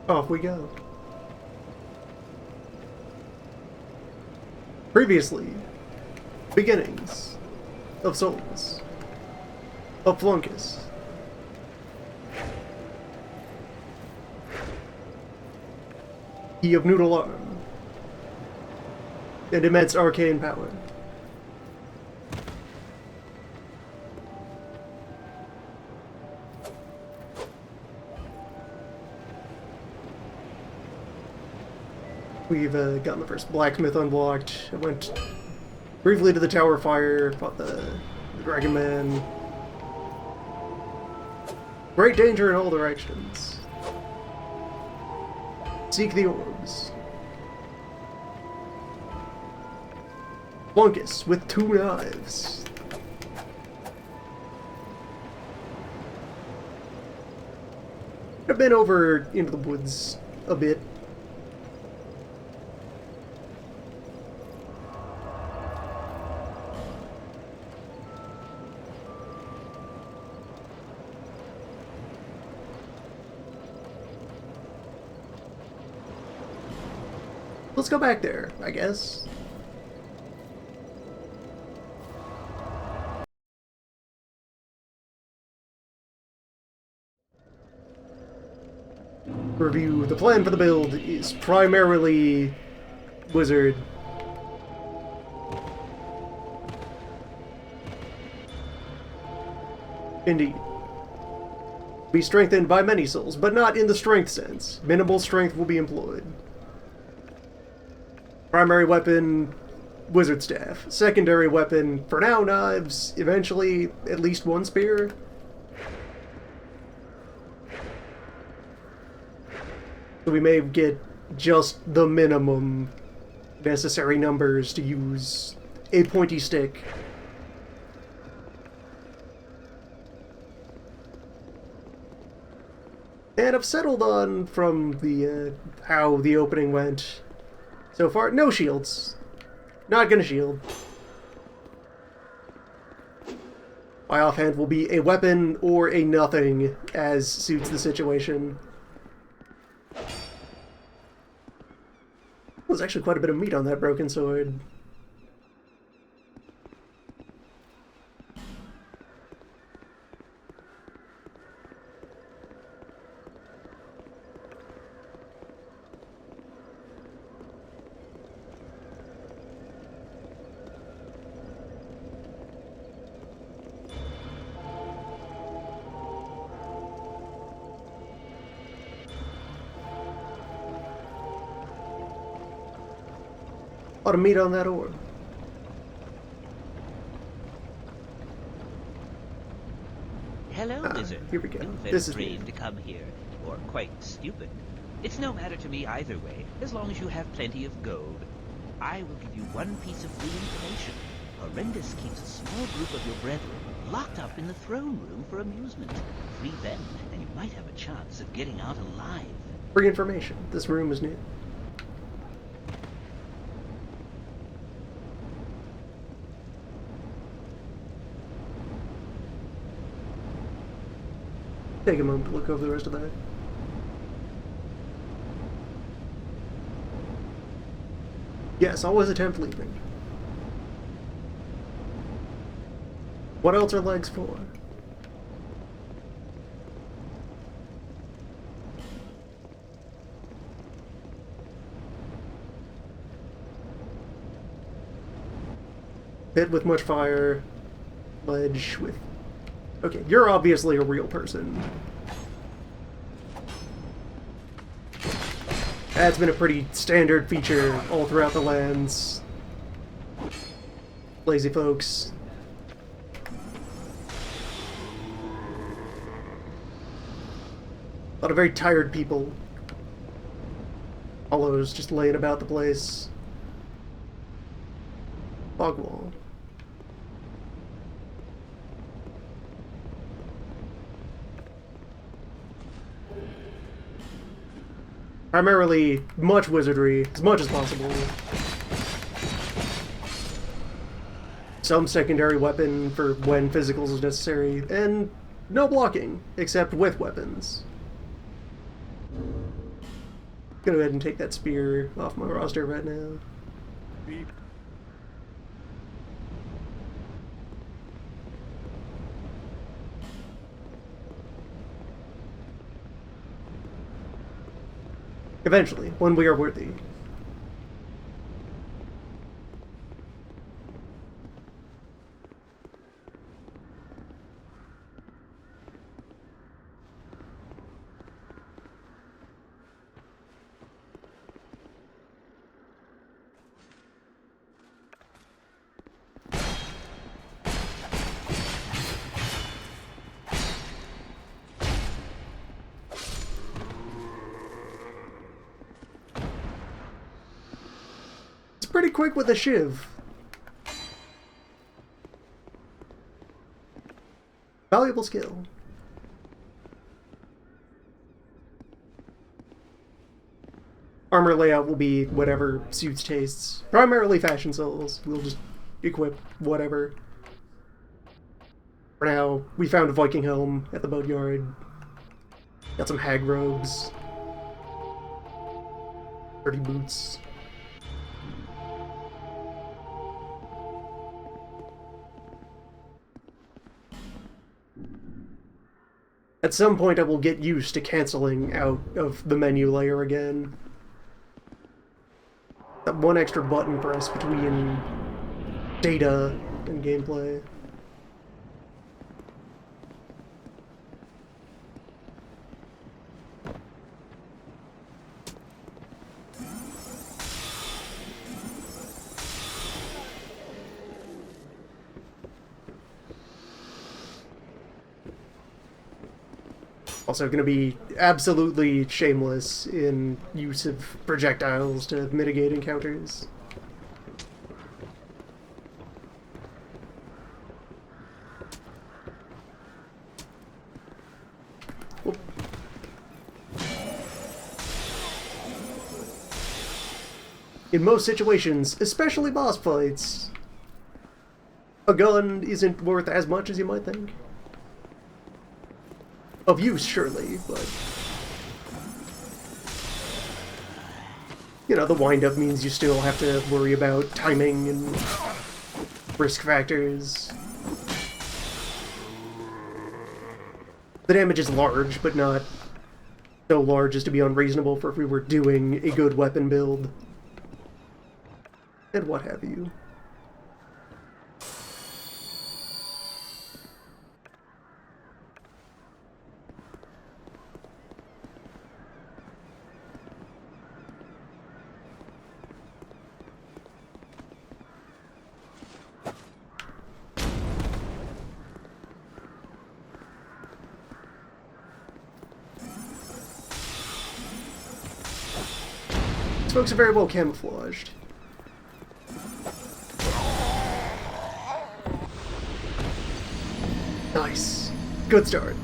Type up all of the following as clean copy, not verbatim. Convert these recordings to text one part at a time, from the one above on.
Off we go. Previously, beginnings of Souls, of Flunkus. Key of Noodle Arm, and immense arcane power. We've gotten the first blacksmith unblocked. I went briefly to the Tower of Fire, fought the Dragon Man. Great danger in all directions. Seek the orbs. Flunkus with 2 knives. I've been over into the woods a bit. Let's go back there, I guess. Review. The plan for the build is primarily wizard. Indeed. Be strengthened by many souls, but not in the strength sense. Minimal strength will be employed. Primary weapon, wizard staff. Secondary weapon, for now, knives. Eventually, at least 1 spear. So we may get just the minimum necessary numbers to use a pointy stick. And I've settled on, from the how the opening went so far, no shields. Not gonna shield. My offhand will be a weapon or a nothing, as suits the situation. There's actually quite a bit of meat on that broken sword. A lot of meat on that orb. Hello, Lizard. Here we go. You're very This is brave to come here, or quite stupid. It's no matter to me either way, as long as you have plenty of gold. I will give you one piece of free information. Horrendous keeps a small group of your brethren locked up in the throne room for amusement. Free them, and you might have a chance of getting out alive. Free information. This room is new. Take a moment to look over the rest of that. Yes, always attempt leaving. What else are legs for? Pit with much fire. Ledge with... Okay, you're obviously a real person. That's been a pretty standard feature all throughout the lands. Lazy folks. A lot of very tired people. All those just laying about the place. Fog wall. Primarily, much wizardry, as much as possible. Some secondary weapon for when physicals is necessary, and no blocking, except with weapons. go ahead and take that spear off my roster right now. Beep. Eventually, when we are worthy. Pretty quick with a shiv. Valuable skill. Armor layout will be whatever suits tastes. Primarily fashion souls. We'll just equip whatever. For now, we found a Viking helm at the boatyard. Got some hag robes. Dirty boots. At some point I will get used to canceling out of the menu layer again. That one extra button press between data and gameplay. Also going to be absolutely shameless in use of projectiles to mitigate encounters. Whoop. In most situations, especially boss fights, a gun isn't worth as much as you might think. Of use, surely, but... You know, the wind-up means you still have to worry about timing and risk factors. The damage is large, but not so large as to be unreasonable for if we were doing a good weapon build. And what have you. These folks are very well camouflaged. Nice. Good start.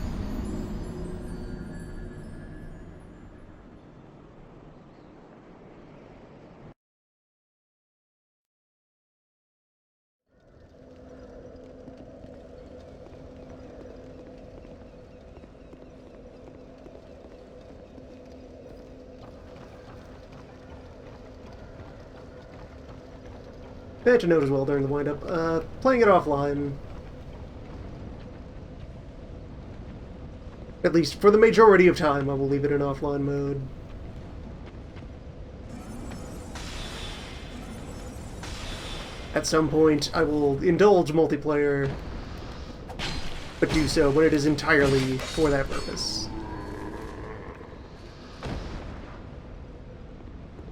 Bad to note as well during the wind-up. Playing it offline. At least for the majority of time, I will leave it in offline mode. At some point, I will indulge multiplayer, but do so when it is entirely for that purpose.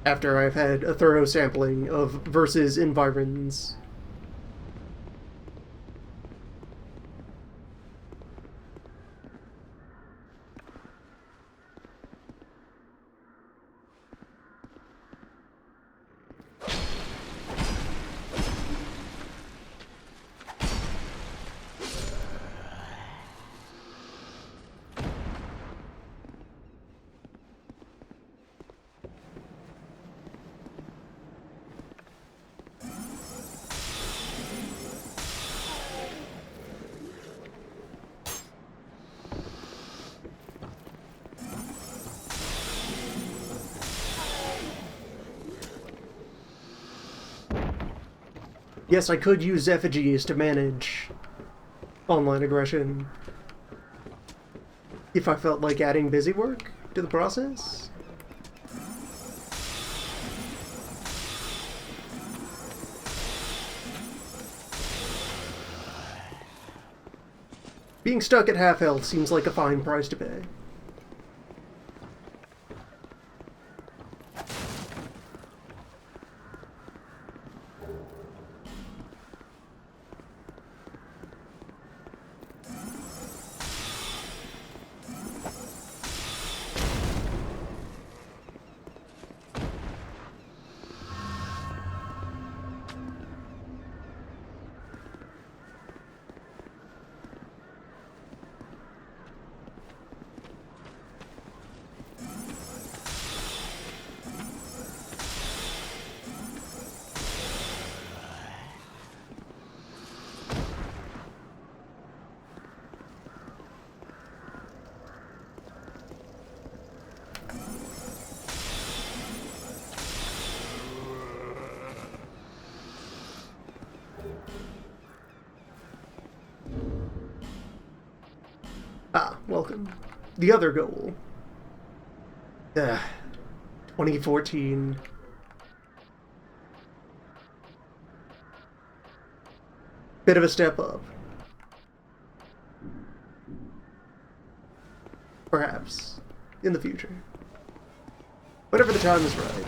After I've had a thorough sampling of versus environs. Yes, I could use effigies to manage online aggression if I felt like adding busy work to the process. Being stuck at half health seems like a fine price to pay. Ah, welcome. The other goal. 2014. Bit of a step up. Perhaps. In the future. Whenever the time is right.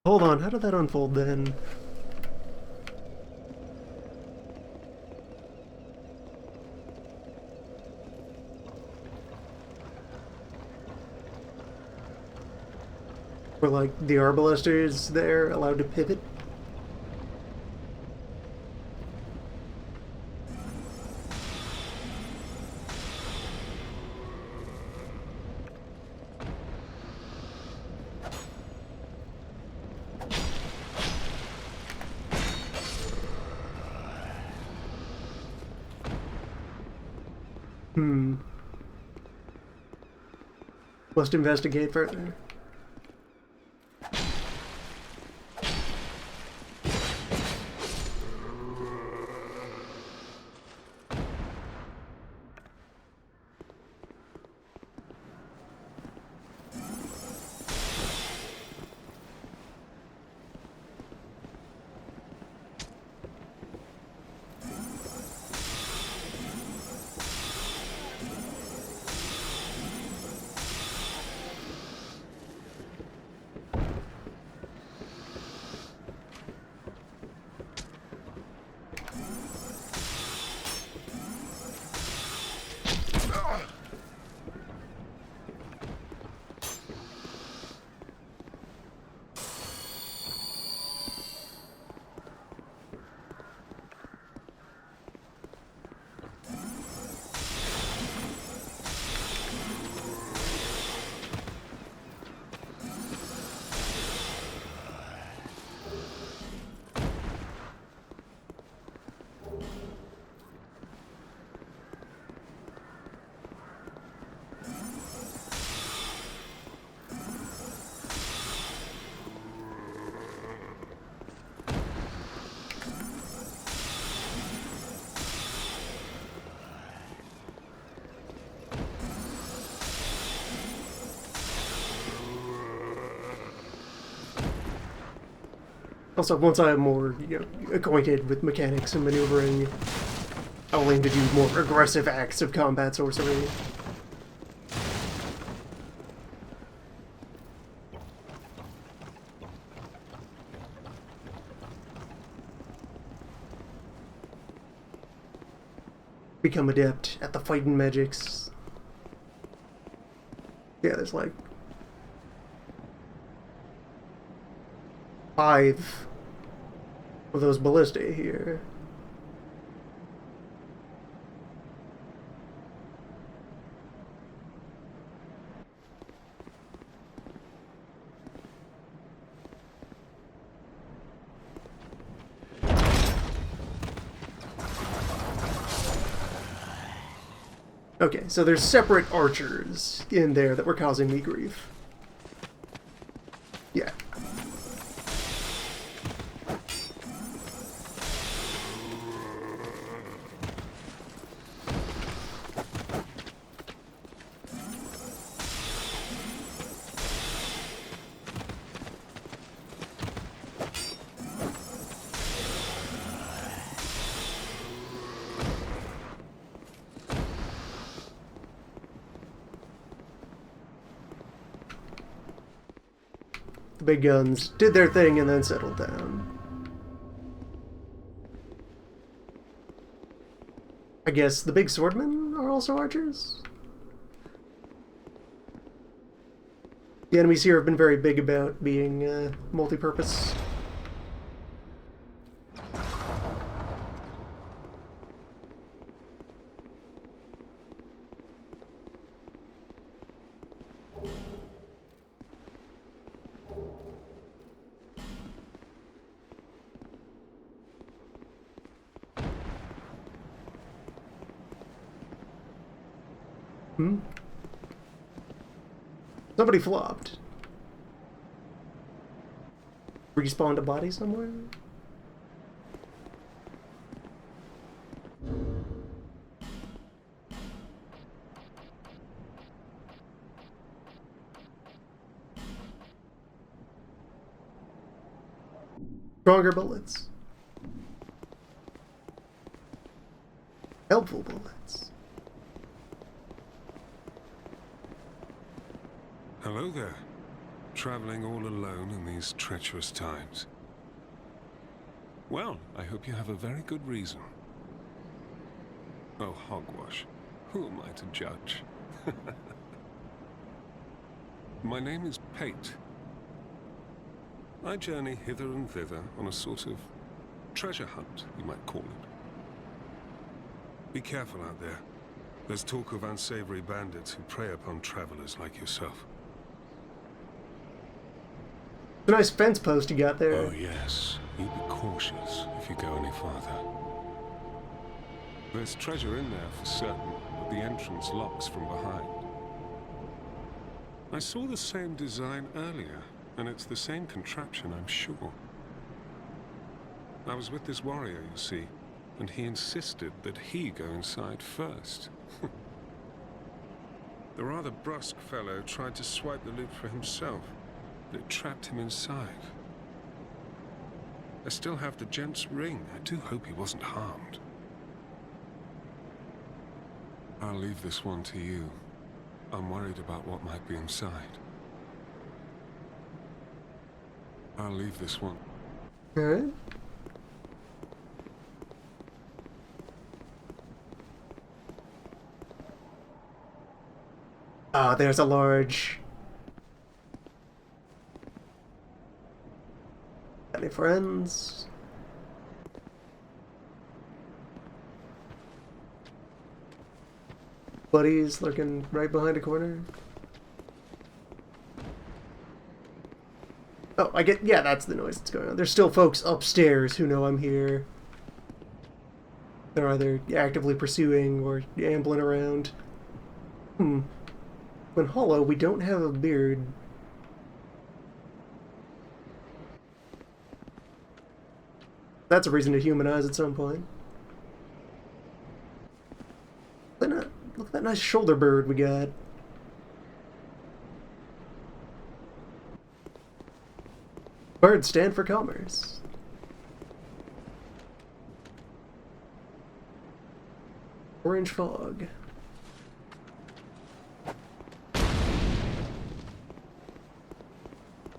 Hold on, how did that unfold then? Were like the arbalesters there allowed to pivot? Must investigate further. Also, once I am more, acquainted with mechanics and maneuvering, I will aim to do more aggressive acts of combat sorcery. Become adept at the fighting magics. Yeah, there's like 5 of those ballistae here. Okay, so there's separate archers in there that were causing me grief. Yeah. The big guns did their thing and then settled down. I guess the big swordmen are also archers? The enemies here have been very big about being multi-purpose. Somebody flopped. Respawned a body somewhere? Stronger bullets. Helpful bullets. Hello there. Traveling all alone in these treacherous times. Well, I hope you have a very good reason. Oh, hogwash. Who am I to judge? My name is Pate. I journey hither and thither on a sort of treasure hunt, you might call it. Be careful out there. There's talk of unsavory bandits who prey upon travelers like yourself. A nice fence post you got there. Oh yes, you be cautious if you go any farther. There's treasure in there for certain, but the entrance locks from behind. I saw the same design earlier, and it's the same contraption, I'm sure. I was with this warrior, you see, and he insisted that he go inside first. The rather brusque fellow tried to swipe the loot for himself, but it trapped him inside. I still have the gent's ring. I do hope he wasn't harmed. I'll leave this one to you. I'm worried about what might be inside. I'll leave this one. Alright. Ah, there's a large... Any friends? Buddies lurking right behind a corner? Oh, yeah, that's the noise that's going on. There's still folks upstairs who know I'm here. They're either actively pursuing or ambling around. When hollow, we don't have a beard. That's a reason to humanize at some point. Look at that nice shoulder bird we got. Birds stand for commerce. Orange fog.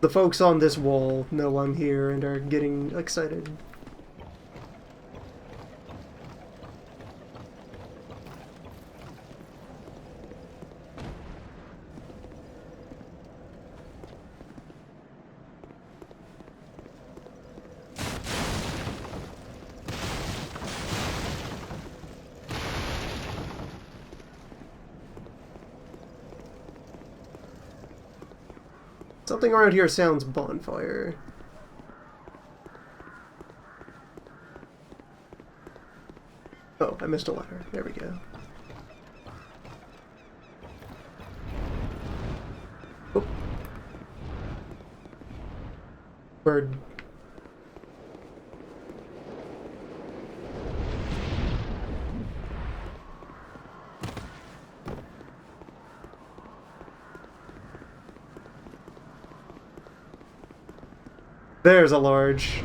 The folks on this wall know I'm here and are getting excited. Something around here sounds bonfire. Oh, I missed a letter. There we go. Oh. Bird. There's a large.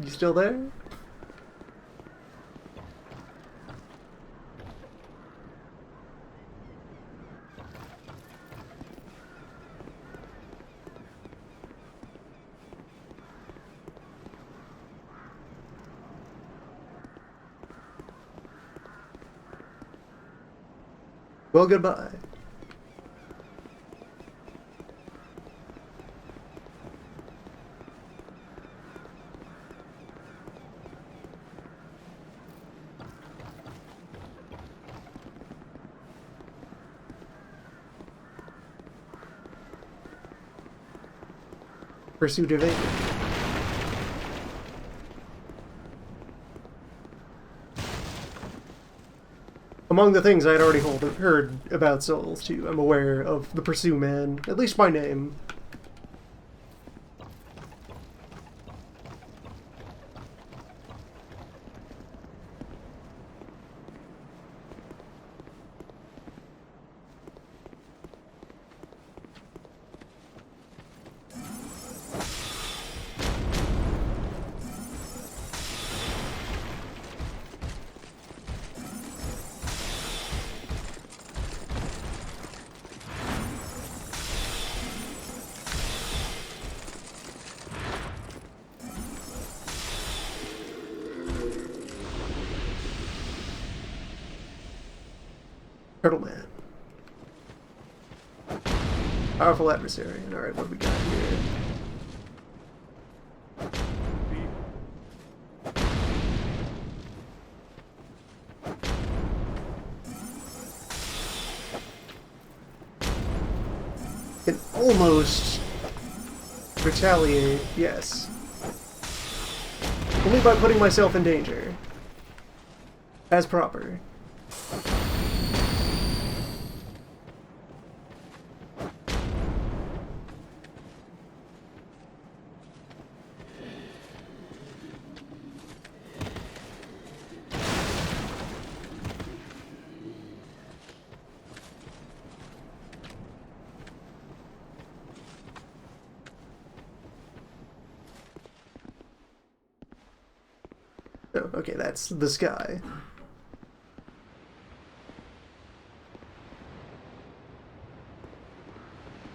You still there? Well, goodbye. Pursuit evaded. Among the things I had already heard about Souls, too, I'm aware of the Pursue Man, at least by name. Turtle Man. Powerful adversary. Alright, what do we got here? Can almost retaliate, yes. Only by putting myself in danger. As proper. Oh, okay, that's the sky.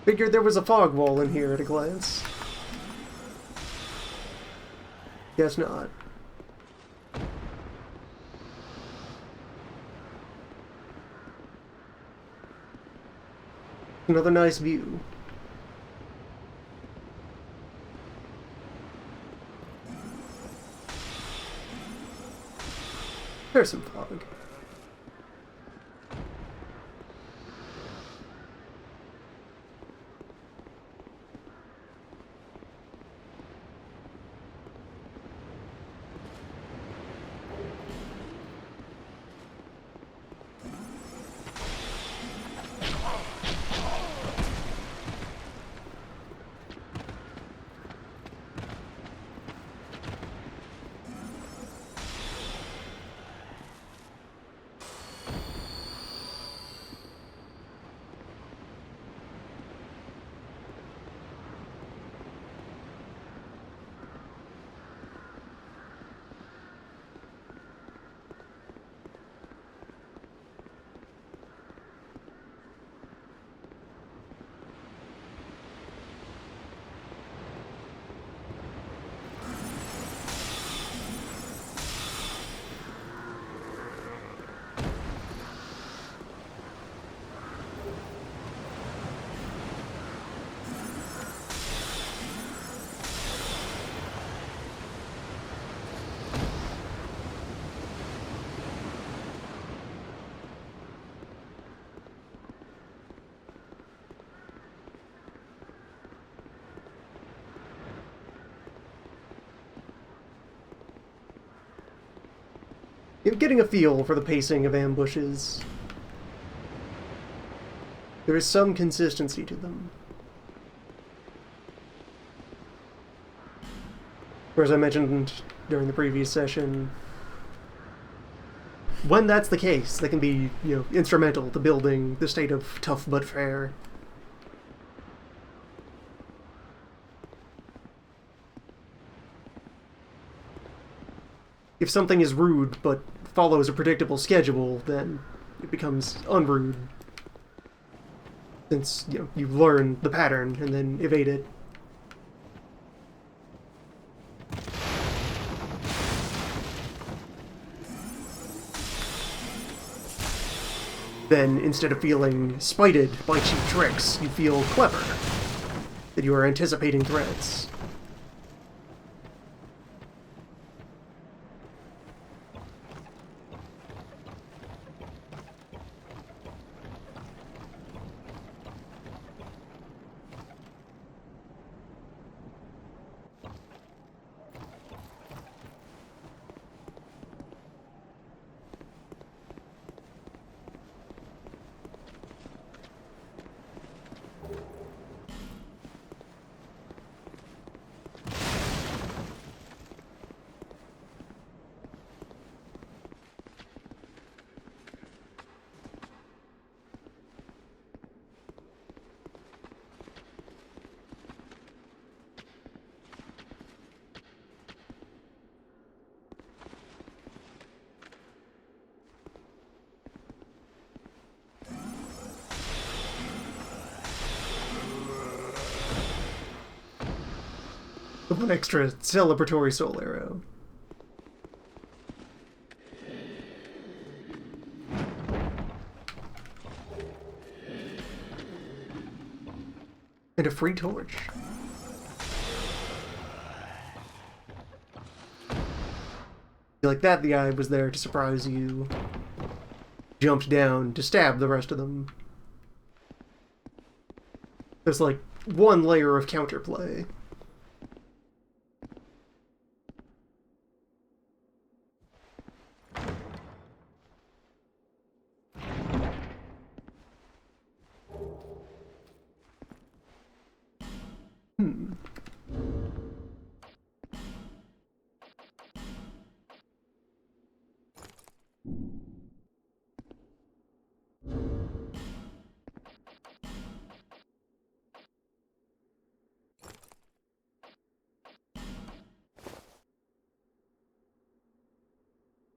Figured there was a fog wall in here at a glance. Guess not. Another nice view. There's some fog. getting a feel for the pacing of ambushes. There is some consistency to them. As I mentioned during the previous session, when that's the case, they can be, instrumental to building the state of tough but fair. If something is rude but follows a predictable schedule, then it becomes unrude. Since, you learn the pattern and then evade it. Then, instead of feeling spited by cheap tricks, you feel clever. That you are anticipating threats. One extra celebratory soul arrow. And a free torch. Like that, the guy was there to surprise you. Jumped down to stab the rest of them. There's like one layer of counterplay.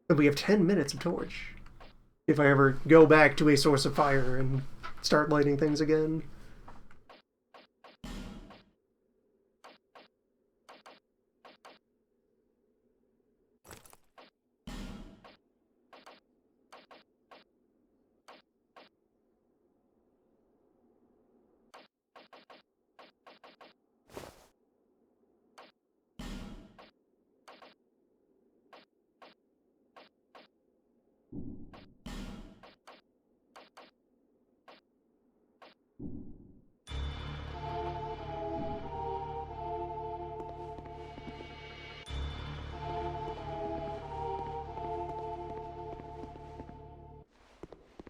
And we have 10 minutes of torch. If I ever go back to a source of fire and start lighting things again.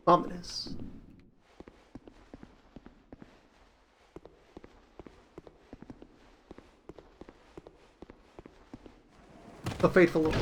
Ominous. A fateful omen.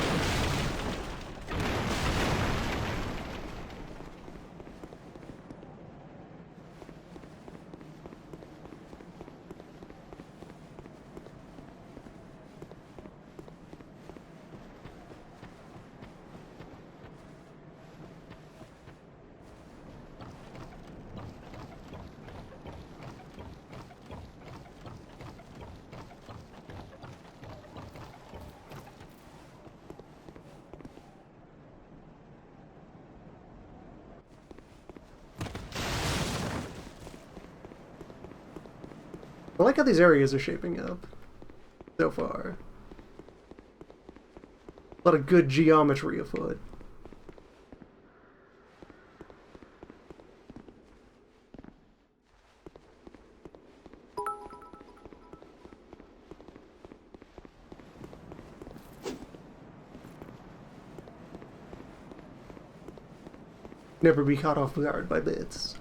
I like how these areas are shaping up so far. A lot of good geometry afoot. Never be caught off guard by bits.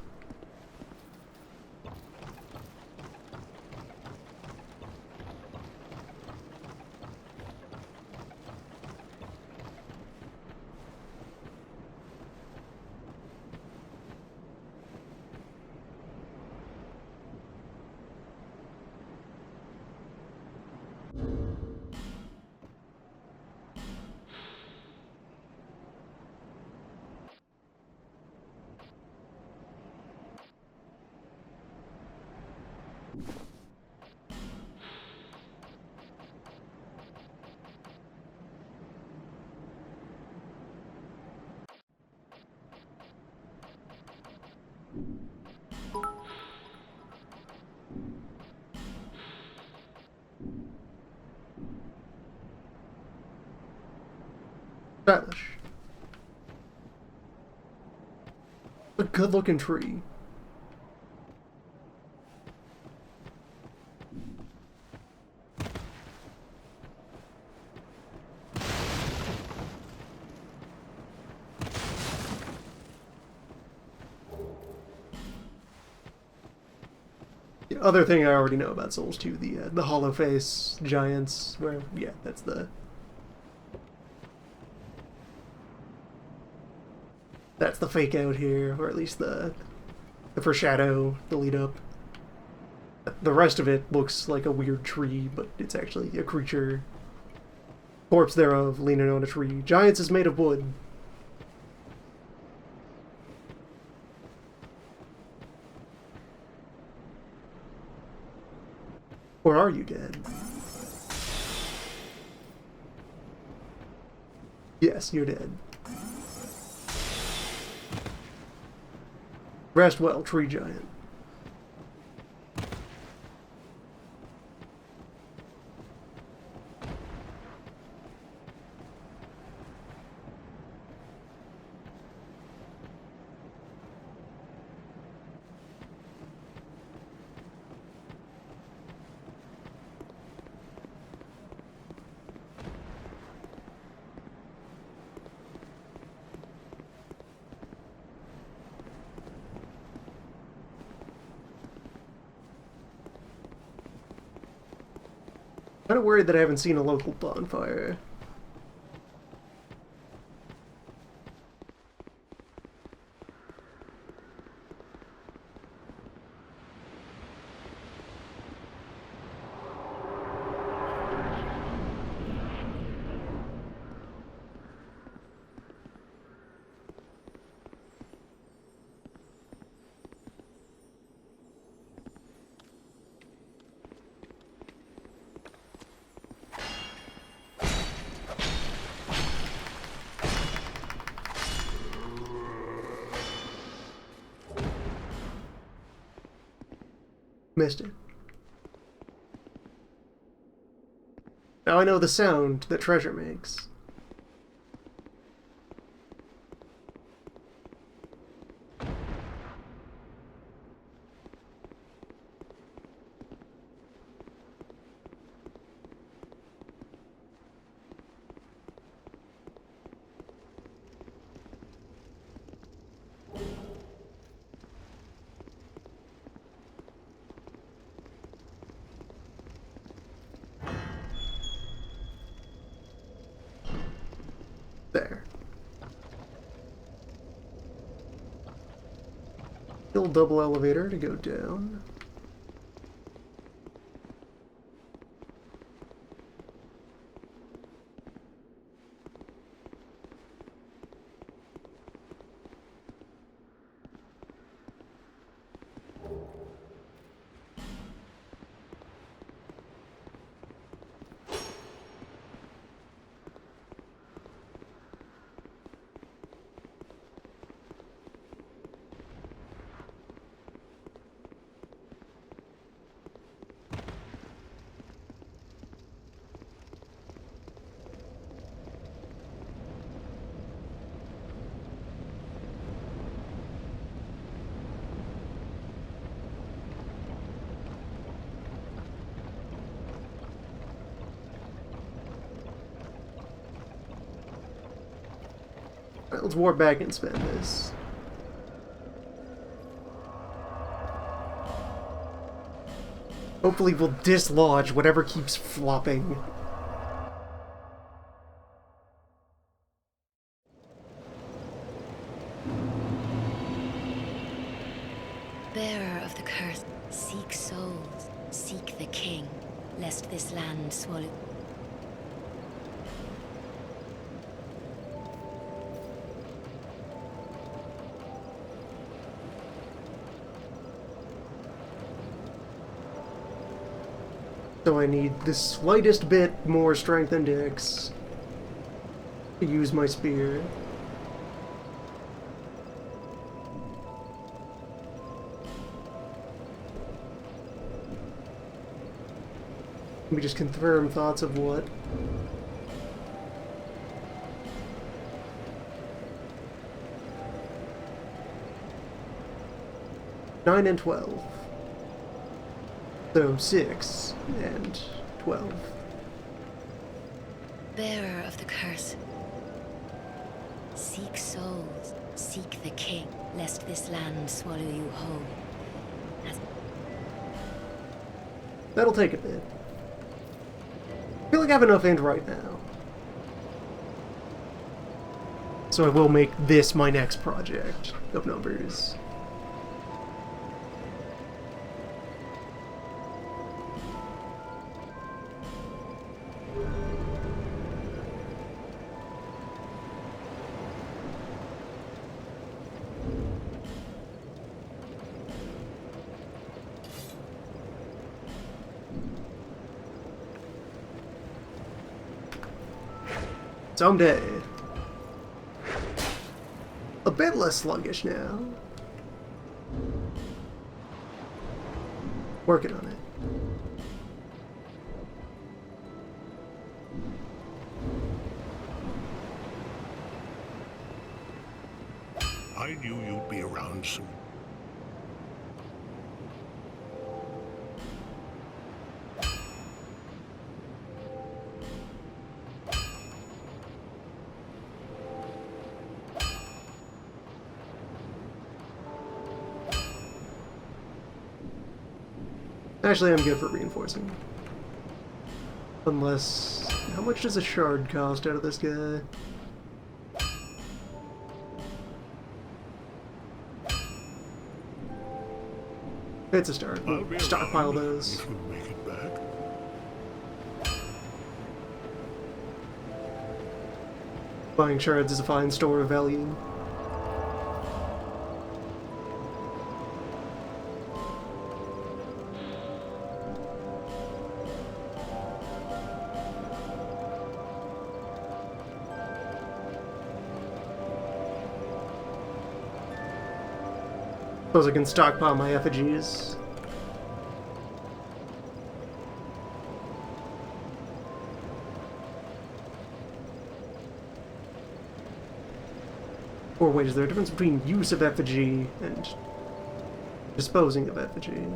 Stylish. A good-looking tree. The other thing I already know about Souls 2, the hollow face giants, where, yeah, that's the fake out here, or at least the foreshadow, the lead up. The rest of it looks like a weird tree, but it's actually a creature. Corpse thereof, leaning on a tree. Giants is made of wood. Or are you dead? Yes, you're dead. Rest well, tree giant. Kind of worried that I haven't seen a local bonfire. Missed it. Now I know the sound that treasure makes. There. Little double elevator to go down. Alright, let's warp back and spend this. Hopefully we'll dislodge whatever keeps flopping. Bearer of the curse, seek souls, seek the king, lest this land swallow. So I need the slightest bit more strength and dex to use my spear. Let me just confirm thoughts of what. Nine and 12. So 6 and 12. Bearer of the curse, seek souls, seek the king, lest this land swallow you whole. That'll take a bit. I feel like I have enough int right now. So I will make this my next project of numbers. Someday. A bit less sluggish now. Working on it. I knew you'd be around soon. Actually, I'm good for reinforcing. Unless... How much does a shard cost out of this guy? It's a start. I'll be Stockpile around those. if you make it back. Buying shards is a fine store of value. Suppose I can stockpile my effigies. Or wait, is there a difference between use of effigy and disposing of effigy?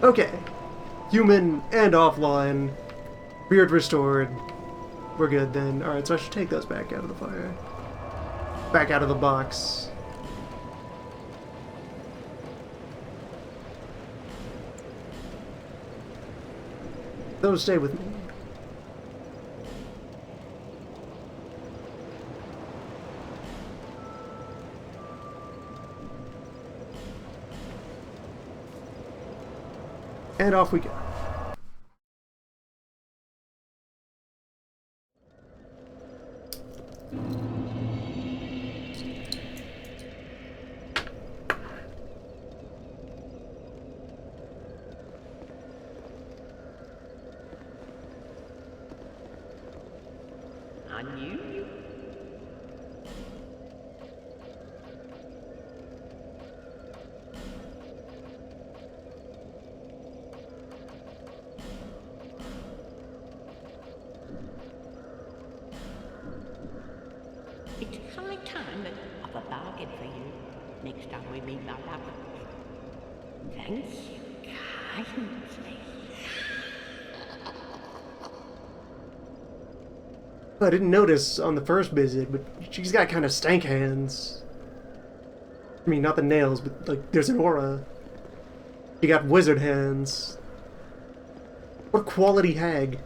Okay. Human and offline. Beard restored. We're good then. Alright, so I should take those back out of the fire. Back out of the box. Those stay with me. And off we go. I knew you. It's high time that I've a bargain for you next time we meet, my love. Thanks kindly. I didn't notice on the first visit, but she's got kind of stank hands. I mean, not the nails, but like there's an aura. She got wizard hands. What a quality hag.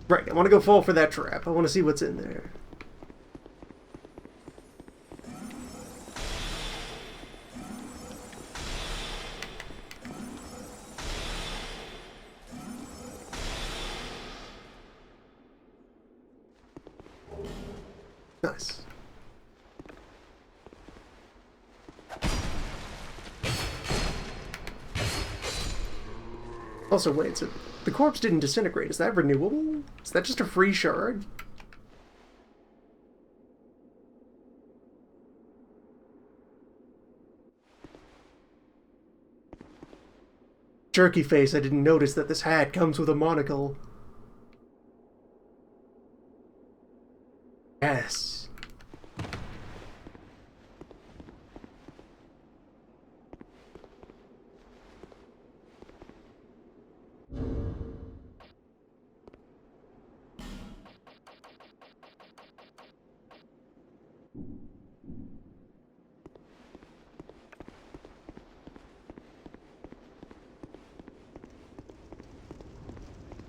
Right, I want to go fall for that trap. I want to see what's in there. Nice. Also, wait, so the corpse didn't disintegrate. Is that renewable? Is that just a free shard? Jerky face, I didn't notice that this hat comes with a monocle. Yes.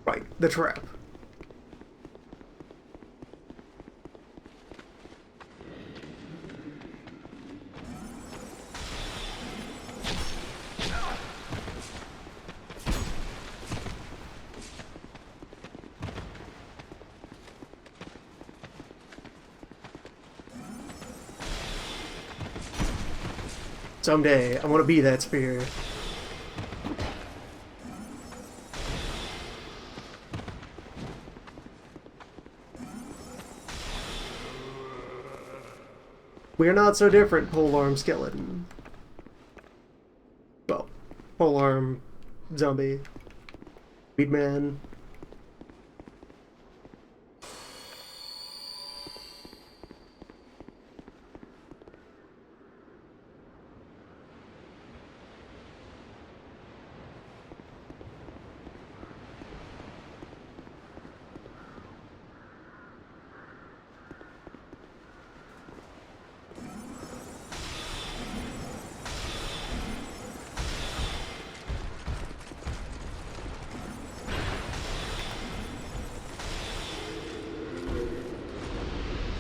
Right, the trap. Someday, I want to be that spear. We're not so different, polearm skeleton. Well, polearm zombie. Weed man.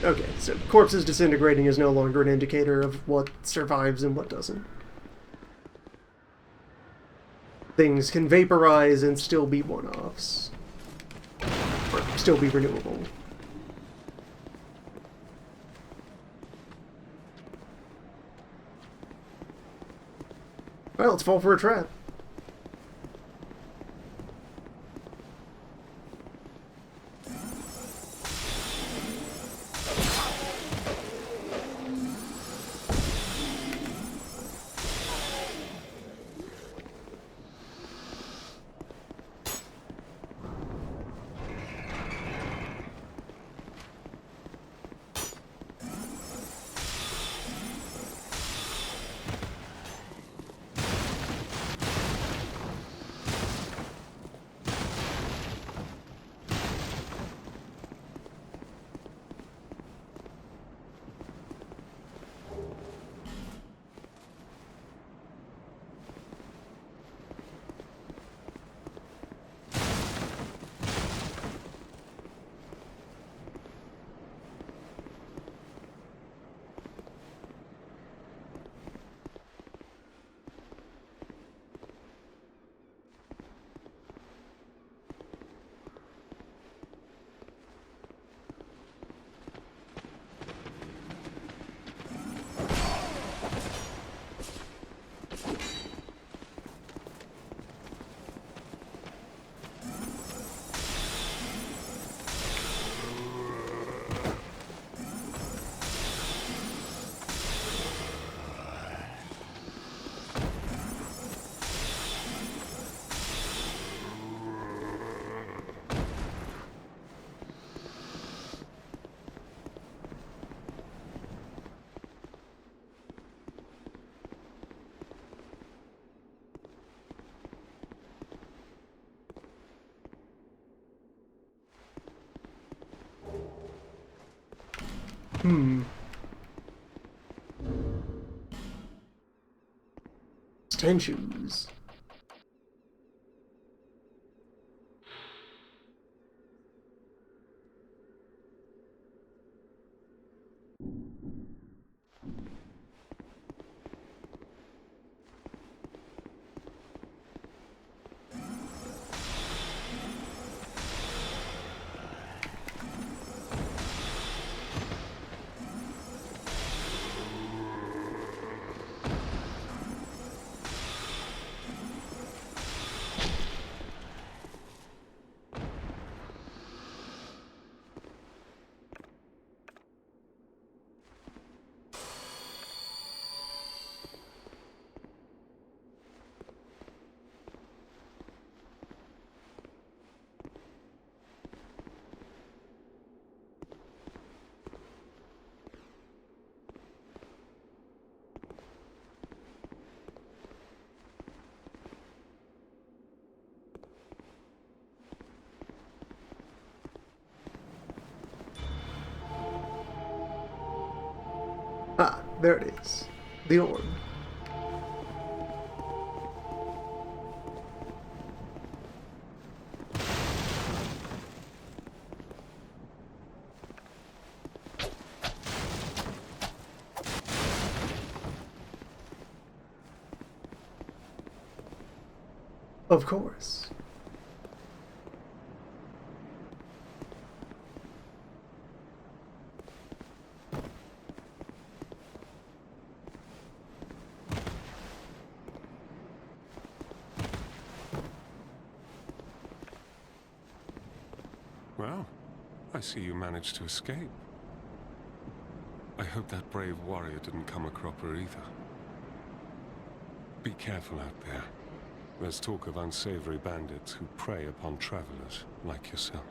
Okay, so corpses disintegrating is no longer an indicator of what survives and what doesn't. Things can vaporize and still be one-offs. Or still be renewable. Well, let's fall for a trap. Hmm. Tensions. Ah, there it is. The orb. Of course. Well, I see you managed to escape. I hope that brave warrior didn't come a cropper either. Be careful out there. There's talk of unsavory bandits who prey upon travelers like yourself.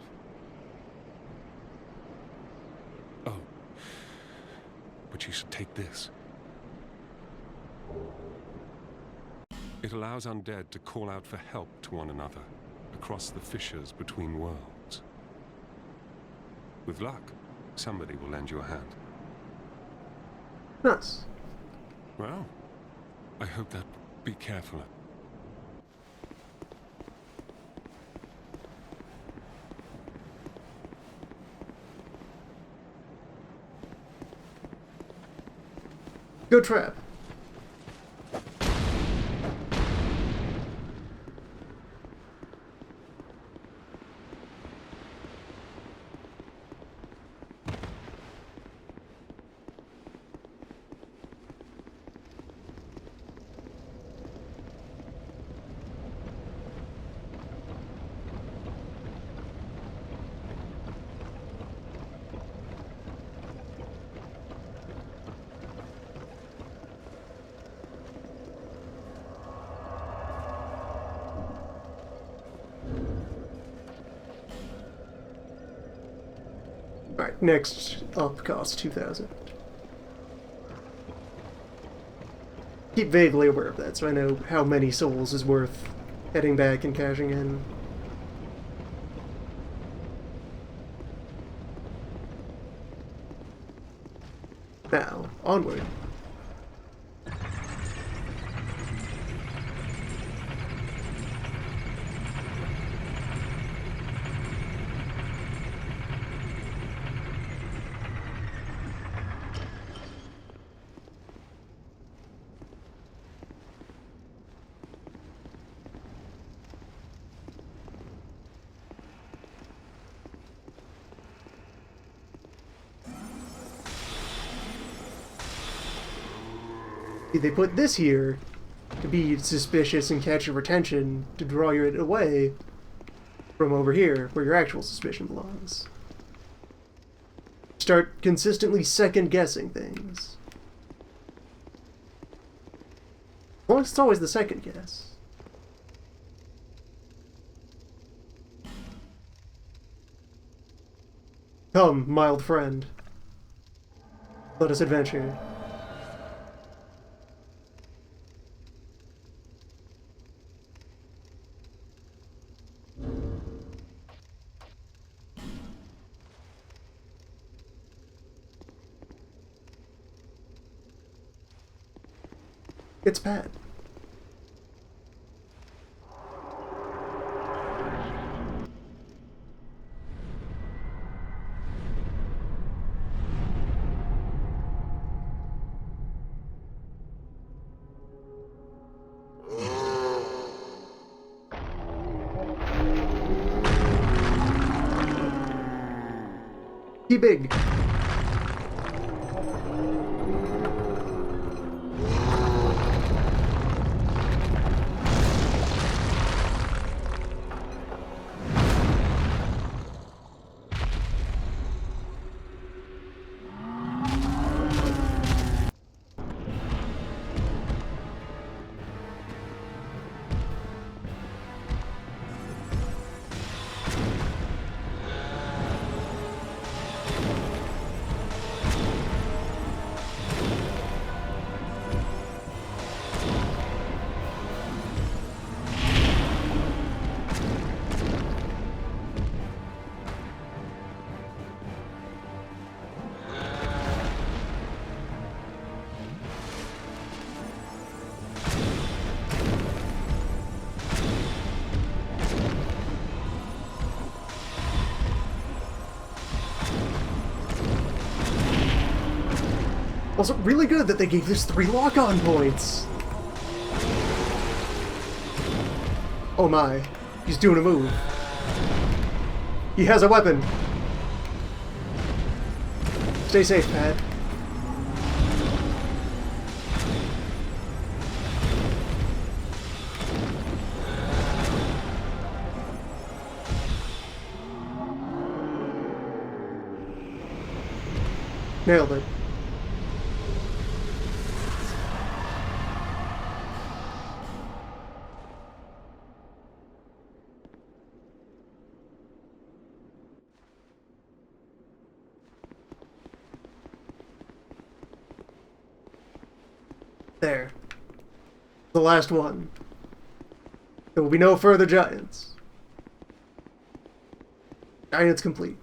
Oh, but you should take this. It allows undead to call out for help to one another across the fissures between worlds. With luck, somebody will lend you a hand. Nice. Well, I hope that... Be careful. Good trap. Alright, next up costs 2,000. Keep vaguely aware of that so I know how many souls is worth heading back and cashing in. Now, onward. They put this here to be suspicious and catch your attention to draw your away from over here where your actual suspicion belongs. Start consistently second-guessing things. Well, it's always the second guess. Come, mild friend. Let us adventure. It's Pat. Be big. Also, really good that they gave this 3 lock-on points. Oh my, he's doing a move. He has a weapon. Stay safe, Pat. Nailed it. There. The last one. There will be no further giants. Giants complete.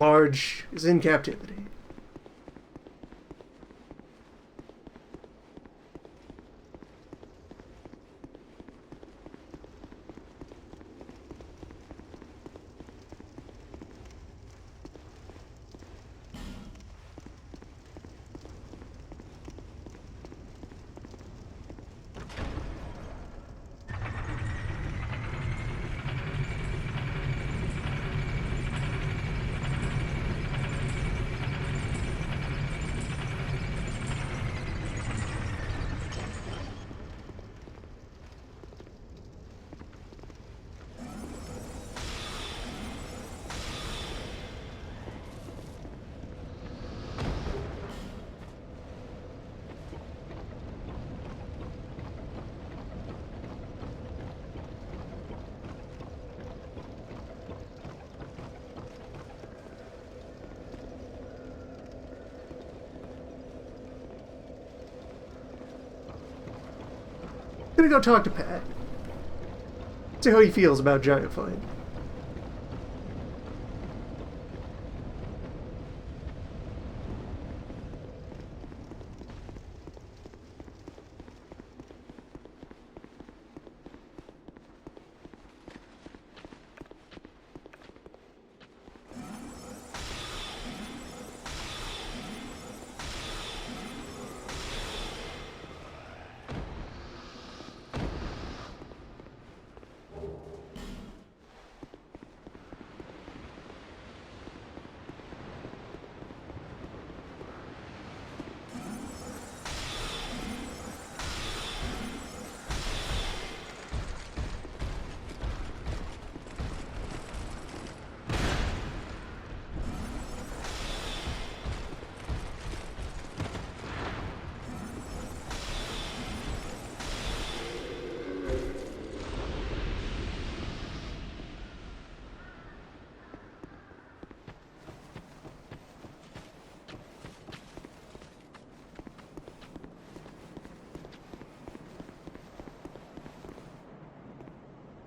Large is in captivity. Gonna go talk to Pat. See how he feels about giant fight.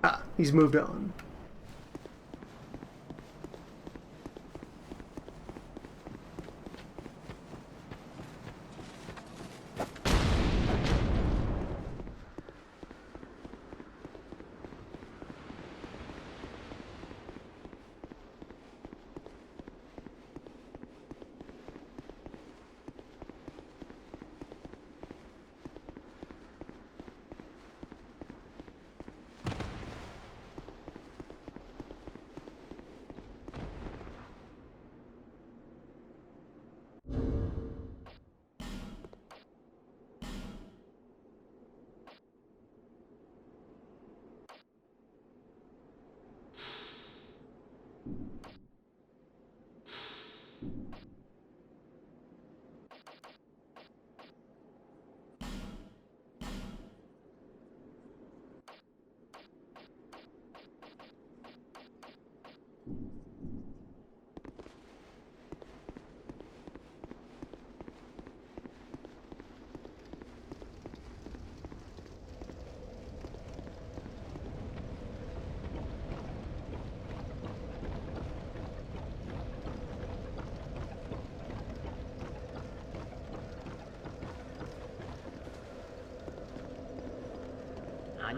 Ah, he's moved on.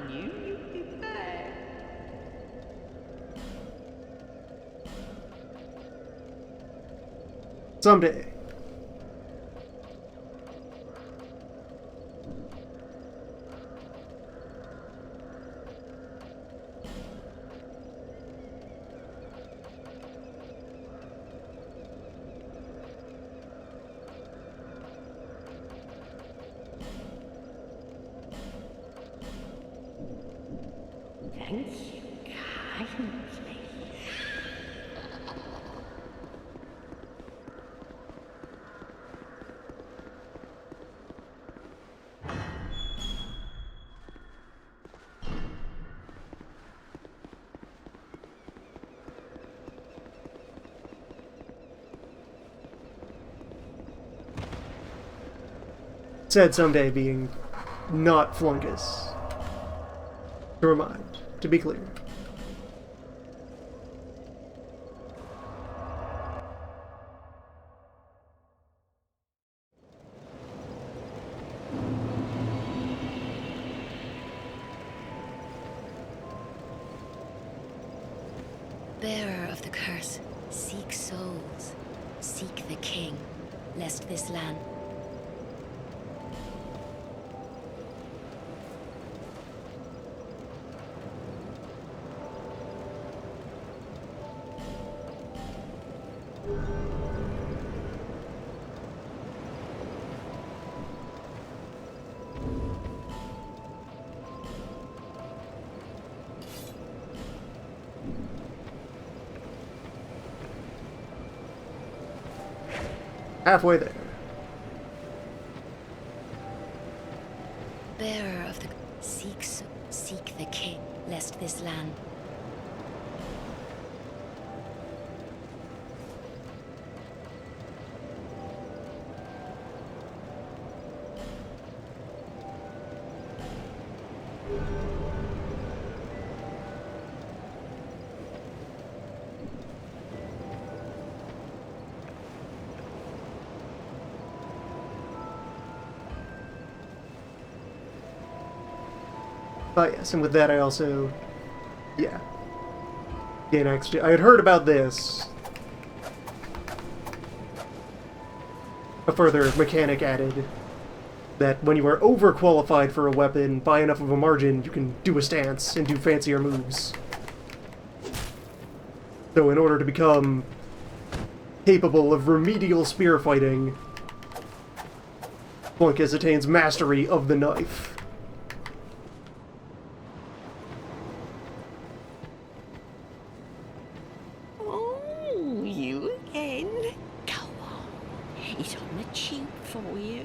knew you'd be back. Someday. Thanks kindly. Said someday being not Flunkus. To remind, to be clear. Bearer of the curse, seek souls, seek the king, lest this land... Halfway there. Bearer of the... Seek the king, lest this land... Oh yes, and with that I also, yeah, gain XP. I had heard about this. A further mechanic added that when you are overqualified for a weapon by enough of a margin, you can do a stance and do fancier moves. So in order to become capable of remedial spear fighting, Flunkus attains mastery of the knife. Oh, you again? Go on. It's on the cheap for you.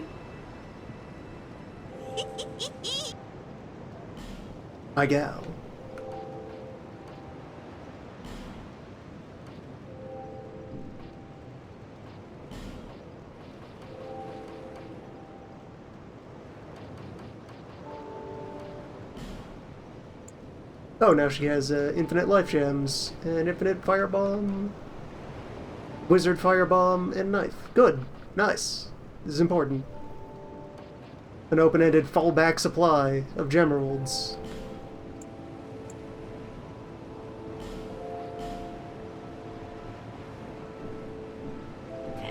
My gal. Oh, now she has infinite life gems, and infinite firebomb, wizard firebomb, and knife. Good. Nice. This is important. An open-ended fallback supply of gemeralds.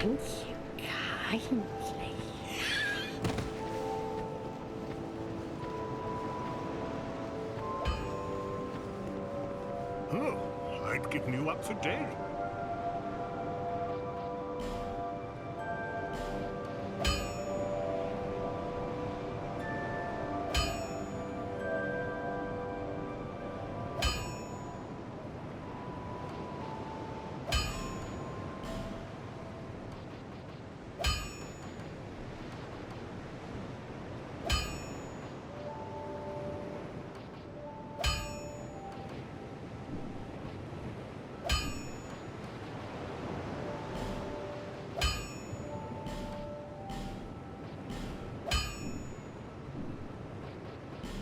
Thank you kindly. Oh, I'd given you up for dead.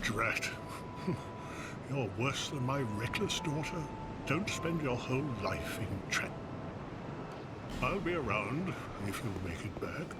Drat. You're worse than my reckless daughter. Don't spend your whole life in trap. I'll be around if you'll make it back.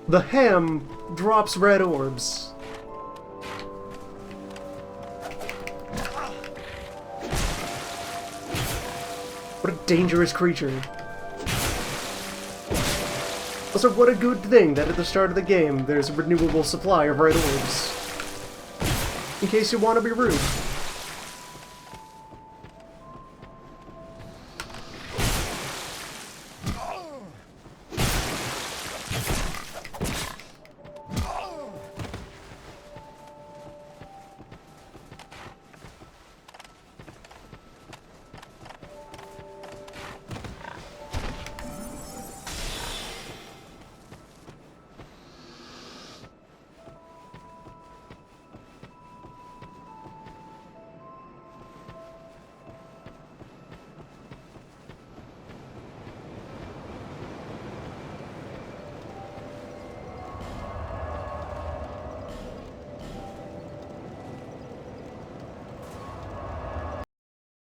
The ham drops red orbs. What a dangerous creature. Also, what a good thing that at the start of the game there's a renewable supply of red orbs. In case you want to be rude.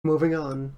Moving on.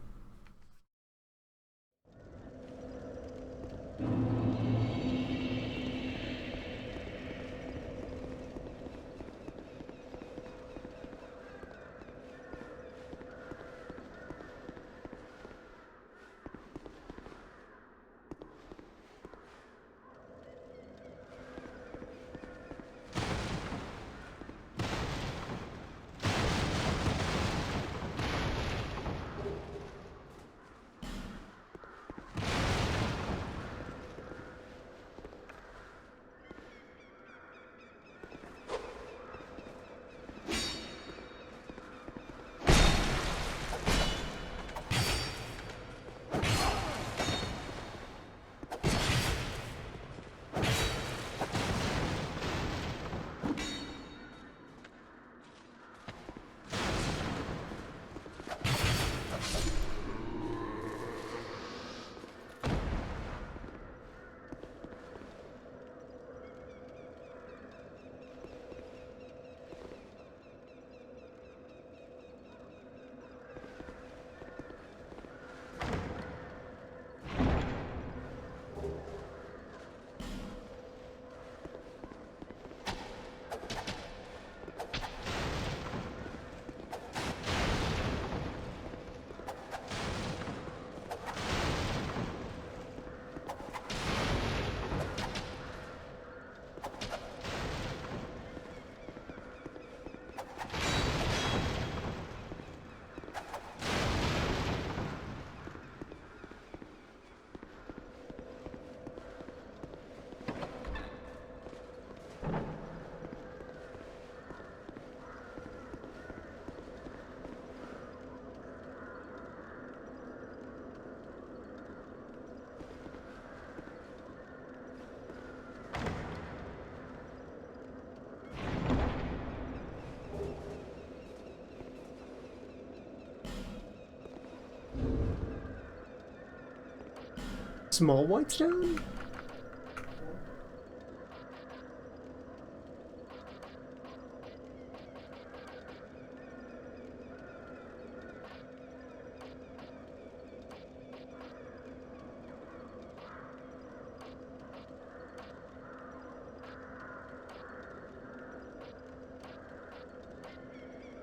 Small white stone?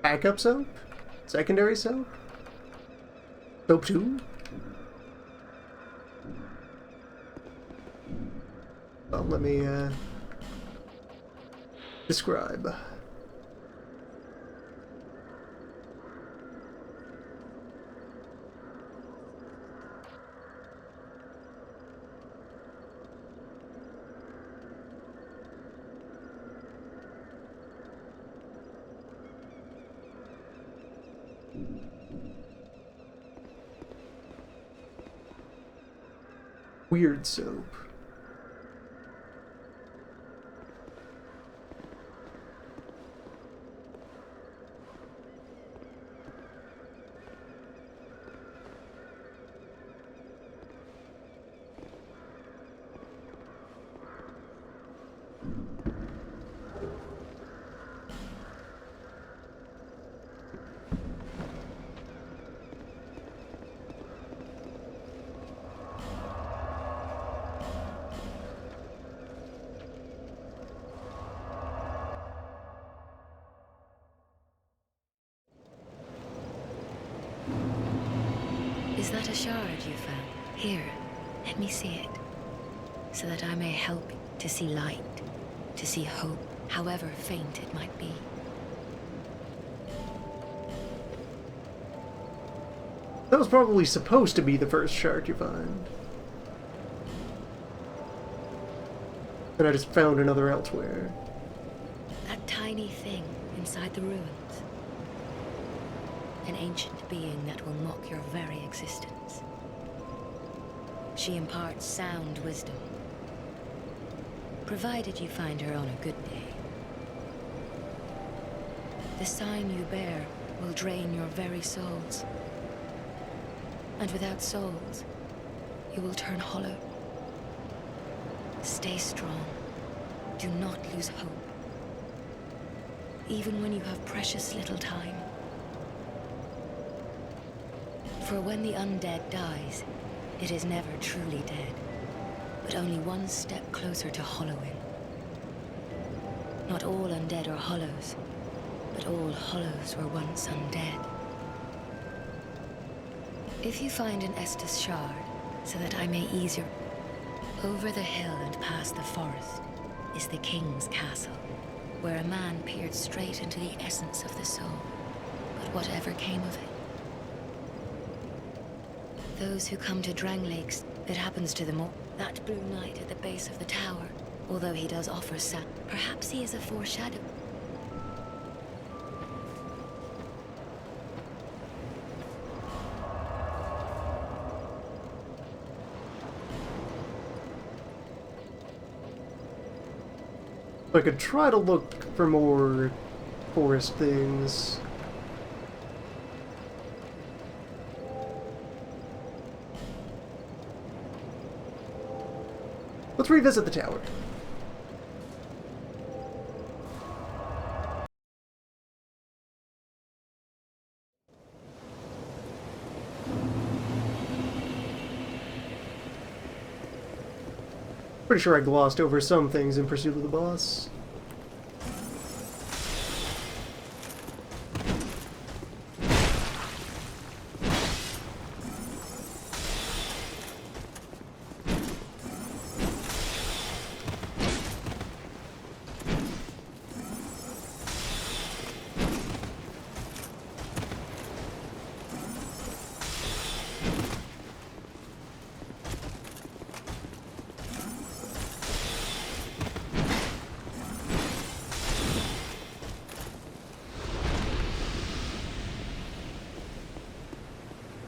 Backup soap? Secondary soap? Soap 2? Well, let me, describe. Weird soap. Is that a shard you found? Here, let me see it, so that I may help you to see light, to see hope, however faint it might be. That was probably supposed to be the first shard you find. And I just found another elsewhere. That tiny thing inside the ruins. An ancient being that will mock your very existence. She imparts sound wisdom, provided you find her on a good day. The sign you bear will drain your very souls. And without souls, you will turn hollow. Stay strong. Do not lose hope. Even when you have precious little time. For when the undead dies, it is never truly dead, but only one step closer to hollowing. Not all undead are hollows, but all hollows were once undead. If you find an Estus shard, so that I may ease your... Over the hill and past the forest is the king's castle, where a man peered straight into the essence of the soul, but whatever came of it. Those who come to Drangleics, it happens to them all. That blue knight at the base of the tower, although he does offer perhaps he is a foreshadow. I could try to look for more forest things. Let's revisit the tower. Pretty sure I glossed over some things in pursuit of the boss.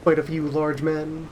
Quite a few large men.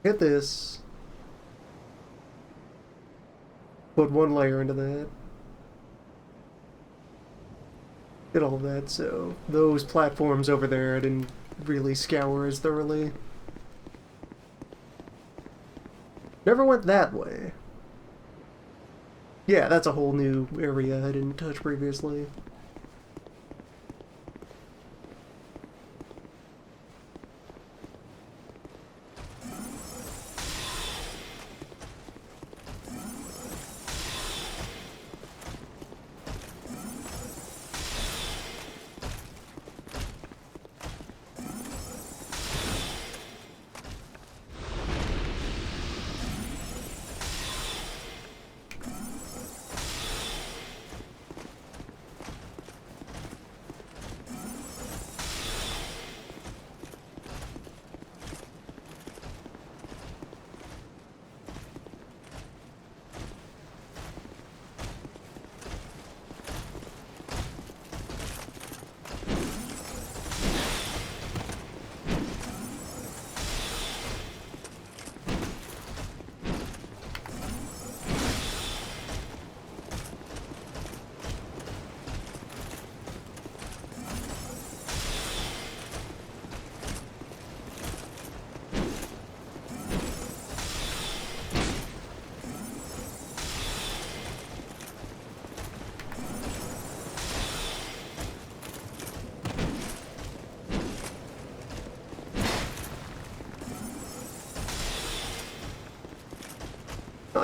Hit this. Put one layer into that. Did all of that, so those platforms over there I didn't really scour as thoroughly. Never went that way. Yeah, that's a whole new area I didn't touch previously.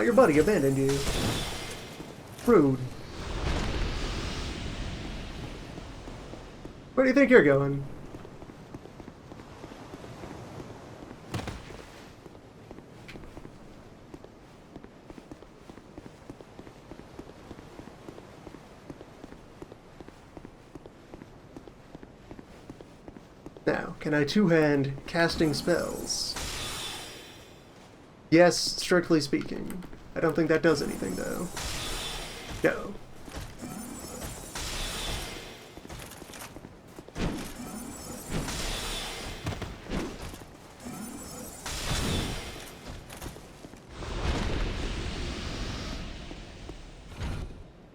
your buddy abandoned you. Rude. Where do you think you're going? Now, can I two-hand casting spells? Yes, strictly speaking. I don't think that does anything, though. No.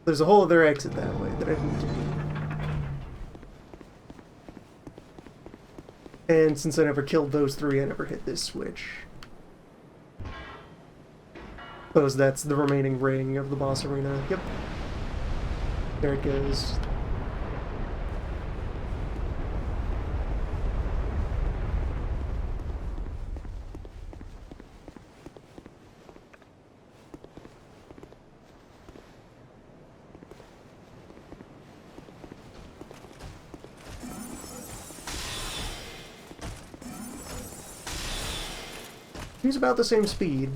There's a whole other exit that way that I didn't do. And since I never killed those three, I never hit this switch. Suppose that's the remaining ring of the boss arena. Yep. There it goes. He's about the same speed.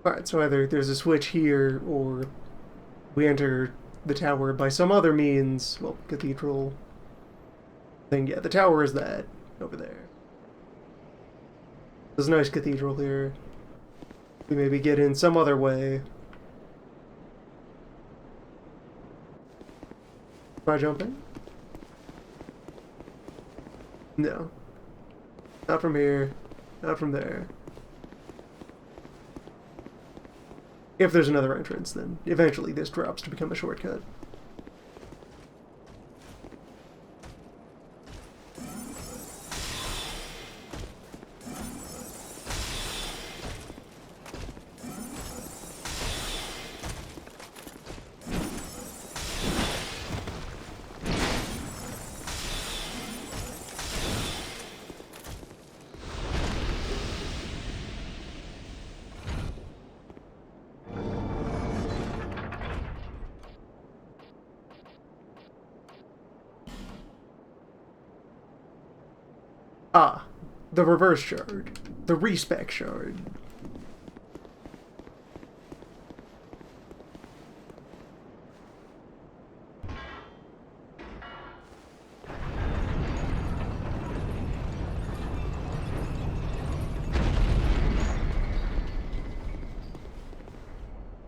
Alright, so either there's a switch here, or we enter the tower by some other means. Well, cathedral thing. Yeah, the tower is that over there. There's a nice cathedral here. We maybe get in some other way. Am I jumping? No. Not from here. Not from there. If there's another entrance, then eventually this drops to become a shortcut. Ah, the reverse shard. The respec shard.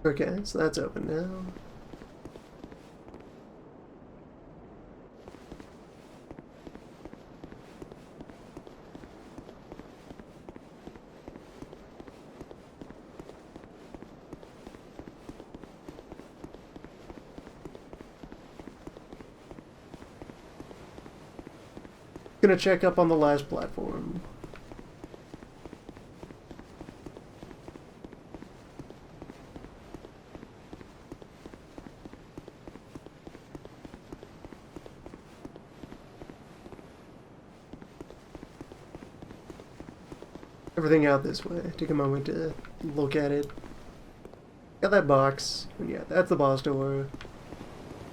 Okay, so that's open now. Gonna check up on the last platform. Everything out this way. Take a moment to look at it. Got that box, and yeah, that's the boss door.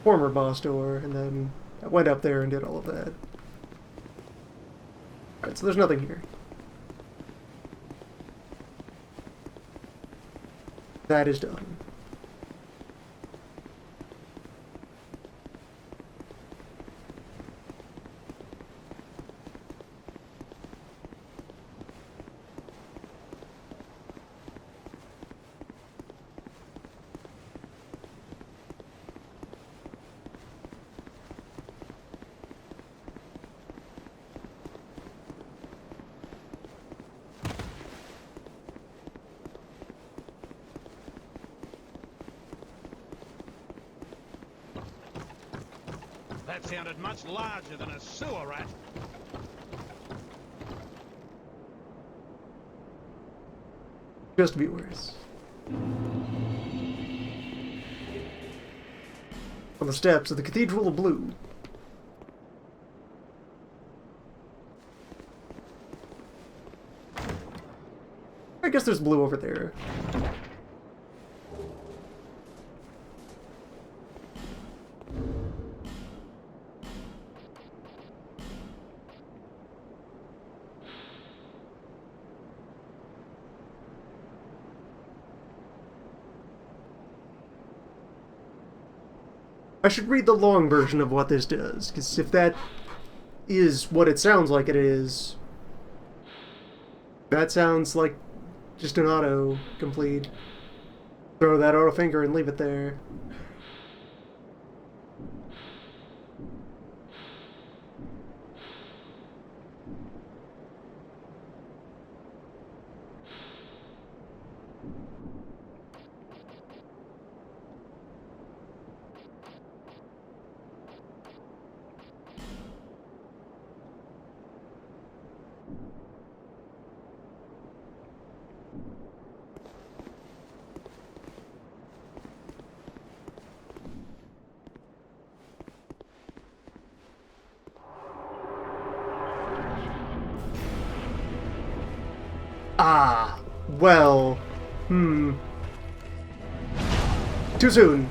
Former boss door, and then I went up there and did all of that. Alright, so there's nothing here. That is done. That sounded much larger than a sewer rat. Just to be worse. On the steps of the Cathedral of Blue. I guess there's blue over there. I should read the long version of what this does, because if that is what it sounds like it is, that sounds like just an auto-complete. Throw that auto finger and leave it there. Ah, well, Too soon.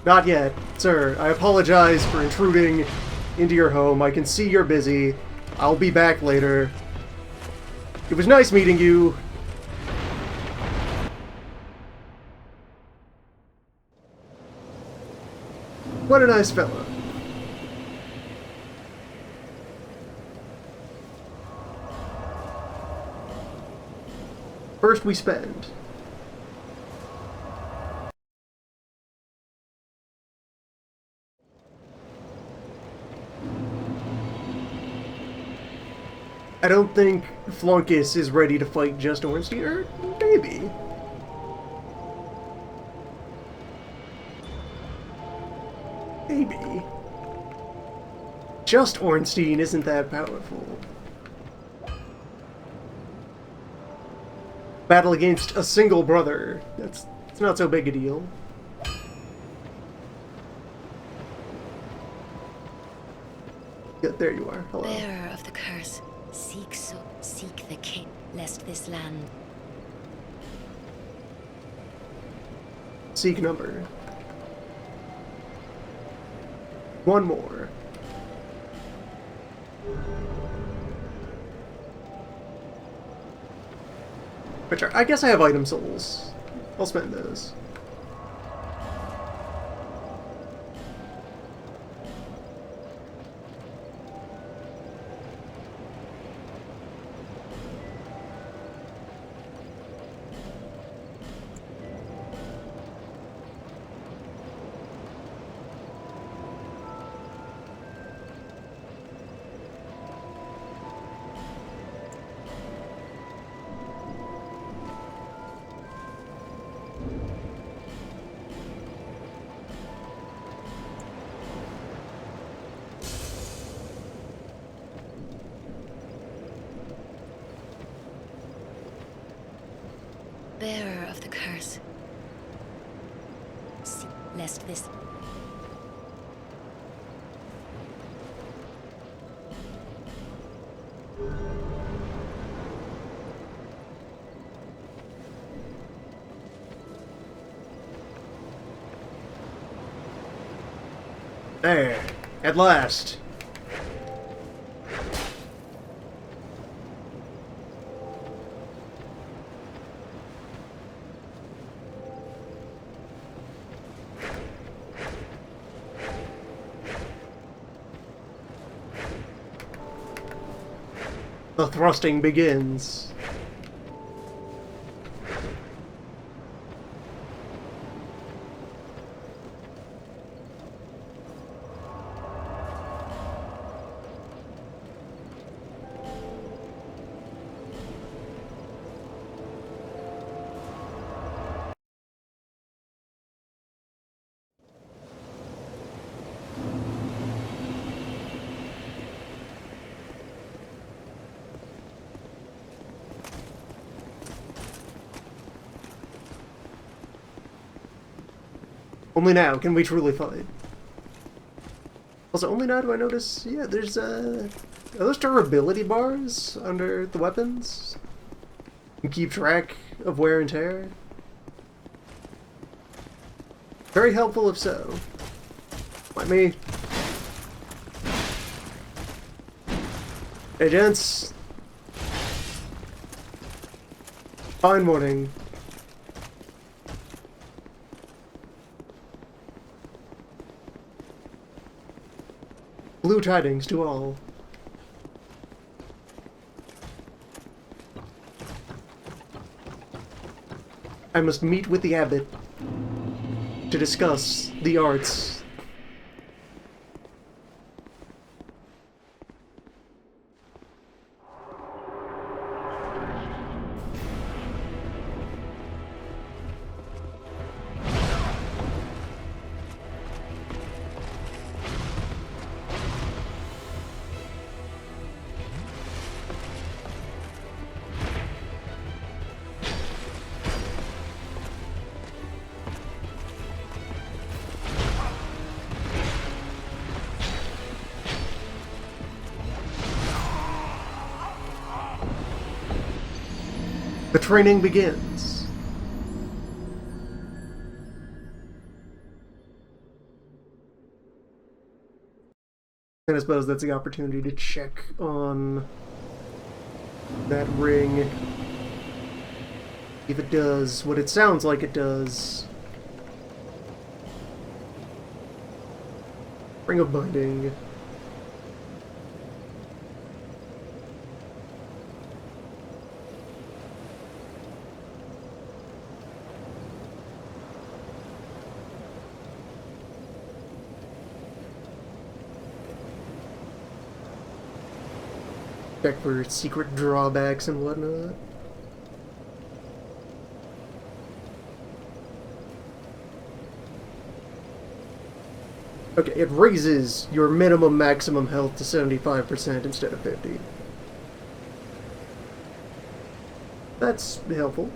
Not yet, sir. I apologize for intruding into your home. I can see you're busy. I'll be back later. It was nice meeting you. What a nice fella. First we spend. I don't think Flunkus is ready to fight just Ornstein, or maybe. Maybe. Just Ornstein isn't that powerful. Battle against a single brother. It's not so big a deal. Yeah, there you are. Hello. Bearer of the curse, seek the king, lest this land. Seek number. One more. Which are, I guess I have item souls. I'll spend those. bearer of the curse. Lest this... There, at last. The thrusting begins. Only now can we truly fight. Also, only now do I notice, yeah, there's, are those durability bars under the weapons? You can keep track of wear and tear? Very helpful if so. Like me. Hey, gents. Fine morning. Blue tidings to all. I must meet with the abbot to discuss the arts. The training begins. And I suppose that's the opportunity to check on that ring. If it does what it sounds like it does. Ring of binding. Check for secret drawbacks and whatnot. Okay, it raises your minimum maximum health to 75% instead of 50. That's helpful.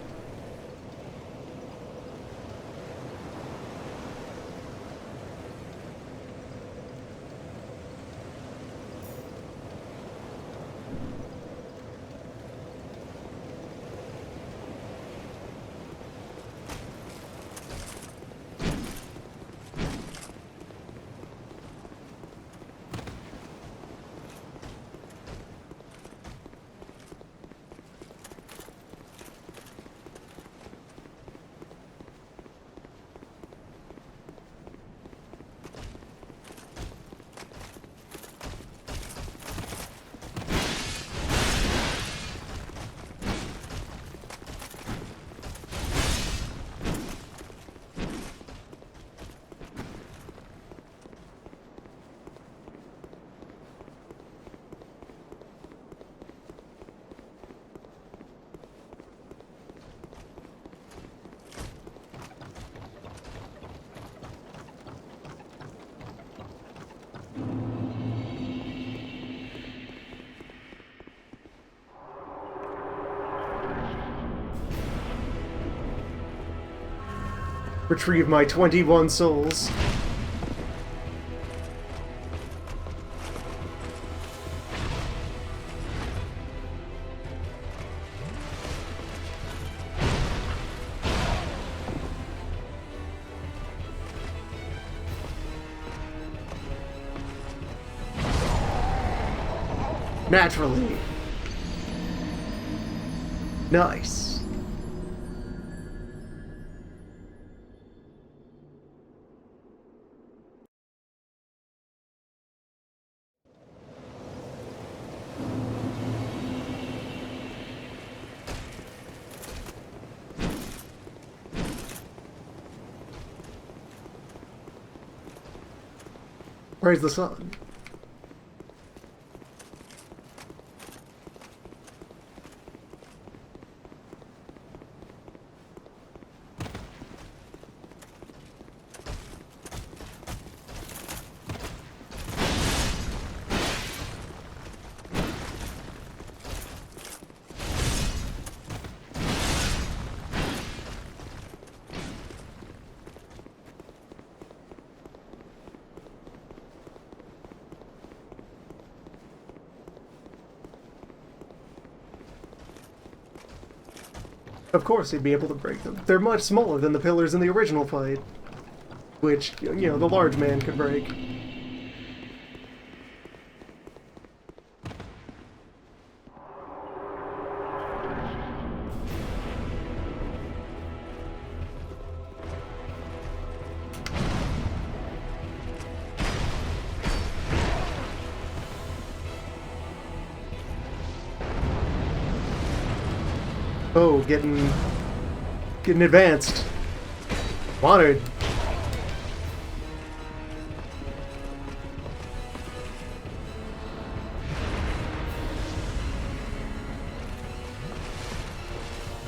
Retrieve my 21 souls. Naturally. Nice. Praise the sun. Of course he'd be able to break them. They're much smaller than the pillars in the original fight, which, you know, the large man could break. Oh, getting advanced. Honored.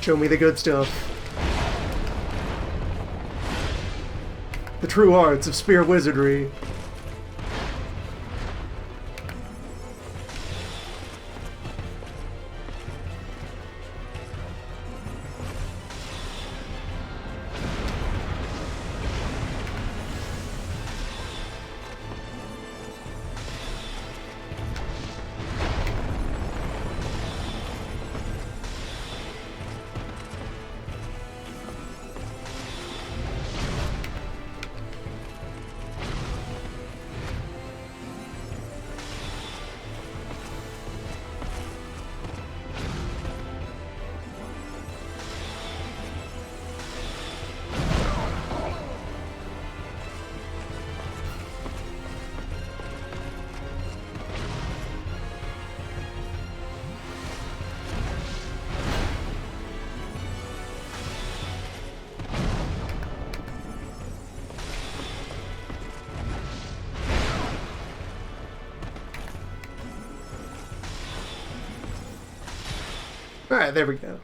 Show me the good stuff. The true arts of spear wizardry. Alright, there we go.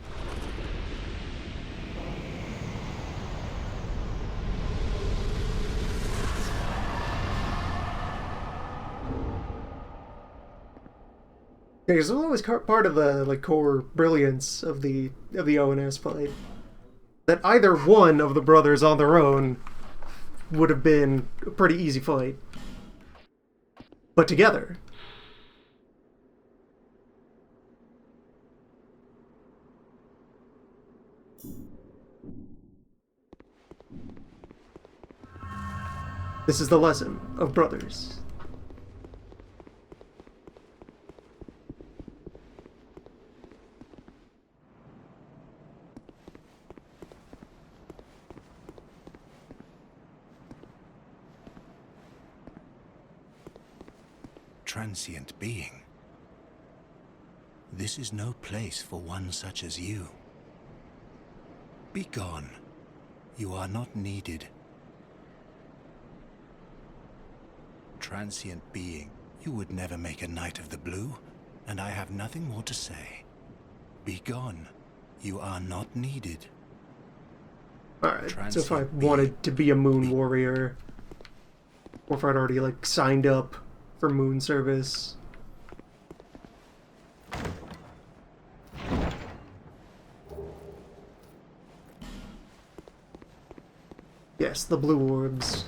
Because it was always part of the core brilliance of the ONS fight that either one of the brothers on their own would have been a pretty easy fight, but together. This is the lesson of brothers. Transient being. This is no place for one such as you. Be gone. You are not needed. Transient being, you would never make a Knight of the Blue, and I have nothing more to say. Be gone. You are not needed. Alright, so if I wanted to be a Moon Warrior, or if I'd already, signed up for Moon service. Yes, the blue orbs.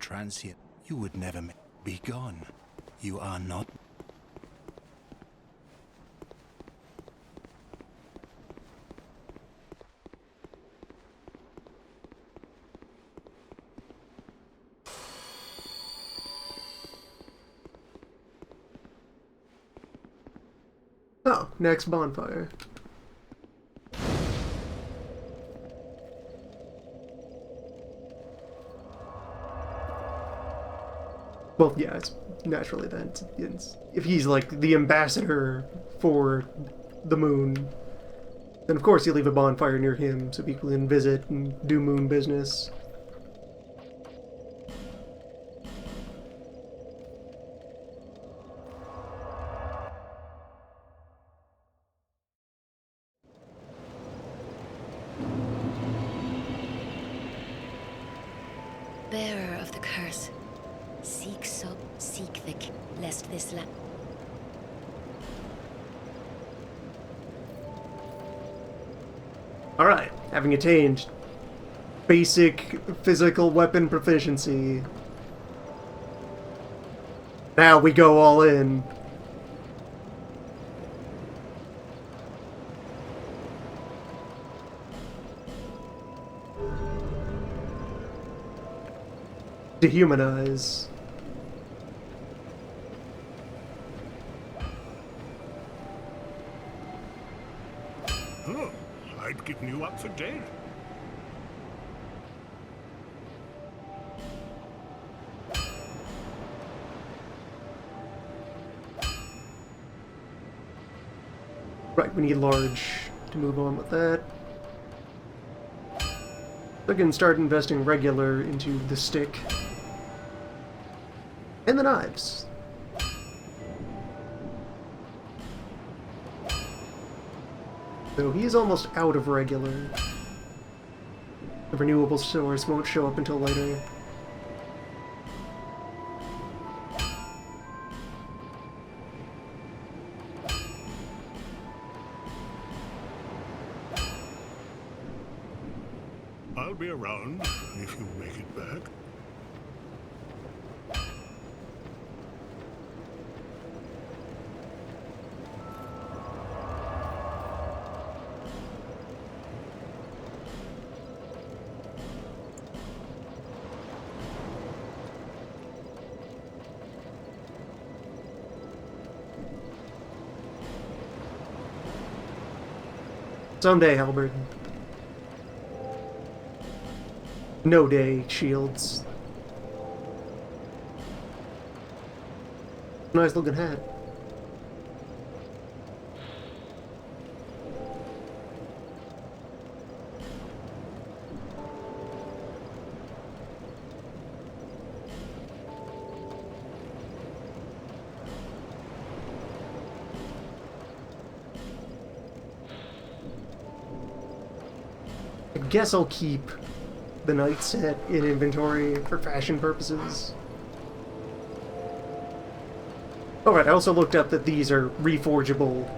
Transient, you would never be gone. You are not. Oh, next bonfire. Well, yeah, it's naturally then. If he's like the ambassador for the moon, then of course you leave a bonfire near him so people can visit and do moon business. Bearer of the curse, seek the lest this land. Alright, having attained basic physical weapon proficiency, now we go all in. Dehumanize. Oh, I'd given you up for dead. Right, we need large to move on with that. We can start investing regular into the stick. And the knives. So he is almost out of regular. The renewable source won't show up until later. I'll be around if you make it back. Someday, Halberd. No day, shields. Nice looking hat. I guess I'll keep the knight set in inventory for fashion purposes. Alright, I also looked up that these are reforgeable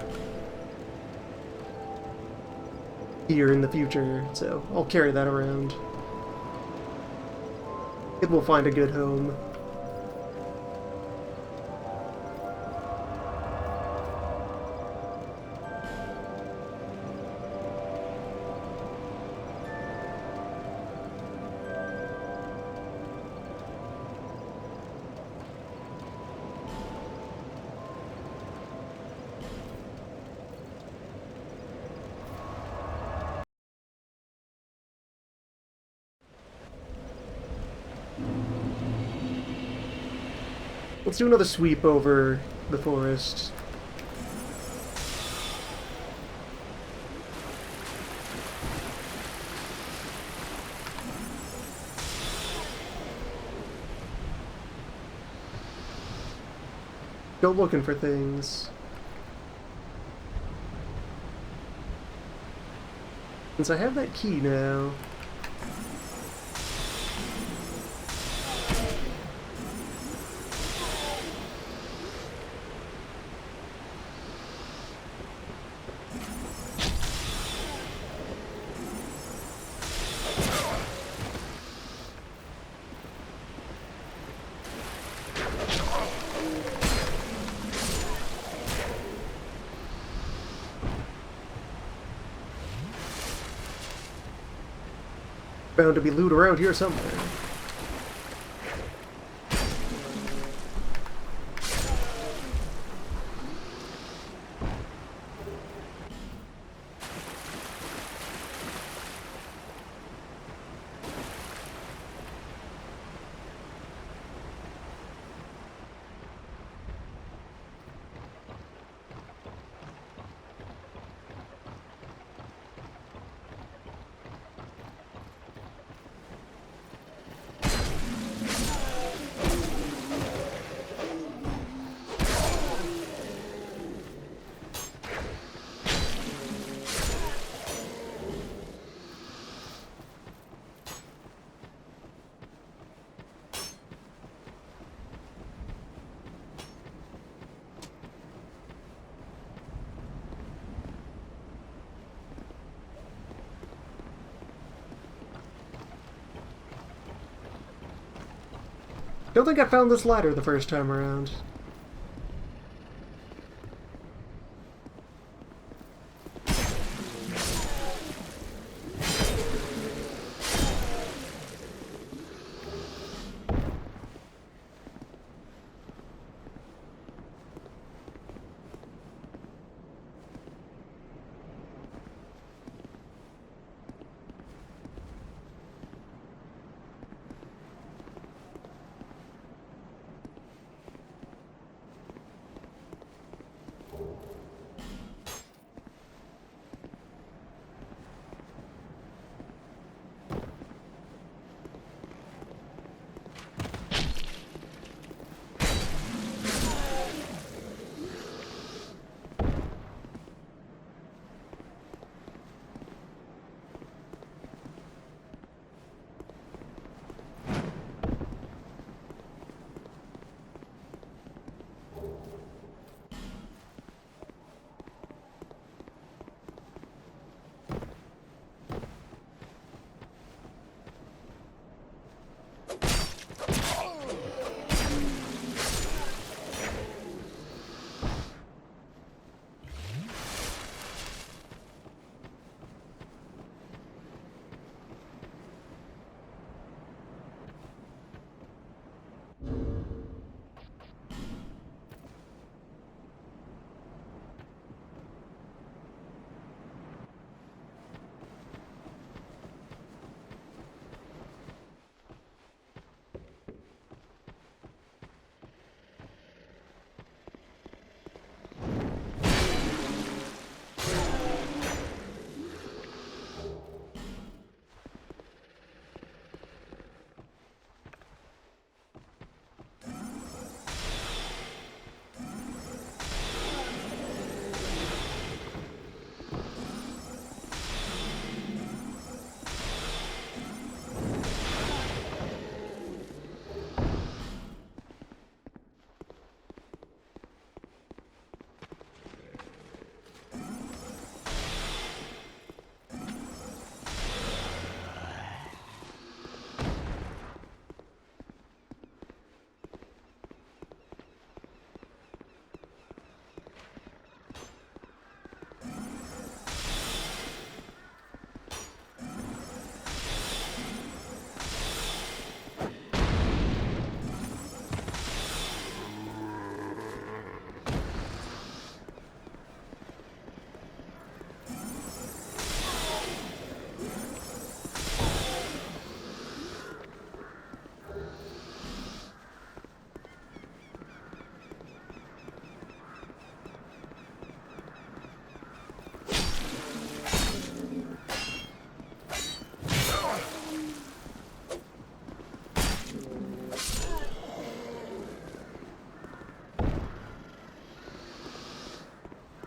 here in the future, so I'll carry that around. It will find a good home. Let's do another sweep over the forest. Go looking for things. Since I have that key now, Bound to be loot around here somewhere. Don't think I found this ladder the first time around.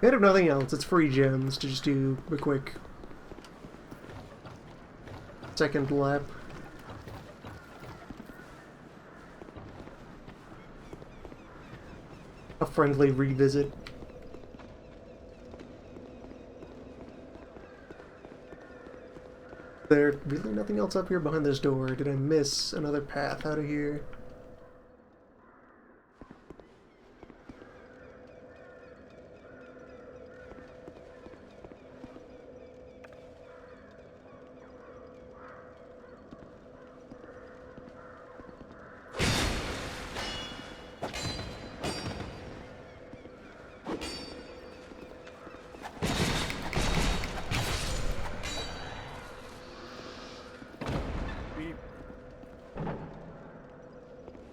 And if nothing else, it's free gems to just do a quick second lap. A friendly revisit. There's really nothing else up here behind this door. Did I miss another path out of here?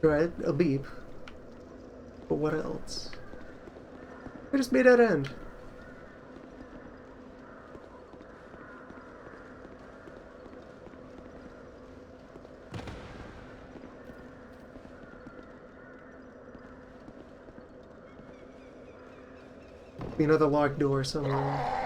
Right, a beep. But what else? I just made that end. Be another locked door somewhere.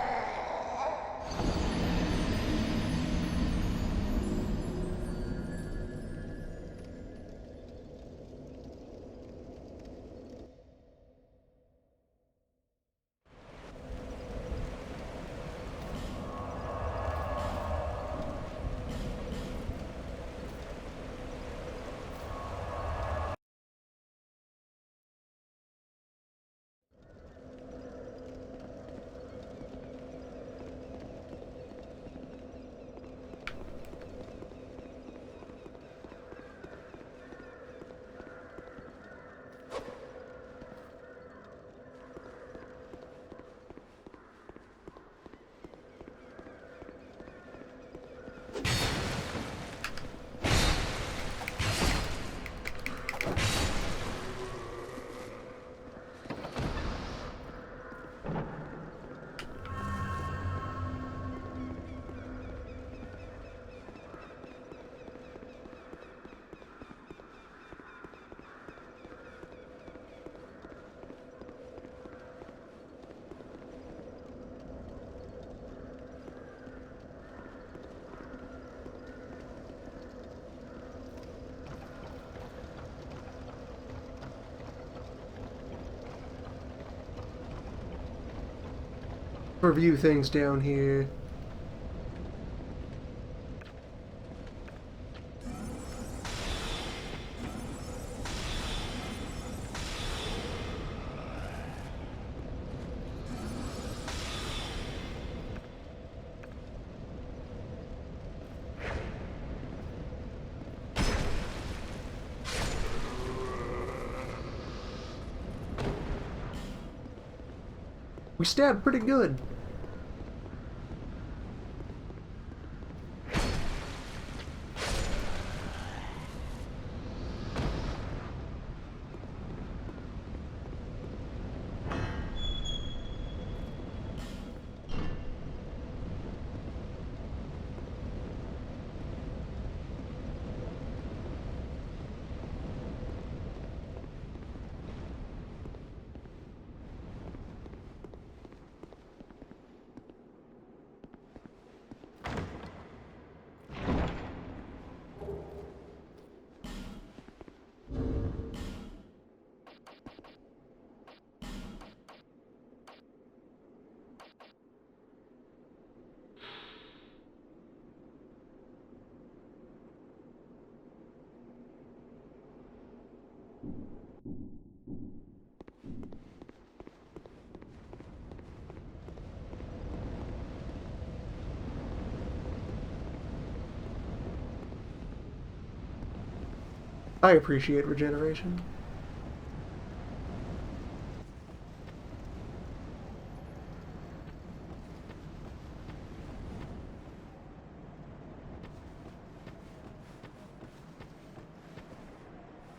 Review things down here. We stabbed pretty good. I appreciate regeneration.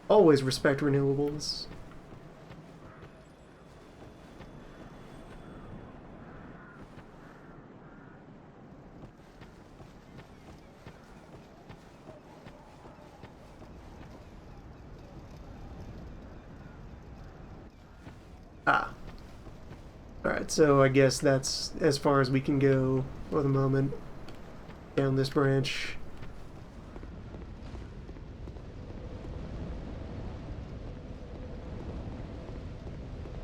Always respect renewables. Ah. Alright, so I guess that's as far as we can go for the moment. Down this branch.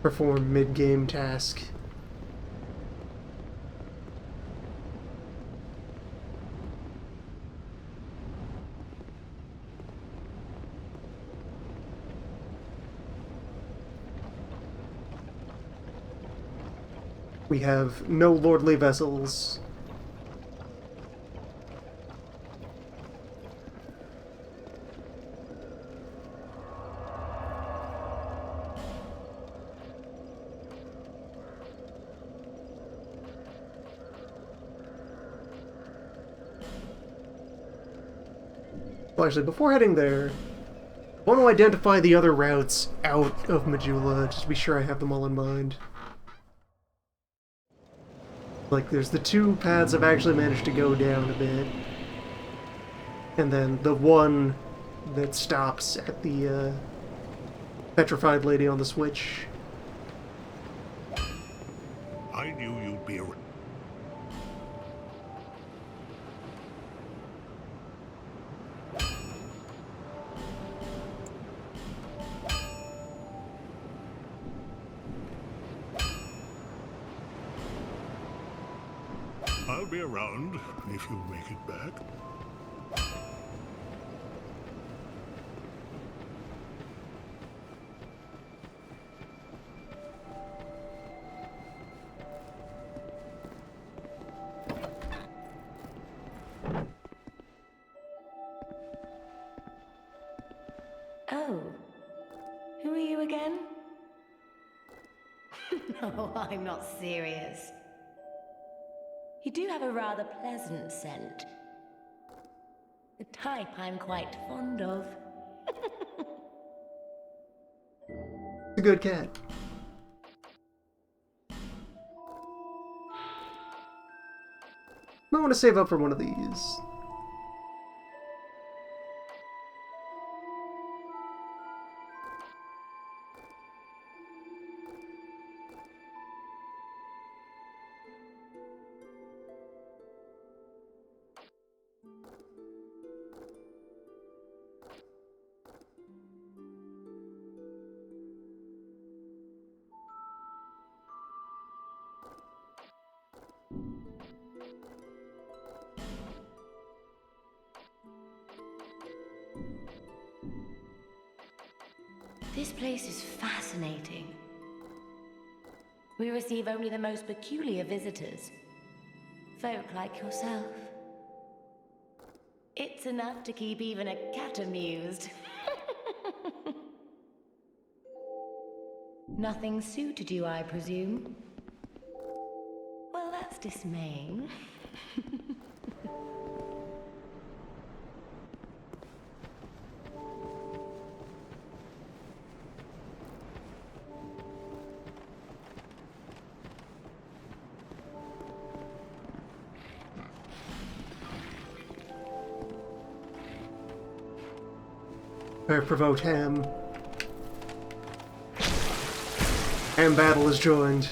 Perform mid-game task. We have no lordly vessels. Well, actually, before heading there, I want to identify the other routes out of Majula, just to be sure I have them all in mind. Like, there's the two paths I've actually managed to go down a bit. And then the one that stops at the petrified lady on the switch. I knew you'd be around. I'll be around if you make it back. Oh, who are you again? No, I'm not serious. You do have a rather pleasant scent. The type I'm quite fond of. It's a good cat. Might want to save up for one of these. This place is fascinating. We receive only the most peculiar visitors. Folk like yourself. It's enough to keep even a cat amused. Nothing suited you, I presume? Well, that's dismaying. I've provoked Ham. Ham battle is joined.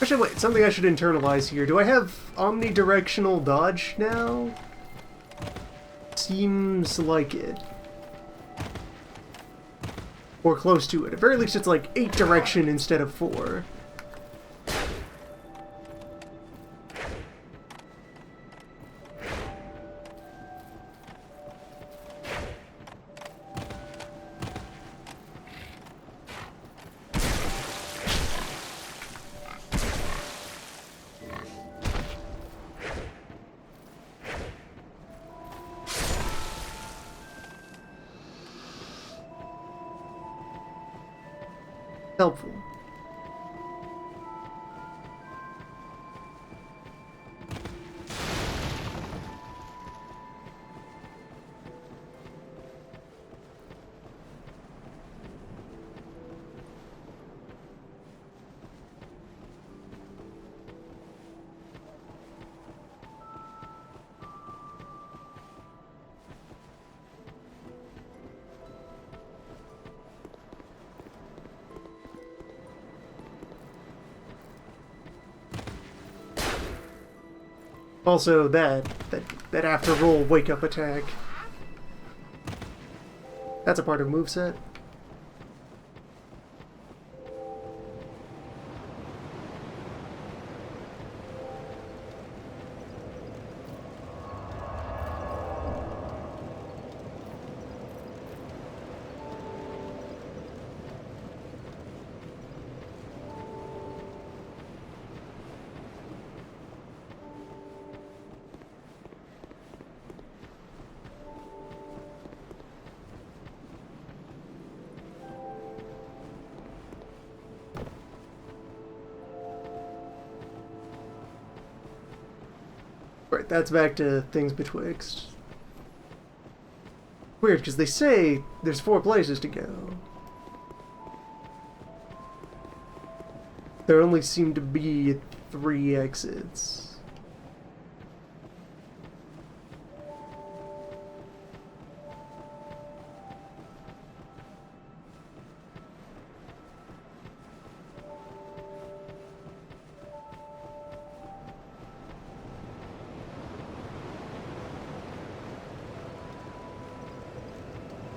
Actually, wait, something I should internalize here. Do I have omnidirectional dodge now? Seems like it. Or close to it. At very least it's like 8 direction instead of 4. Helpful. Also, that after roll wake up attack. That's a part of moveset. Right, that's back to things betwixt. Weird, because they say there's 4 places to go. There only seem to be 3 exits.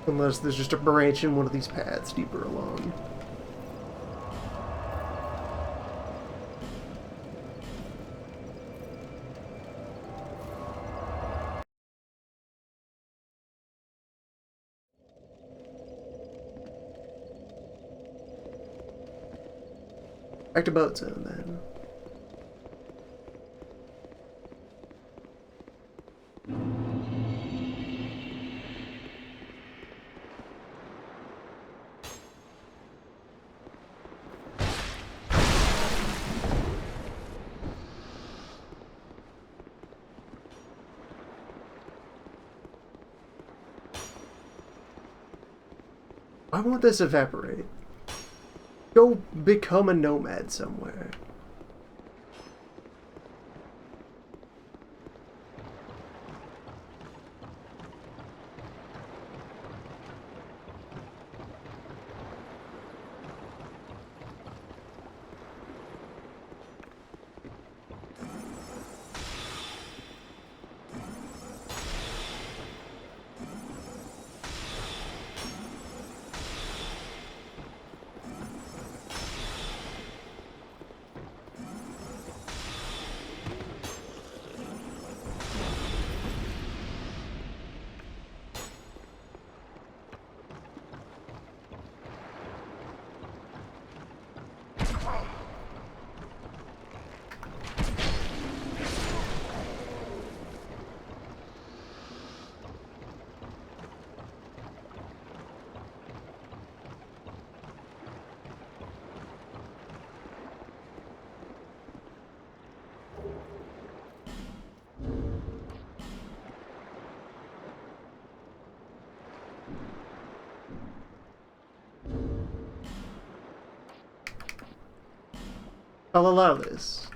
Unless there's just a branch in one of these paths deeper along. Back to boat zone then. Why won't this evaporate? Go become a nomad somewhere. I'll allow this.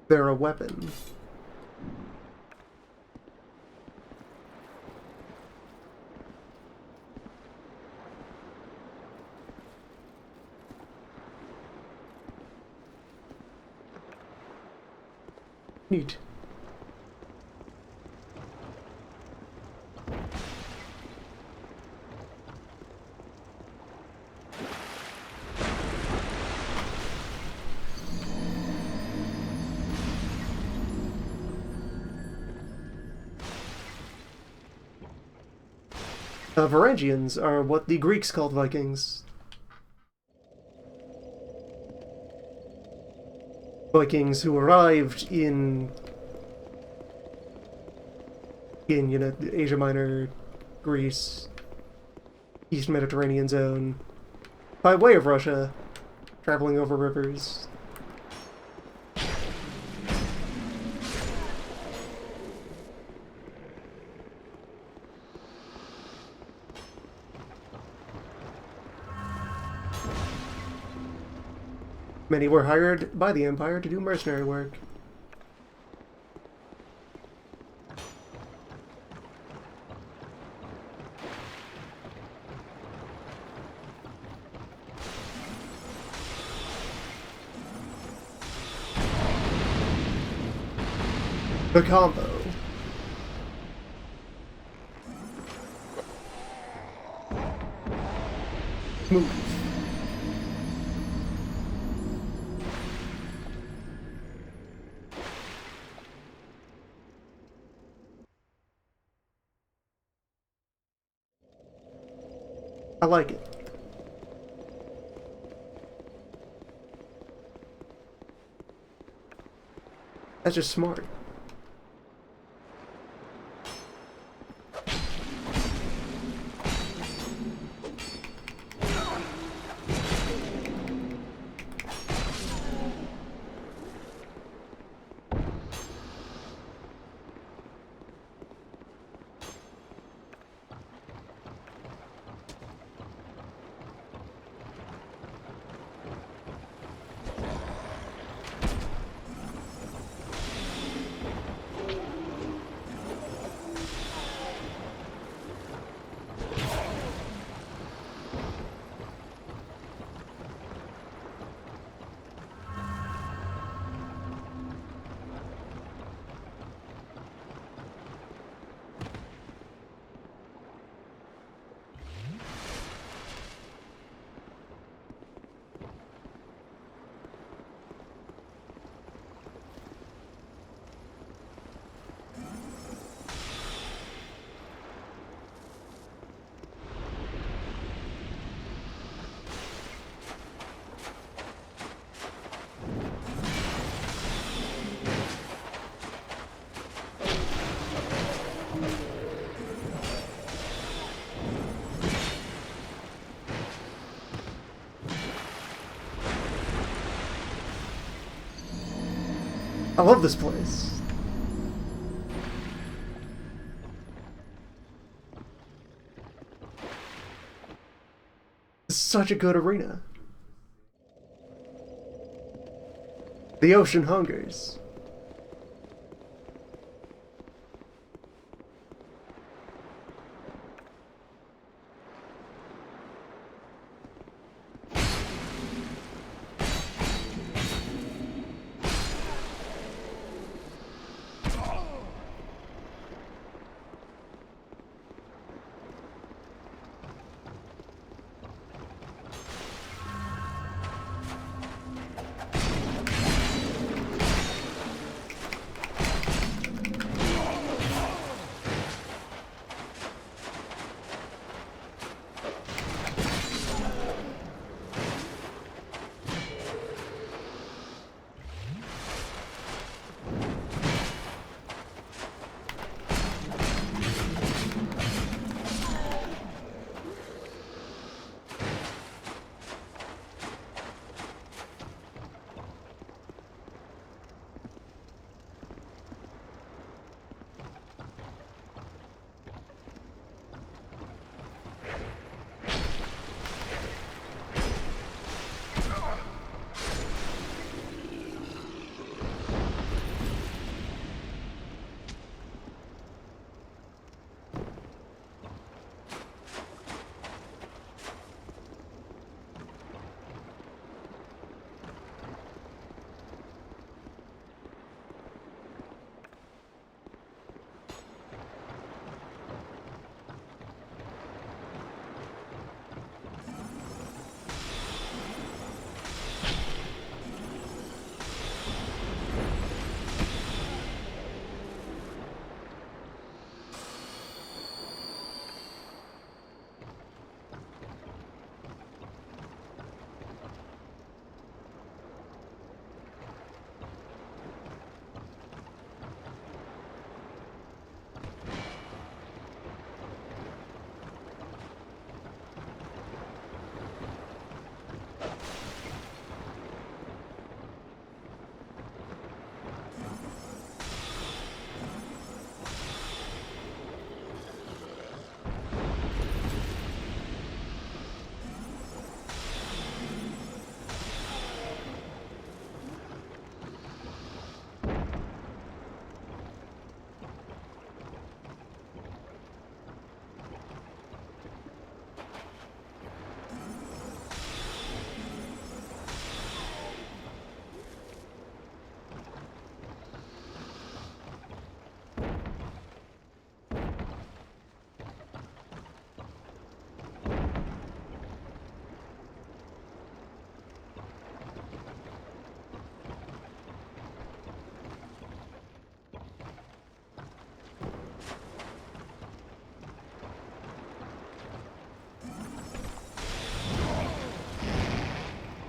They're a weapon. Neat. Varangians are what the Greeks called Vikings. Vikings who arrived in Asia Minor, Greece, East Mediterranean zone, by way of Russia, traveling over rivers. Many were hired by the Empire to do mercenary work. The combo. Move. I like it. That's just smart. I love this place. It's such a good arena. The ocean hungers.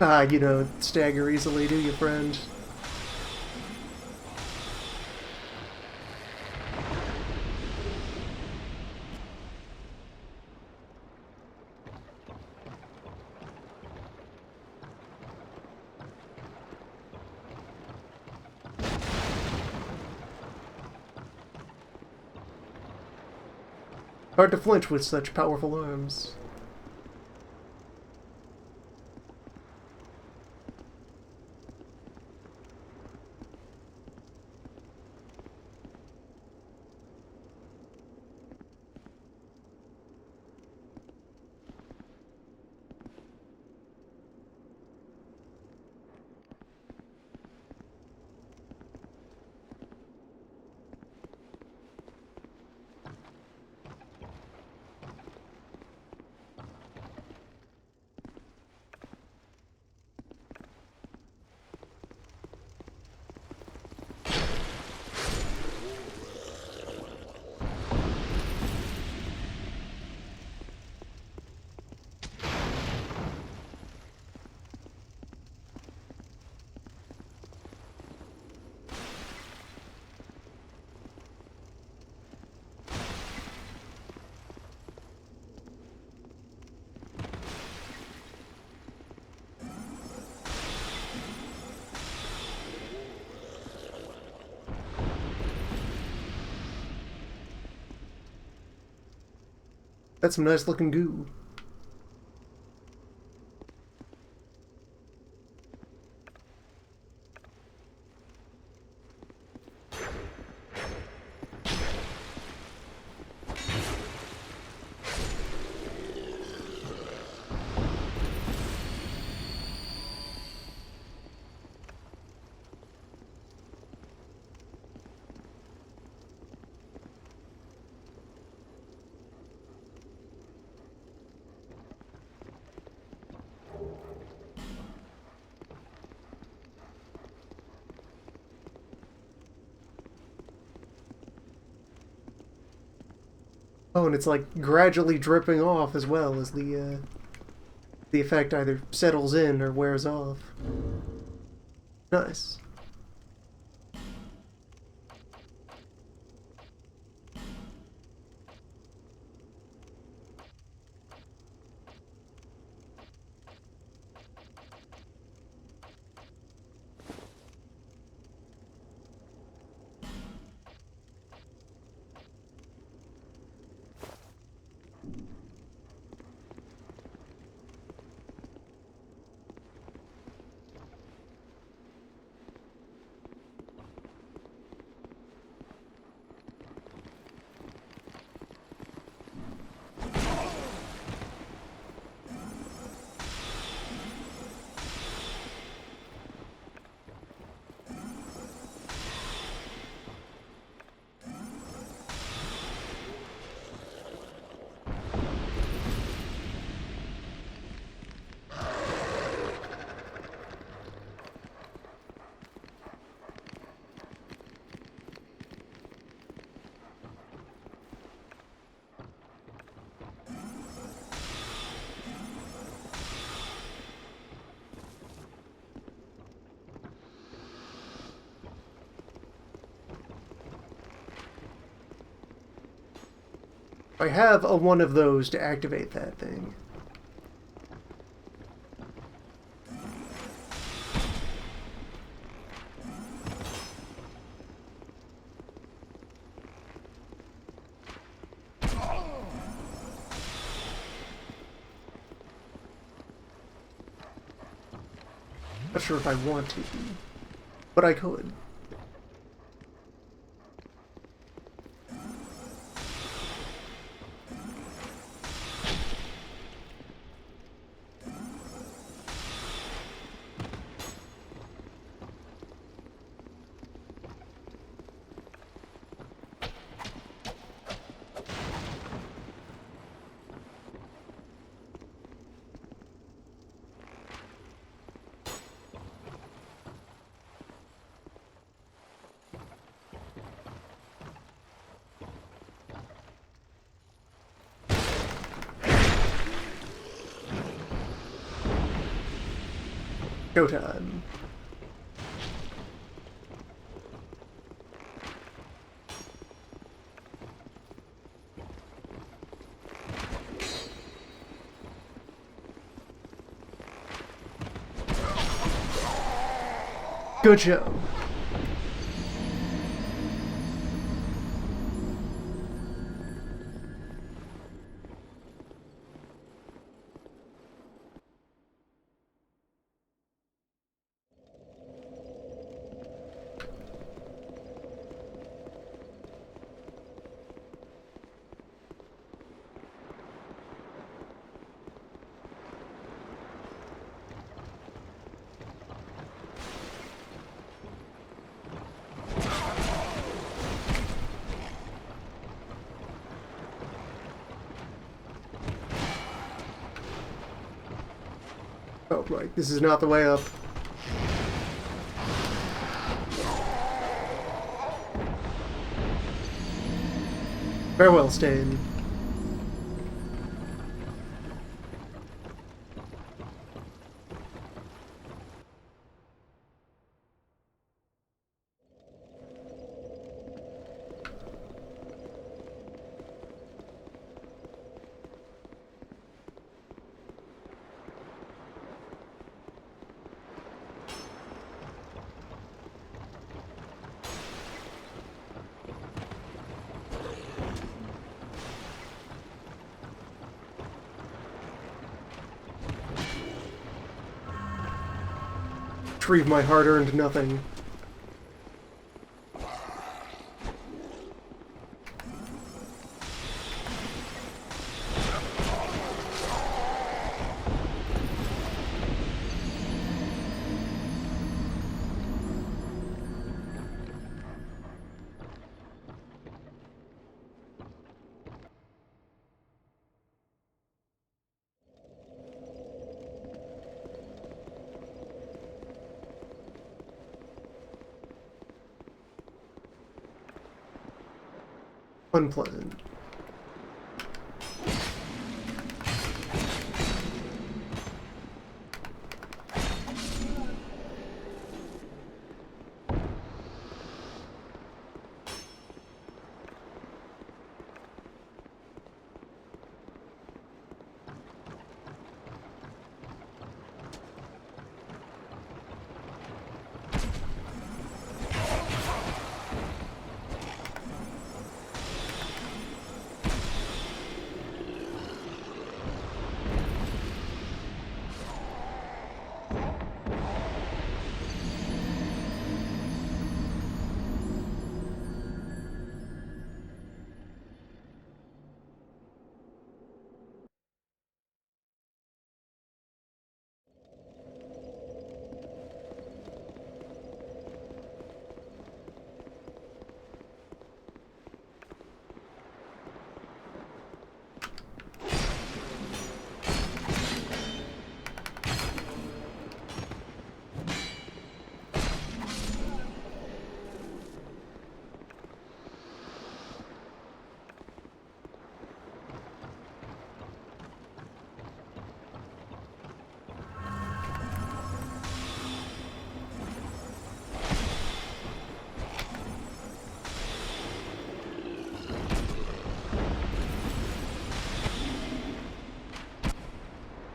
Ah, you know, stagger easily, do you, friend? Hard to flinch with such powerful arms. That's some nice looking goo. Oh, and it's like gradually dripping off as well as the effect either settles in or wears off. Nice. I have a one of those to activate that thing. Not sure if I want to, but I could. Showtime. Good show. Oh, right. This is not the way up. Farewell, Stain. Retrieve my hard-earned nothing. Unpleasant.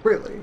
Really?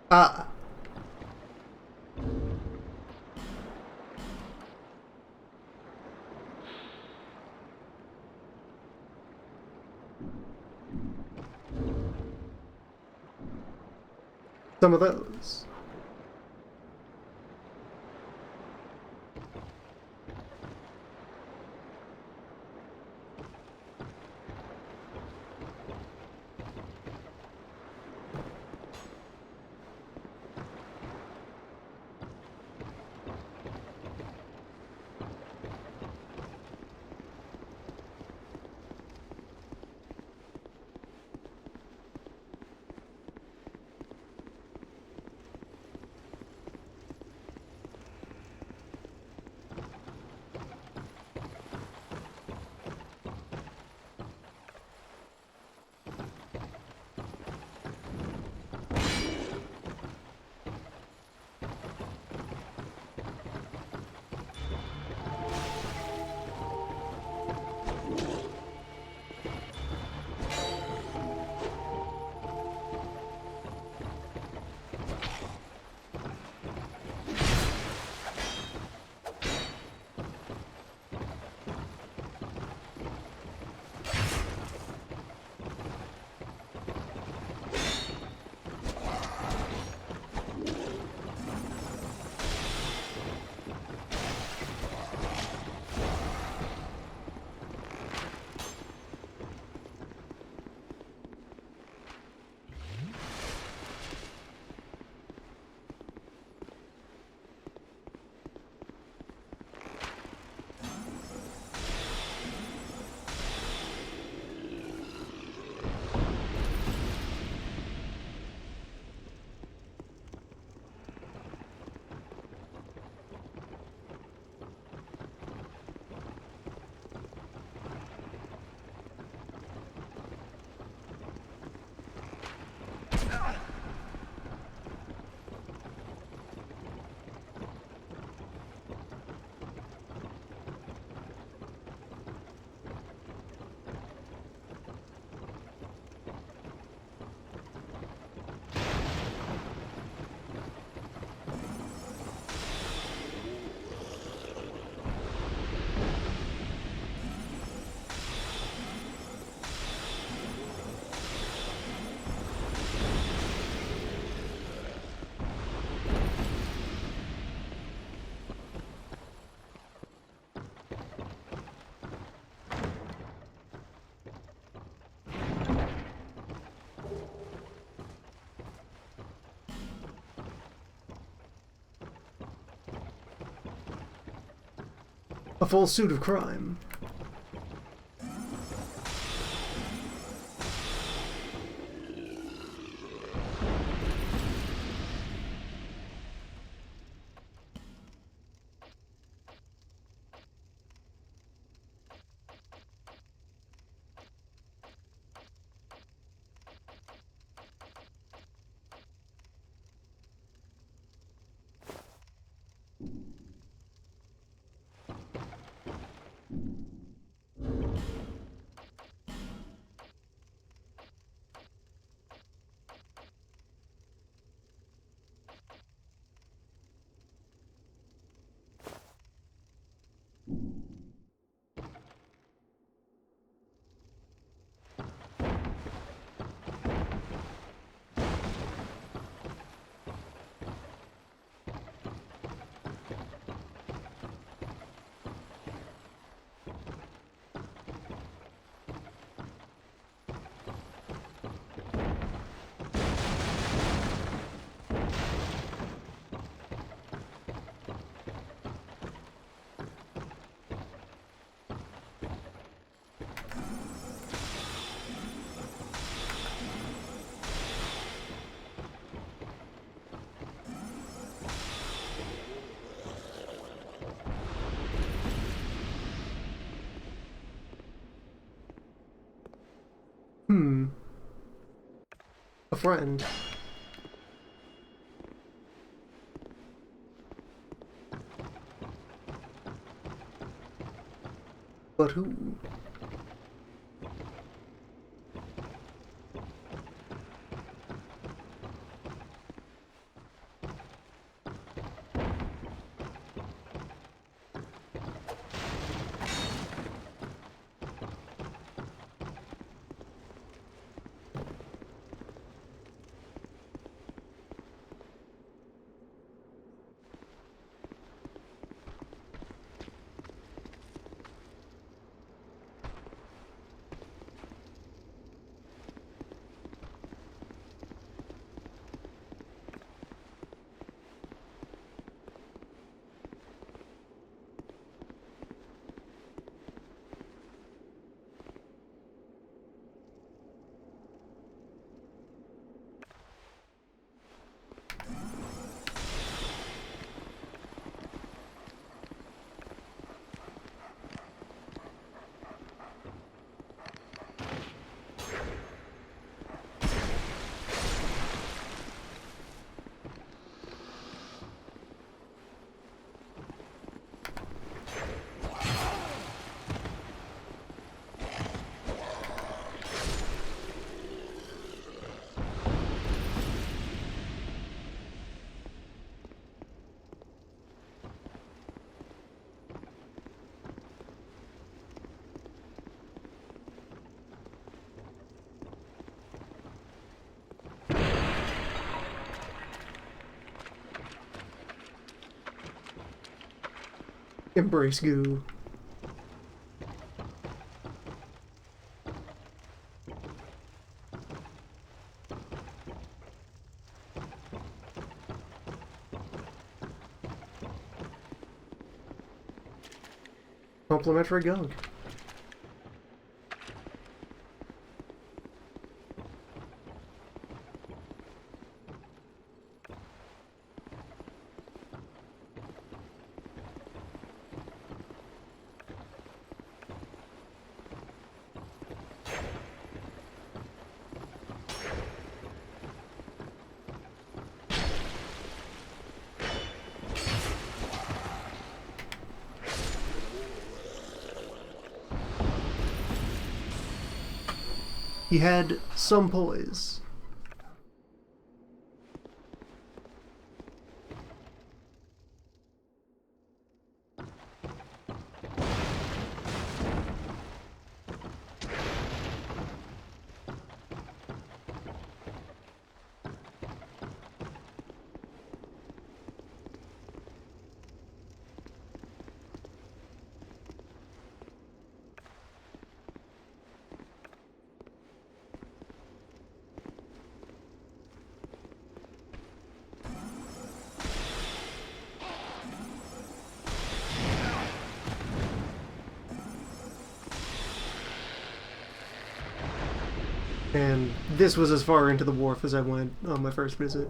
Ah. Some of those. A full suit of crime. A friend. But who? Embrace goo. Complimentary gunk. He had some poise. And this was as far into the wharf as I went on my first visit.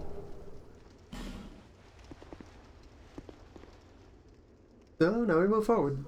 So now we move forward.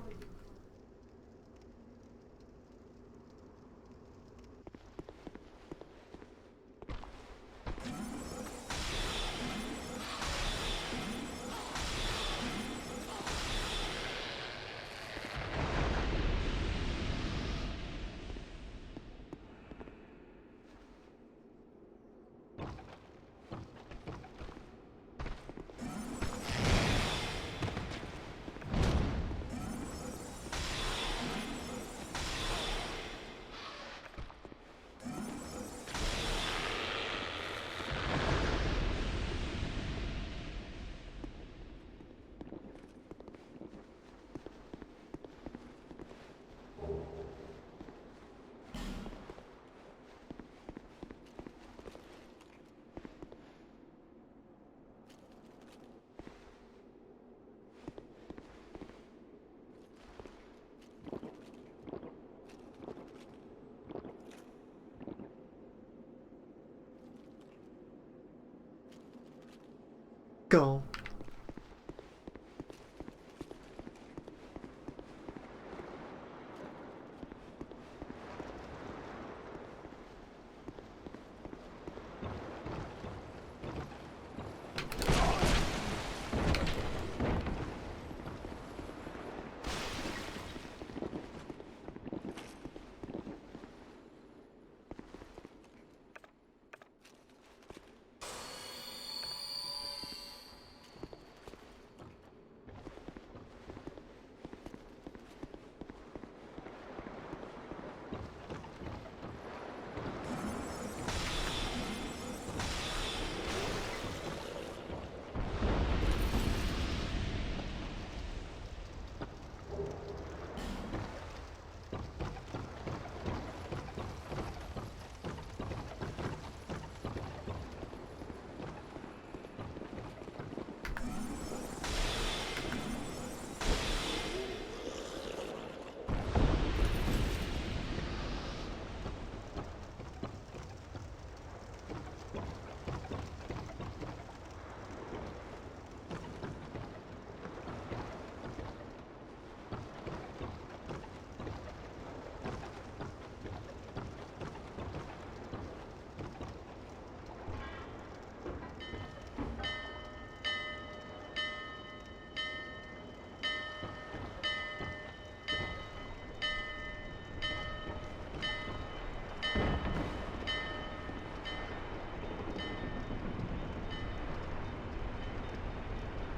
Go.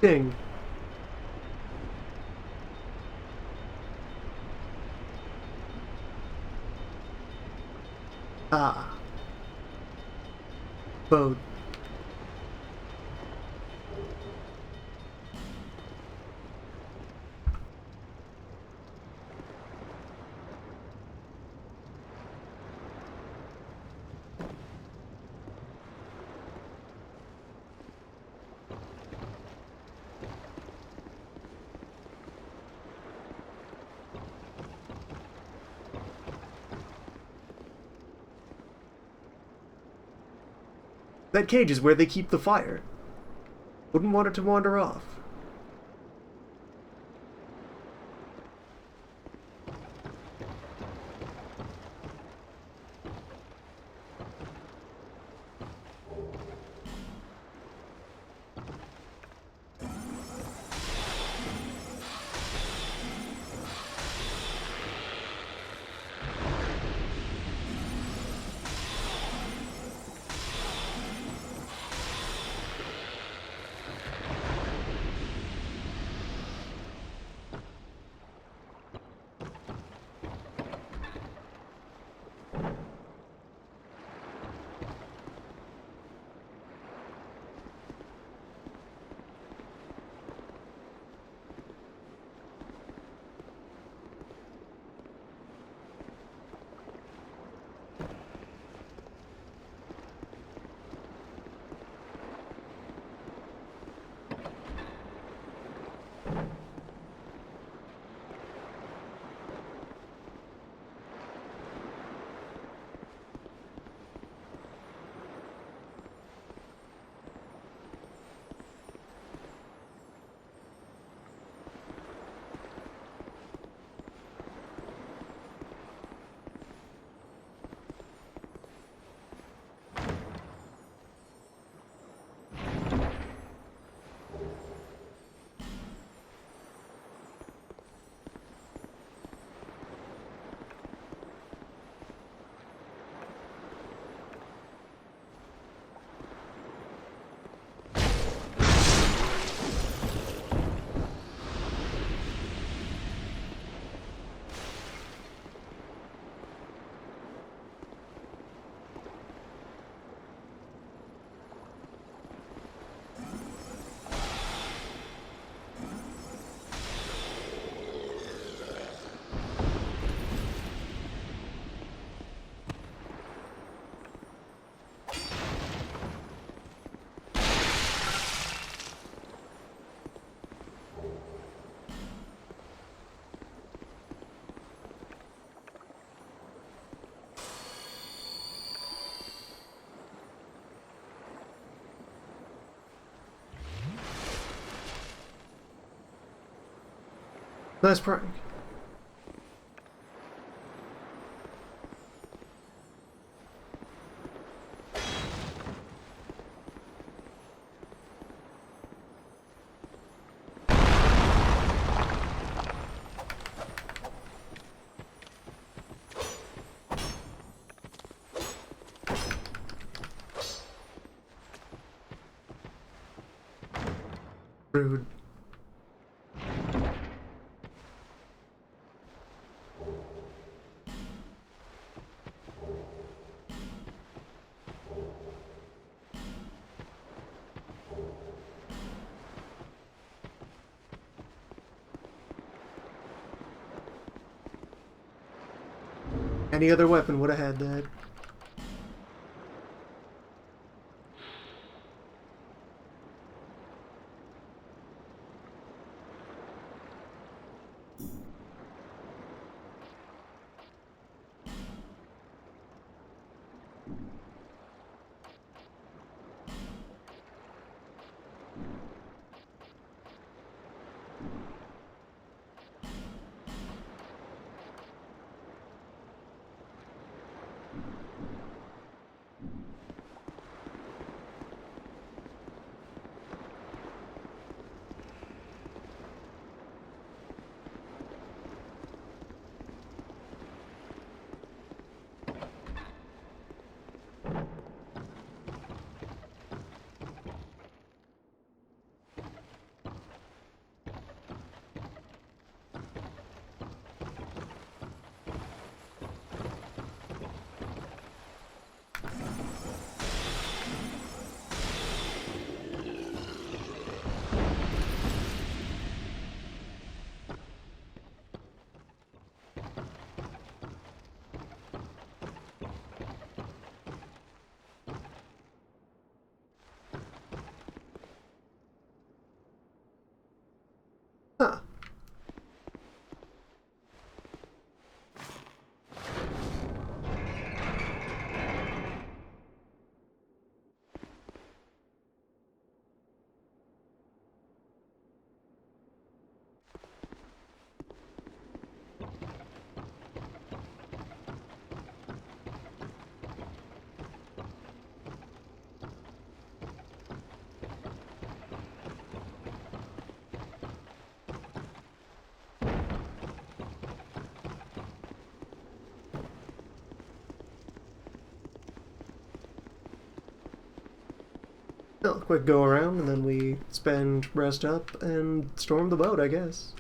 Ding. Ah. Boat. That cage is where they keep the fire. Wouldn't want it to wander off. Nice prank. Rude. Any other weapon would have had that. A quick go around, and then we spend rest up and storm the boat, I guess.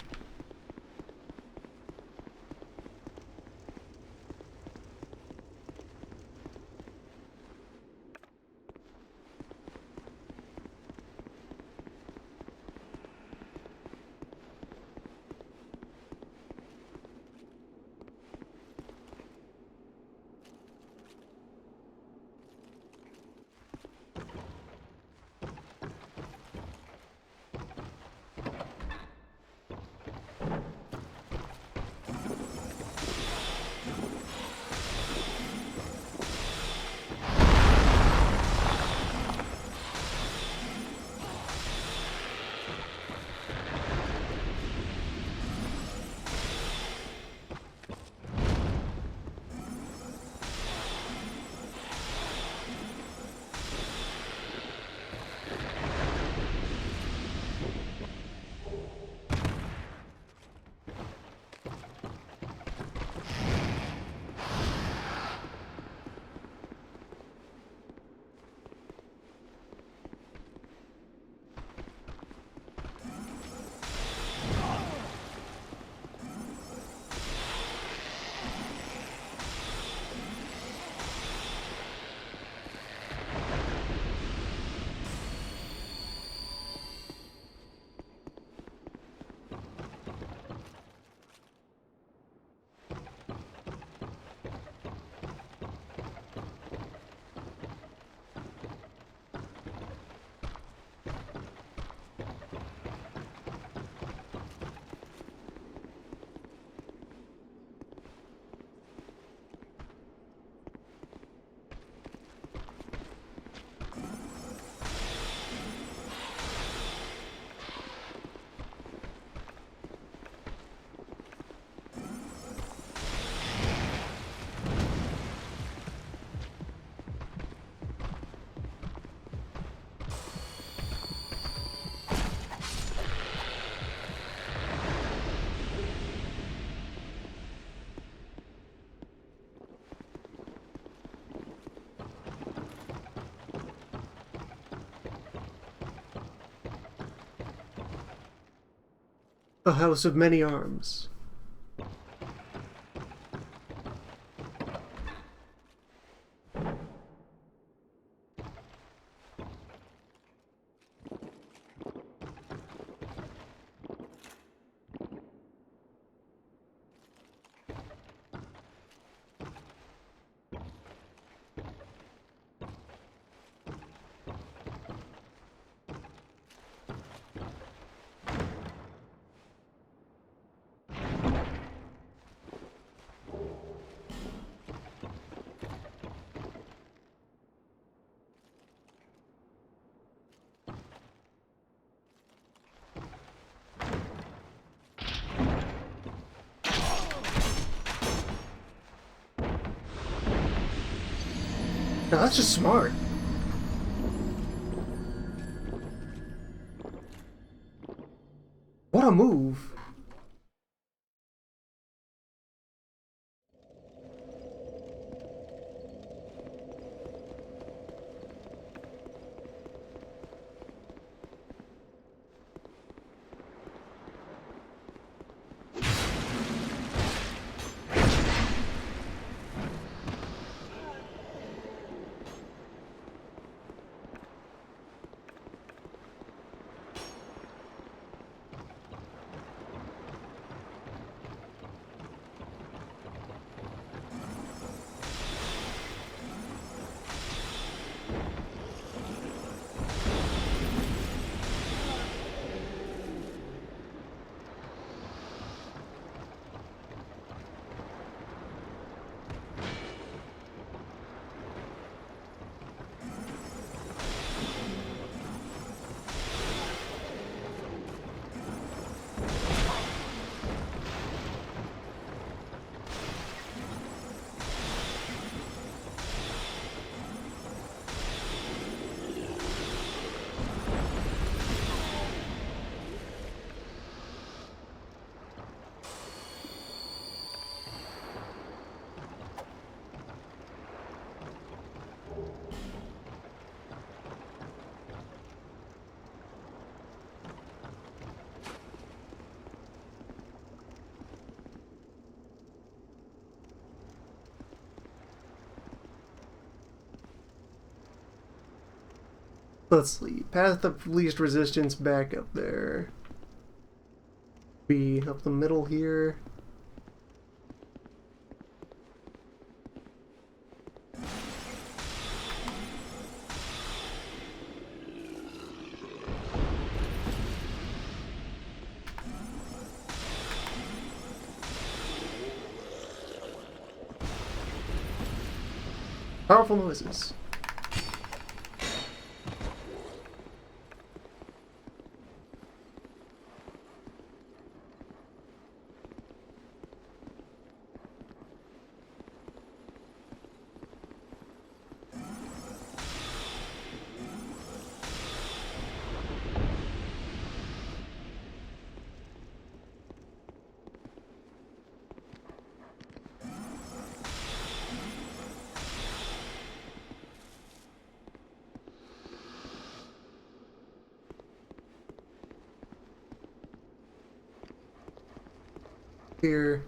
A house of many arms. Now that's just smart. What a move. Let's see. Path of least resistance back up there. Be up the middle here. Powerful noises. Here.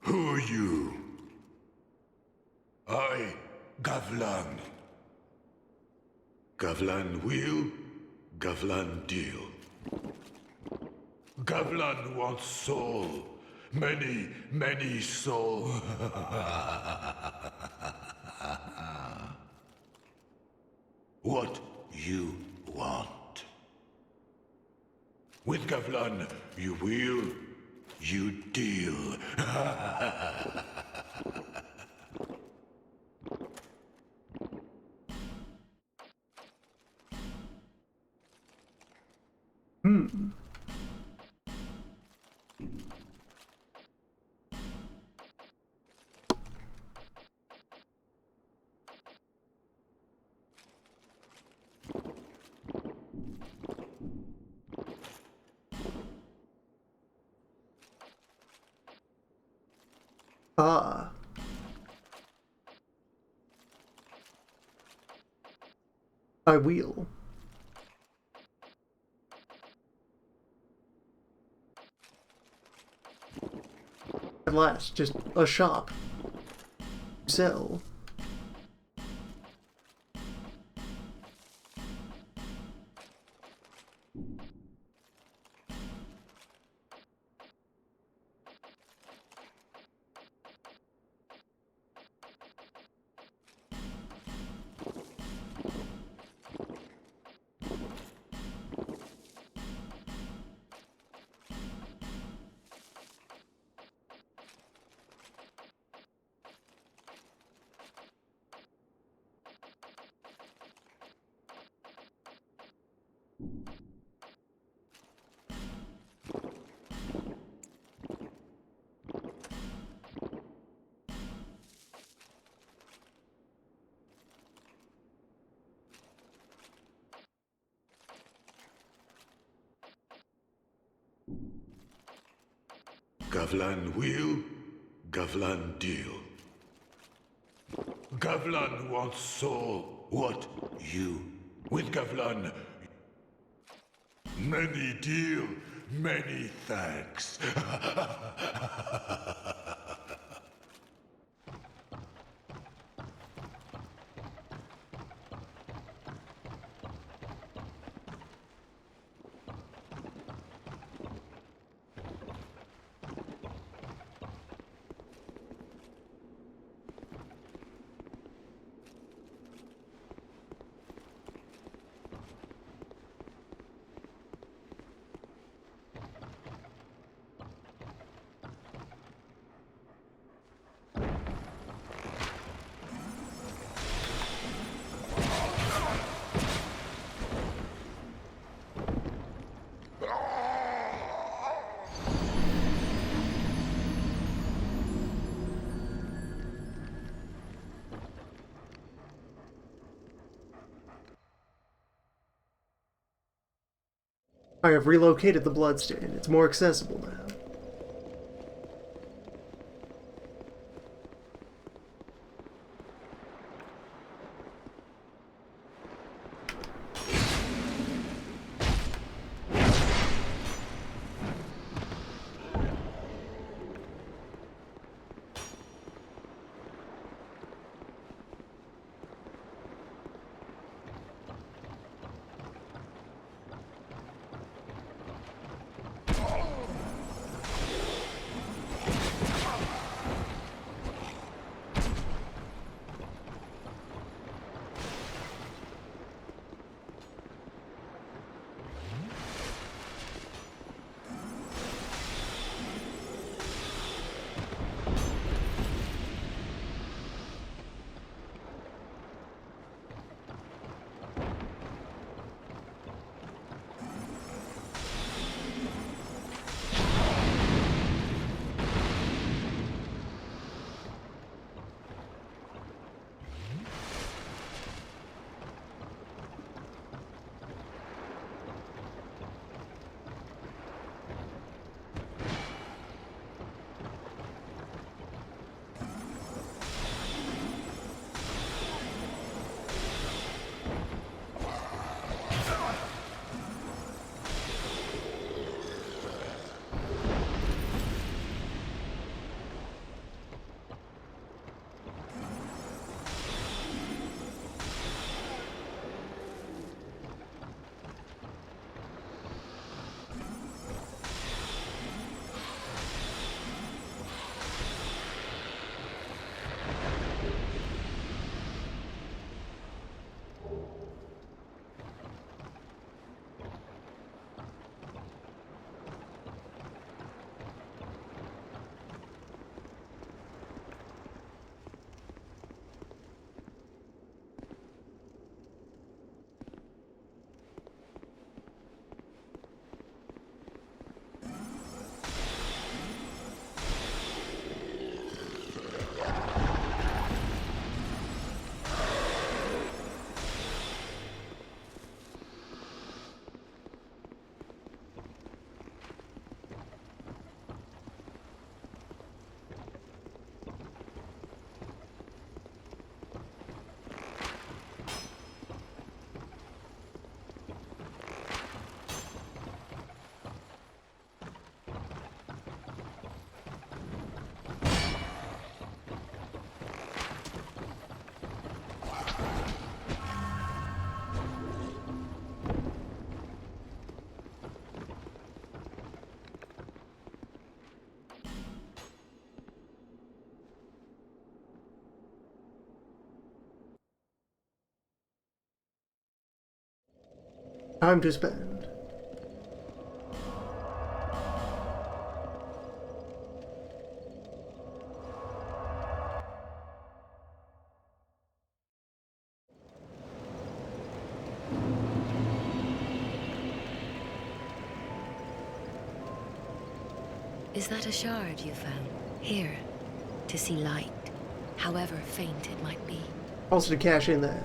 Who are you? I, Gavlan. Gavlan wheel, Gavlan deal. Gavlan wants soul. Many, many soul. What you want? With Gavlan, you wheel, you deal. Ah. I wheel. At last, just a shop. Sell. Gavlan will, Gavlan deal. Gavlan wants soul. What you? With Gavlan, many deal, many thanks. I have relocated the bloodstain. It's more accessible now. Time to spend. Is that a shard you found? Here, to see light, however faint it might be. Also to cash in that.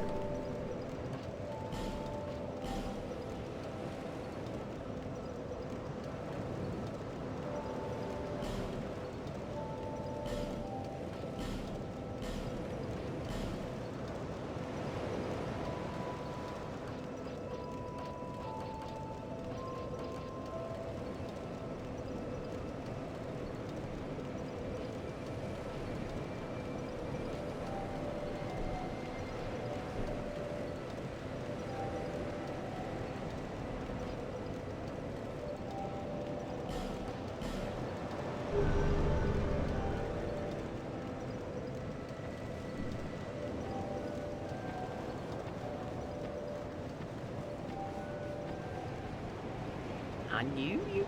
I knew you.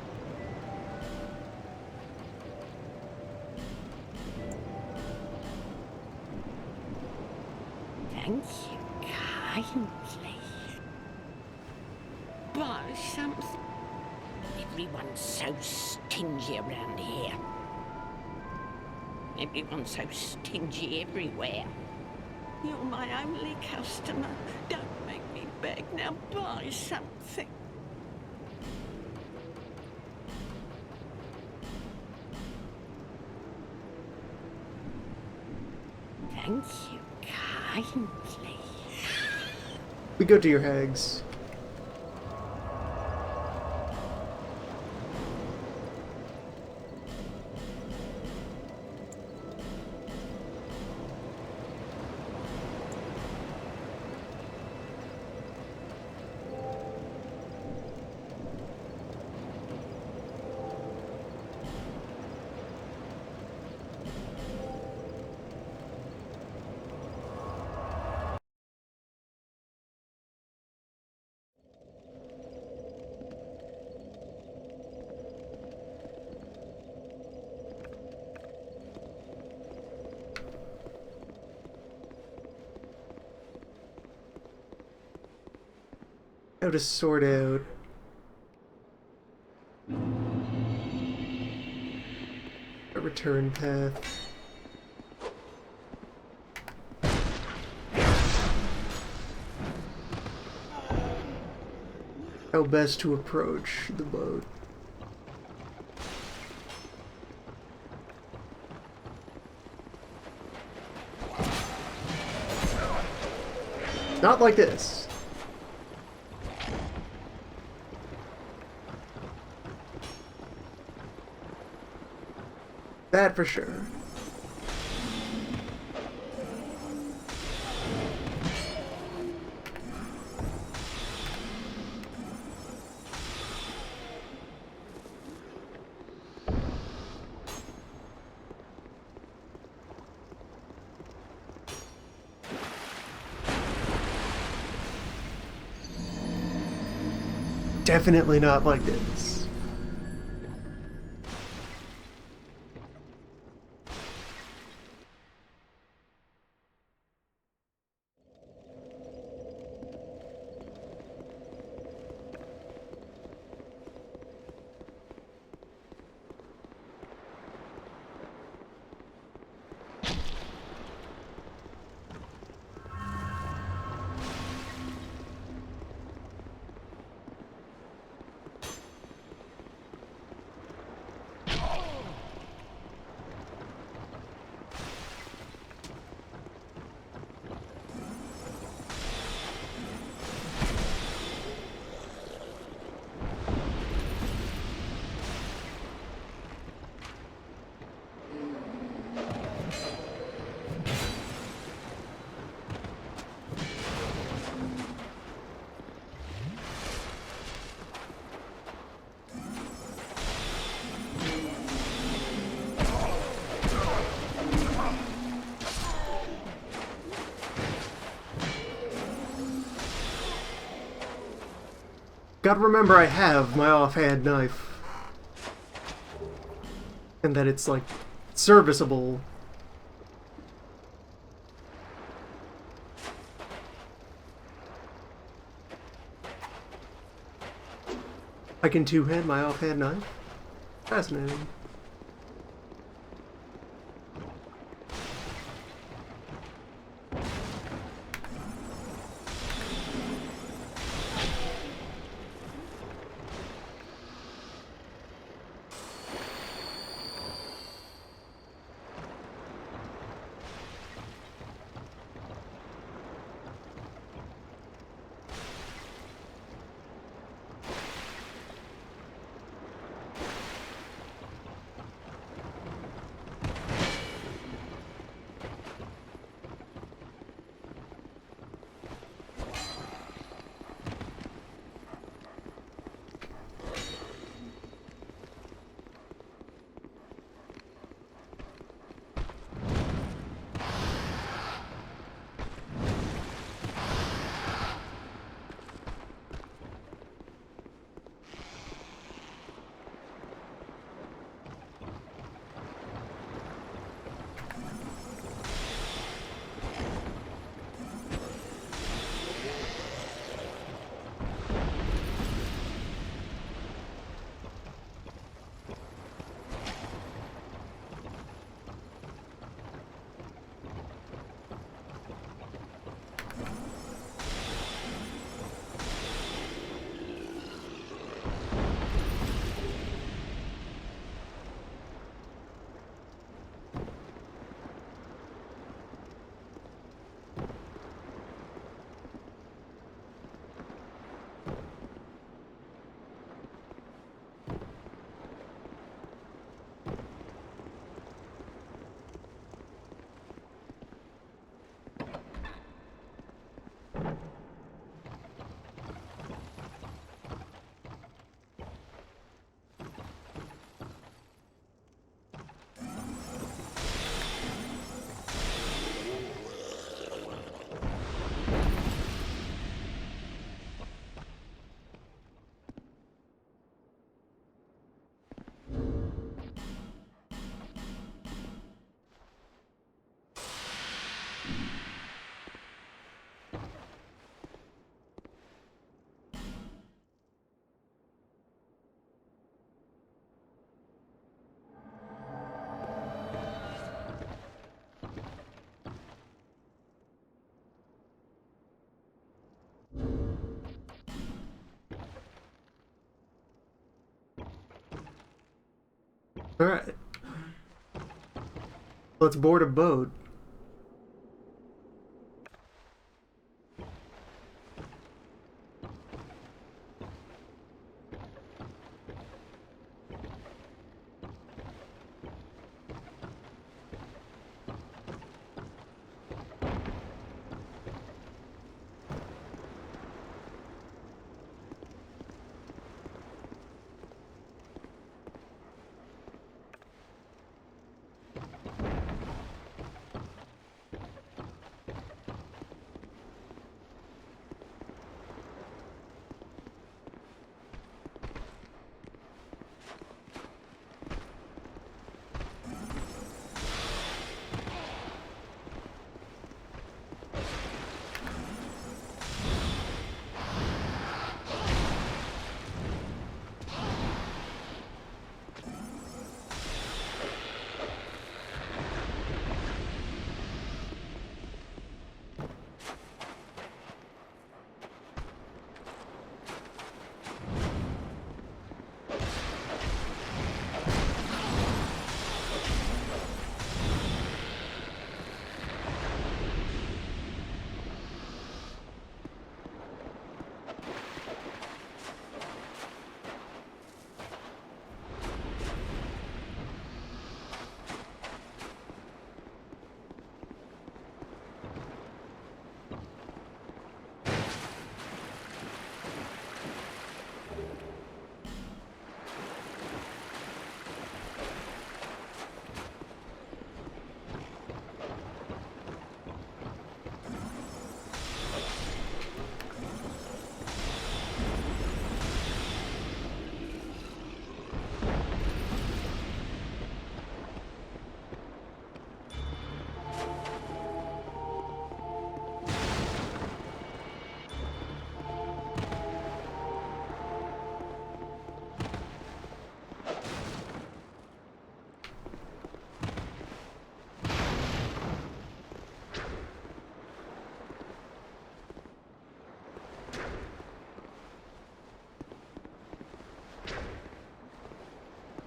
Thank you kindly. Buy something. Everyone's so stingy around here. Everyone's so stingy everywhere. You're my only customer. Don't make me beg. Now buy something. Thank you kindly. We go to your hags. How to sort out a return path. How best to approach the boat. Not like this. That for sure. Definitely not like this. Gotta remember I have my offhand knife. And that it's, like, serviceable. I can two-hand my offhand knife? Fascinating. Alright. Let's board a boat.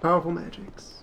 Powerful magics.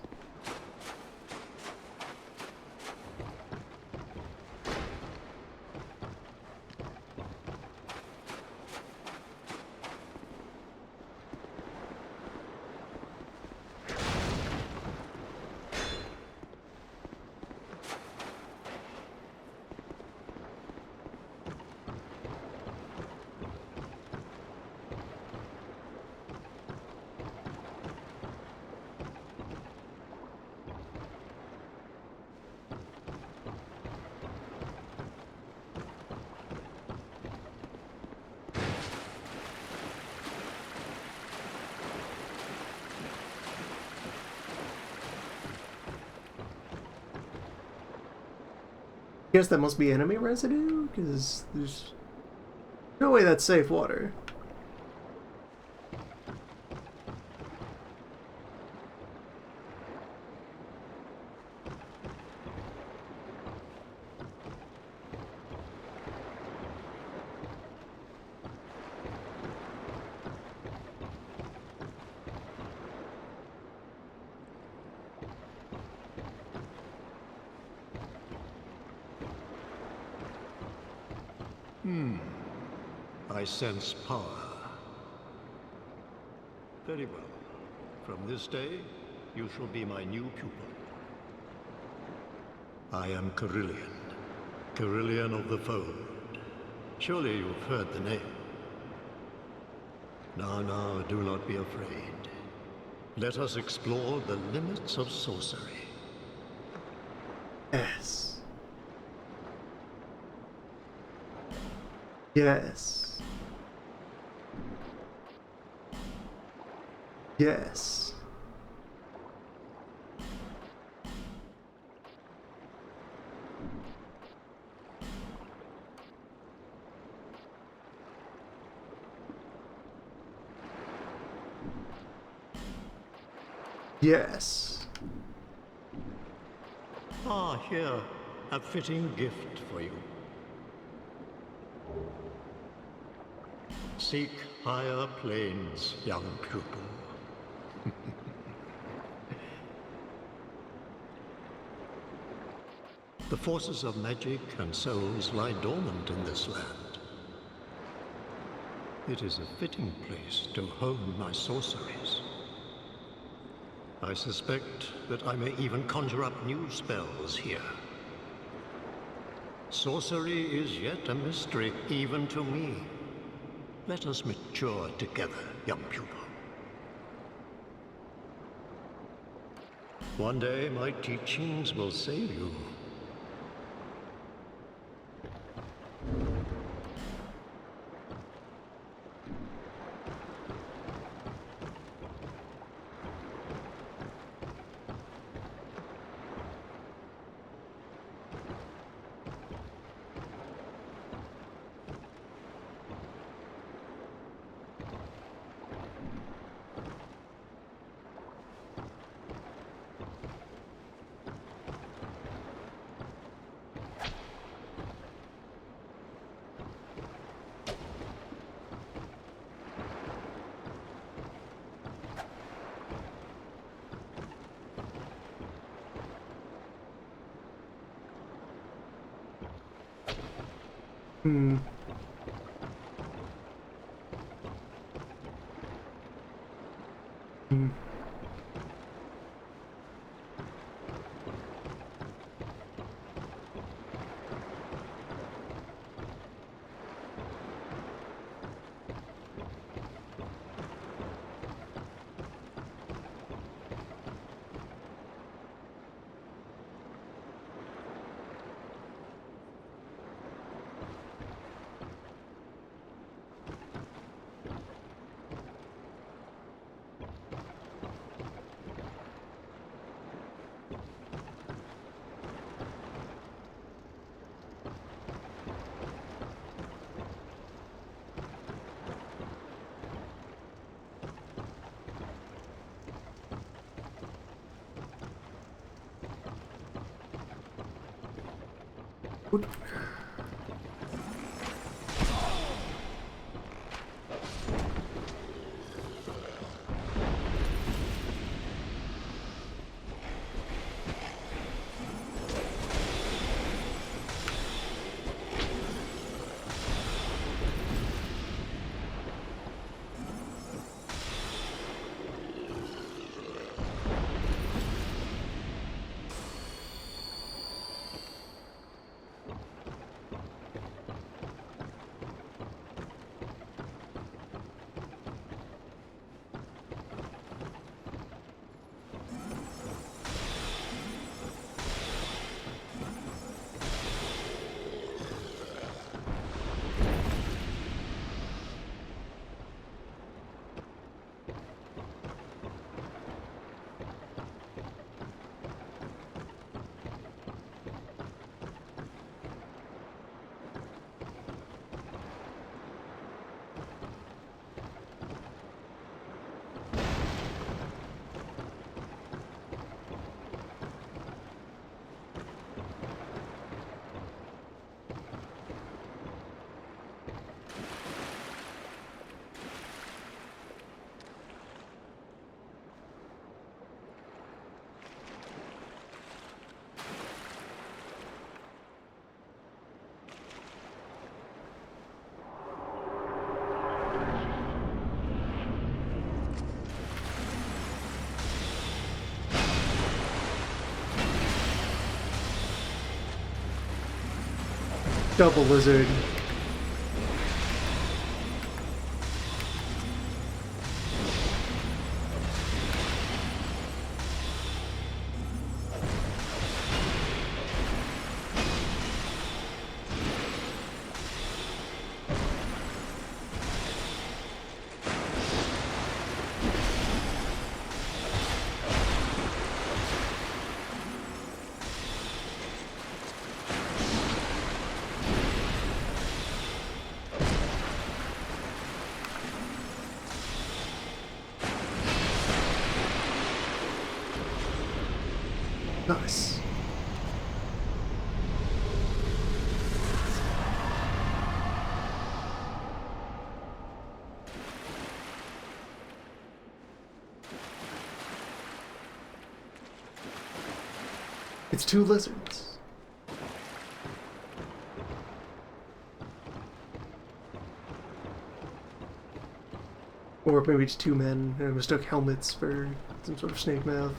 Guess that must be enemy residue, because there's no way that's safe water. I sense power. Very well. From this day, you shall be my new pupil. I am Carillion, Carillion of the Fold. Surely you've heard the name. Now, do not be afraid. Let us explore the limits of sorcery. Yes. Yes. Yes. Yes. Ah, here, a fitting gift for you. Seek higher planes, young pupil. The forces of magic and souls lie dormant in this land. It is a fitting place to hone my sorceries. I suspect that I may even conjure up new spells here. Sorcery is yet a mystery, even to me. Let us mature together, young pupil. One day, my teachings will save you. Hmm. Hmm. What? Double lizard. Nice. It's two lizards. Or maybe it's two men and mistook helmets for some sort of snake mouth.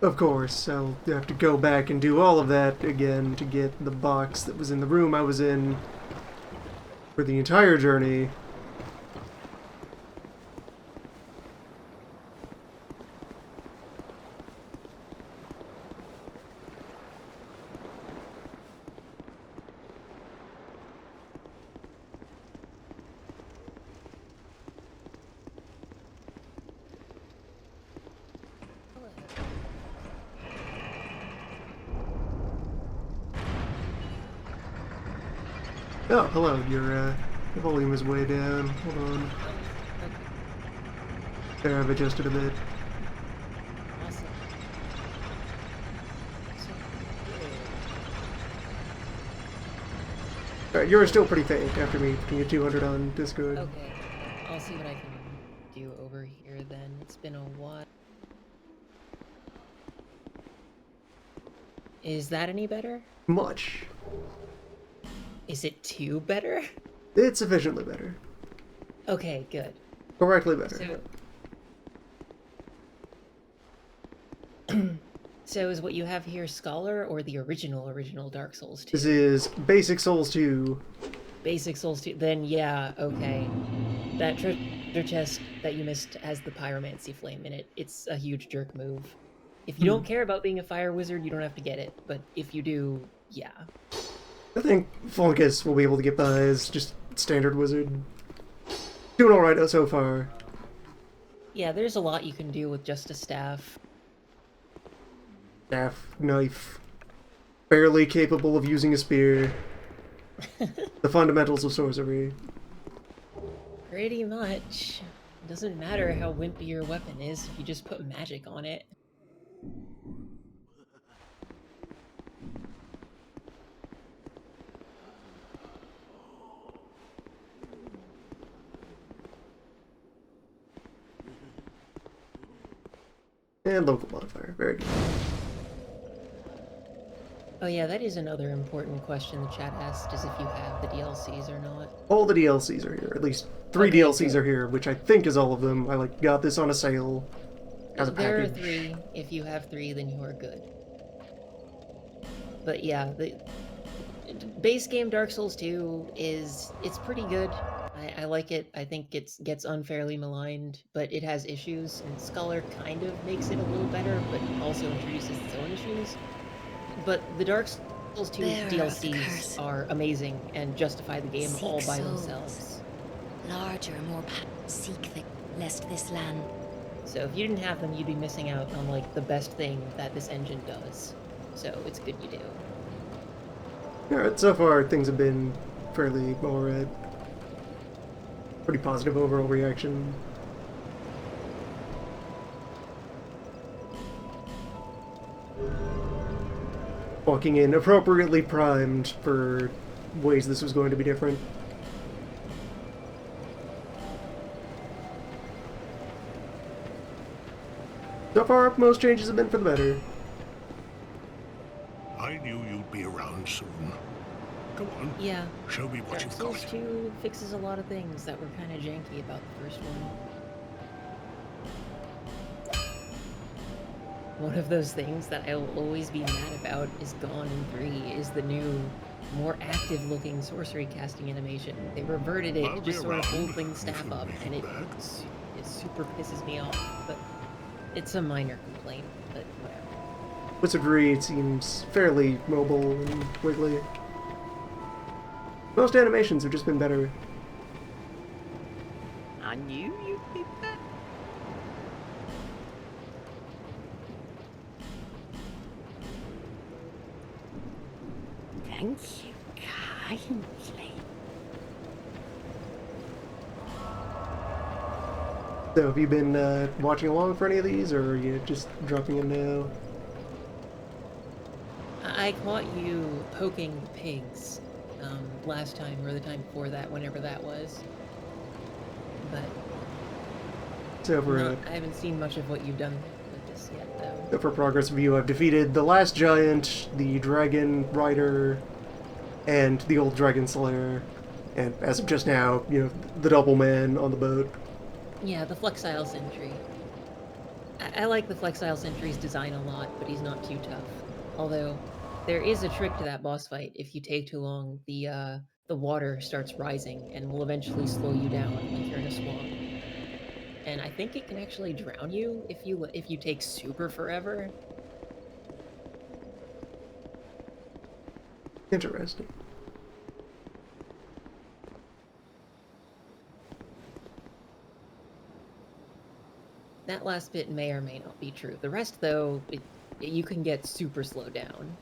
Of course, I'll have to go back and do all of that again to get the box that was in the room I was in for the entire journey. Oh, hello. Your volume is way down. Hold on. There, I've adjusted a bit. Awesome. Alright, you're still pretty faint after me putting you 200 on Discord. Okay, I'll see what I can do over here then. It's been a while. Is that any better? Much. Is it too better? It's sufficiently better. Okay, good. Correctly better. So is what you have here Scholar or the original Dark Souls 2? This is Basic Souls 2. Basic Souls 2. Then yeah, okay. That treasure chest that you missed has the pyromancy flame in it. It's a huge jerk move. If you don't care about being a fire wizard, you don't have to get it. But if you do, yeah. I think Funkus will be able to get by as just standard wizard. Doing alright so far. Yeah, there's a lot you can do with just a staff. Staff, knife. Barely capable of using a spear. The fundamentals of sorcery. Pretty much. It doesn't matter how wimpy your weapon is if you just put magic on it. And local modifier. Very good. Oh yeah, that is another important question the chat asked, is if you have the DLCs or not. All the DLCs are here. At least 3 Okay, DLCs cool. are here, which I think is all of them. I got this on a sale as a There package. are 3. If you have 3, then you are good. But yeah, the base game Dark Souls 2 it's pretty good. I like it. I think it gets unfairly maligned, but it has issues, and Scholar kind of makes it a little better, but also introduces its own issues. But the Dark Souls 2 DLCs are amazing and justify the game all by themselves. Larger, more seek the lest this land. So if you didn't have them, you'd be missing out on like the best thing that this engine does. So it's good you do. Alright, so far things have been fairly alright. Pretty positive overall reaction. Walking in appropriately primed for ways this was going to be different. So far, most changes have been for the better. I knew you'd be around soon. Go on. Yeah. Show me what Dark you've Souls got. 2 fixes a lot of things that were kind of janky about the first one. One of those things that I'll always be mad about is gone in 3 is the new, more active-looking sorcery casting animation. They reverted it to just sort of holding the staff up, and it super pisses me off. But it's a minor complaint, but whatever. Wizardry seems fairly mobile and wiggly. Most animations have just been better. I knew you'd be back. Thank you kindly. So have you been watching along for any of these, or are you just dropping in now? I caught you poking the pigs last time or the time before that, whenever that was. But So for, I haven't seen much of what you've done with this yet, though. for progress review, I've defeated the last giant, the dragon rider, and the old dragon slayer, and as of just now, the double man on the boat. Yeah, the Flexile Sentry. I like the Flexile Sentry's design a lot, but he's not too tough. Although, there is a trick to that boss fight. If you take too long, the water starts rising and will eventually slow you down like you're in a swamp. And I think it can actually drown you if you take super forever. Interesting. That last bit may or may not be true. The rest, though, you can get super slowed down.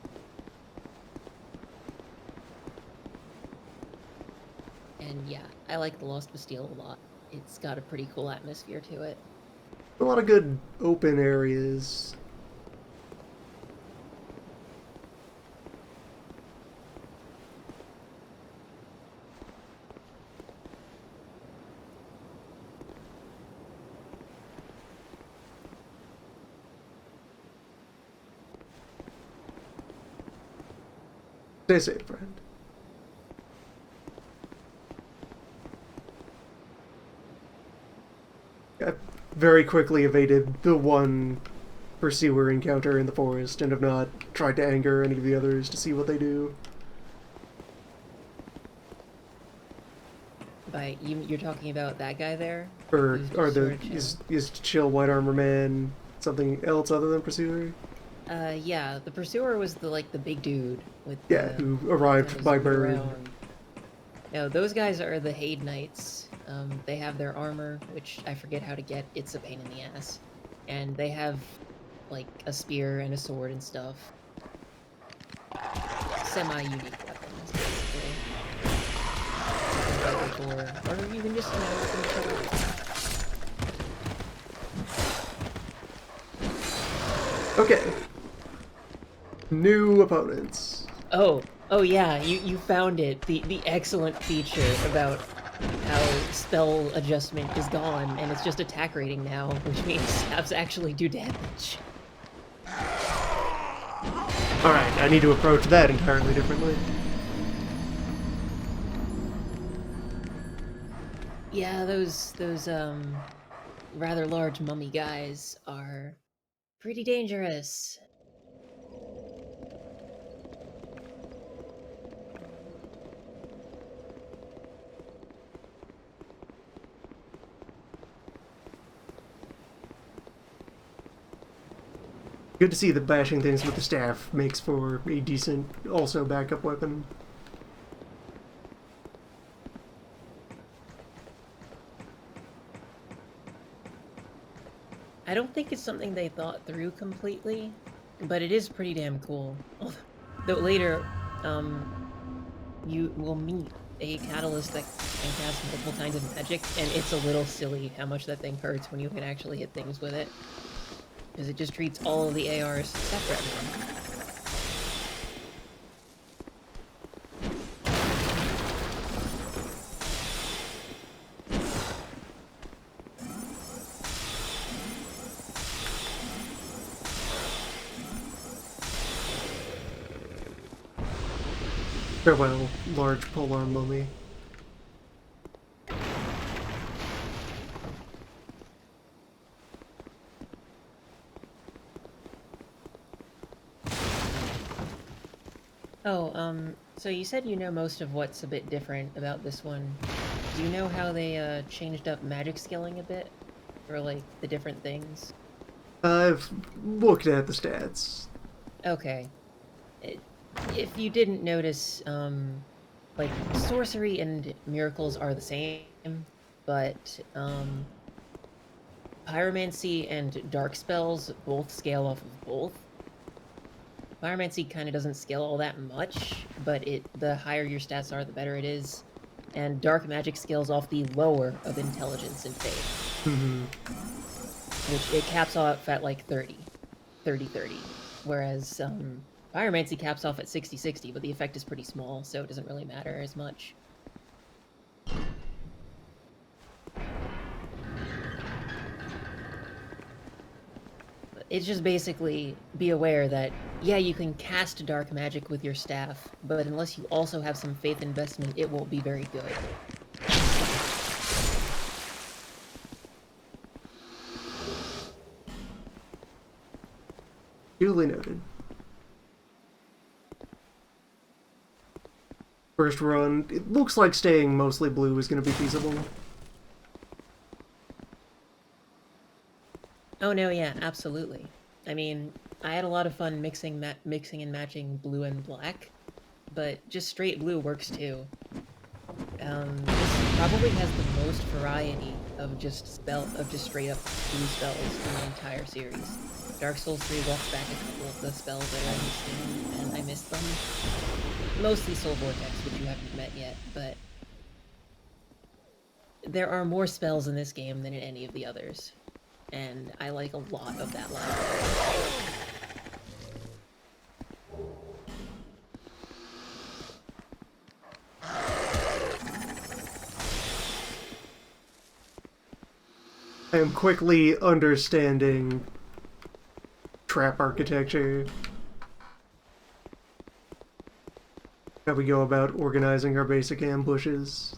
And yeah, I like the Lost Bastille a lot. It's got a pretty cool atmosphere to it. A lot of good open areas. Stay safe, friend. I very quickly evaded the one pursuer encounter in the forest and have not tried to anger any of the others to see what they do. By you're talking about that guy there? Or Sort of is chill white armor man something else other than pursuer? Yeah, the pursuer was the big dude with who arrived by bird. Around. No, those guys are the Haid Knights. They have their armor, which I forget how to get. It's a pain in the ass. And they have, like, a spear and a sword and stuff. Semi-unique weapons, basically. Or you can just, Okay. New opponents. Oh yeah, you found it. The excellent feature about how spell adjustment is gone, and it's just attack rating now, which means stabs actually do damage. Alright, I need to approach that entirely differently. Yeah, those rather large mummy guys are pretty dangerous. Good to see that bashing things with the staff makes for a decent, also backup weapon. I don't think it's something they thought through completely, but it is pretty damn cool. Though later, you will meet a catalyst that can cast multiple kinds of magic, and it's a little silly how much that thing hurts when you can actually hit things with it. Because it just treats all of the ARs separately. Farewell, large polearm mummy. Oh, so you said you know most of what's a bit different about this one. Do you know how they, changed up magic skilling a bit? Or, like, the different things? I've looked at the stats. Okay. If you didn't notice, like, sorcery and miracles are the same, but, pyromancy and dark spells both scale off of both. Pyromancy kind of doesn't scale all that much, but the higher your stats are, the better it is. And dark magic scales off the lower of intelligence and faith. Which it caps off at like 30. Whereas pyromancy caps off at 60, but the effect is pretty small, so it doesn't really matter as much. It's just basically be aware that, yeah, you can cast dark magic with your staff, but unless you also have some faith investment, it won't be very good. Duly noted. First run, it looks like staying mostly blue is going to be feasible. Oh no, yeah, absolutely. I mean, I had a lot of fun mixing and matching blue and black, but just straight blue works too. This probably has the most variety of just straight up blue spells in the entire series. Dark Souls 3 walks back a couple of the spells that I missed, and I missed them. Mostly Soul Vortex, which you haven't met yet, but there are more spells in this game than in any of the others. And I like a lot of that library. I am quickly understanding trap architecture. How we go about organizing our basic ambushes.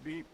Beep.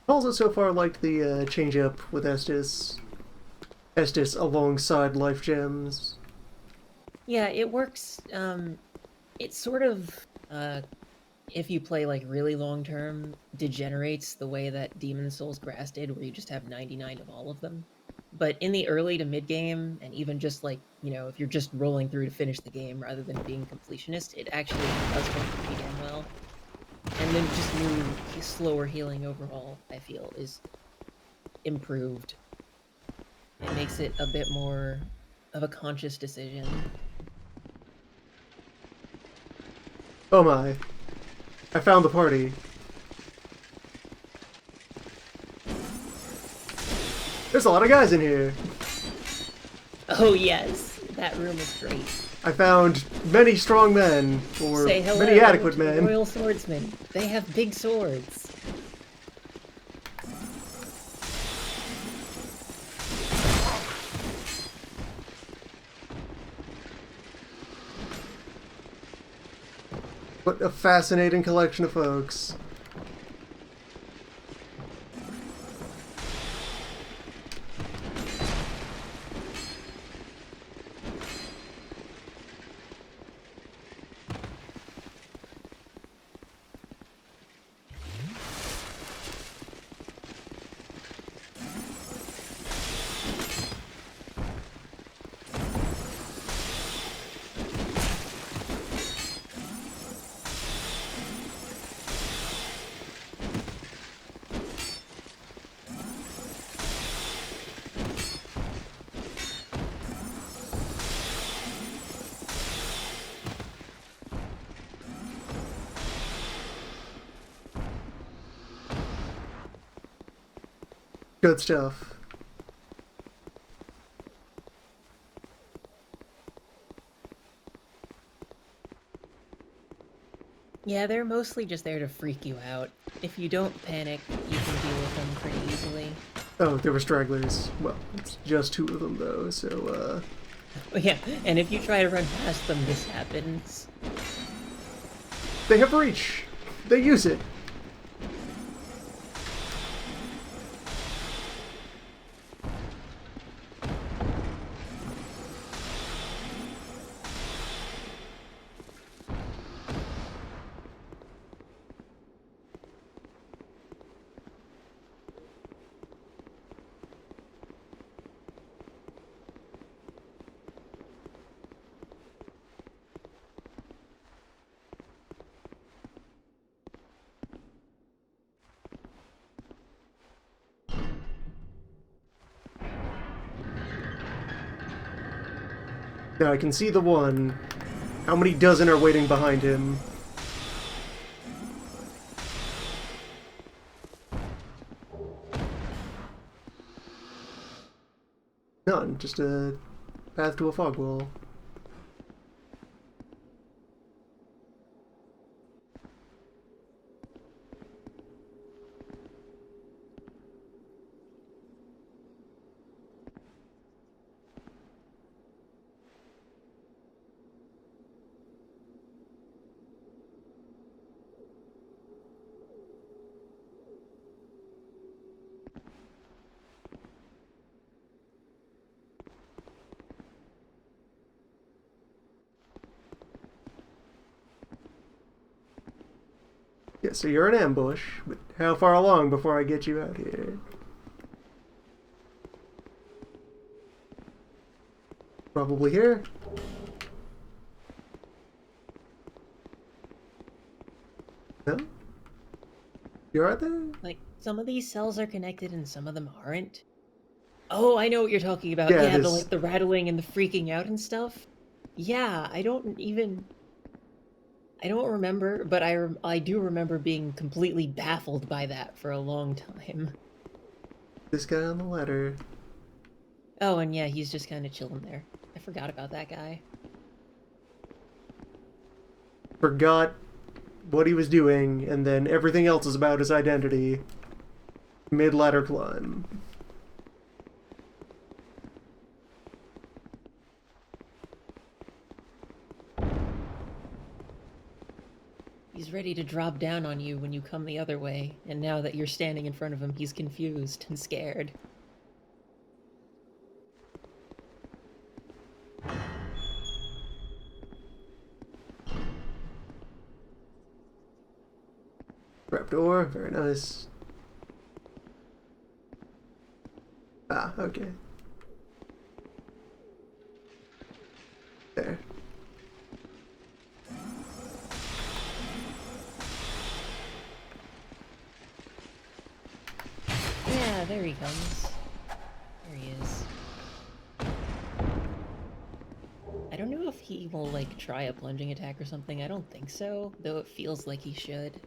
Also so far liked the change up with Estus. Estus alongside life gems. Yeah, it works. It sort of, if you play like really long term, degenerates the way that Demon Souls Grass did, where you just have 99 of all of them. But in the early to mid game, and even just like, you know, if you're just rolling through to finish the game rather than being completionist, it actually does work pretty damn well. And then just new, slower healing overall, I feel, is improved. It makes it a bit more of a conscious decision. Oh my. I found the party. There's a lot of guys in here. Oh yes, that room is great. I found many strong men, or Say hello many adequate to men. Royal Swordsmen. They have big swords. What a fascinating collection of folks. Good stuff. Yeah, they're mostly just there to freak you out. If you don't panic, you can deal with them pretty easily. Oh, there were stragglers. Well, it's just 2 of them, though, so, Yeah, and if you try to run past them, this happens. They have reach! They use it! Now I can see the one. How many dozen are waiting behind him? None, just a path to a fog wall. Yeah, so you're in ambush, but how far along before I get you out here? Probably here. No? You're right there? Like, some of these cells are connected and some of them aren't. Oh, I know what you're talking about. Yeah, Yeah, this... like the rattling and the freaking out and stuff. Yeah, I don't remember, but I do remember being completely baffled by that for a long time. This guy on the ladder. Oh, and yeah, he's just kind of chilling there. I forgot about that guy. Forgot what he was doing, and then everything else is about his identity. Mid-ladder climb. He's ready to drop down on you when you come the other way, and now that you're standing in front of him, he's confused and scared. Trapdoor, very nice. Ah, okay. There. Yeah, there he comes. There he is. I don't know if he will, like, try a plunging attack or something. I don't think so, though it feels like he should.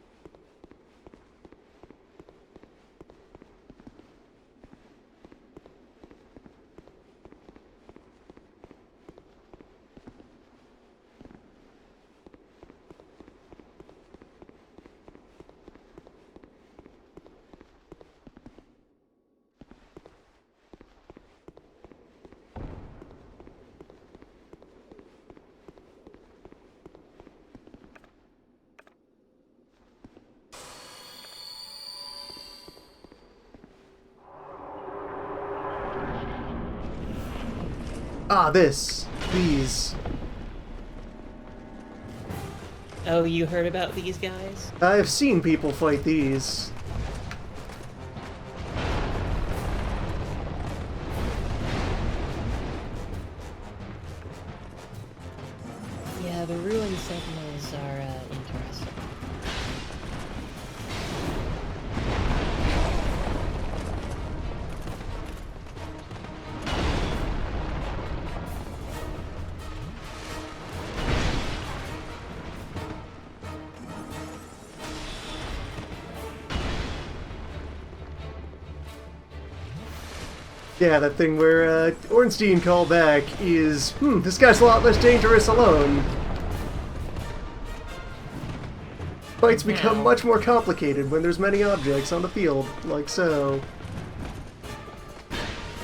Ah, this. These. Oh, you heard about these guys? I've seen people fight these. Yeah, the ruined sentinels are interesting. Yeah, that thing where Ornstein called back is, this guy's a lot less dangerous alone. Fights become much more complicated when there's many objects on the field, like so.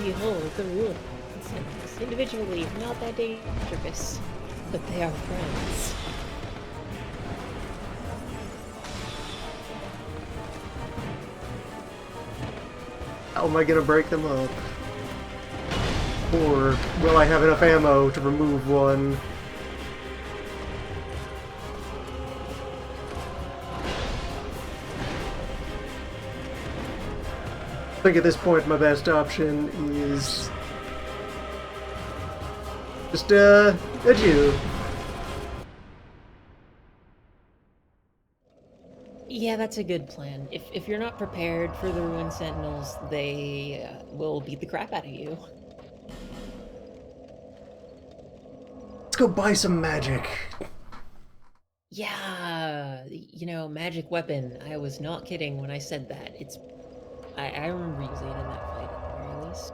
behold the ruins. Individually, not that dangerous, but they are friends. How am I gonna break them up? Or will I have enough ammo to remove one? I think at this point my best option is just adieu. Yeah, that's a good plan. If you're not prepared for the Ruined Sentinels, they will beat the crap out of you. Let's go buy some magic. Yeah, you know, magic weapon. I was not kidding when I said that. I remember using it in that fight at the very least.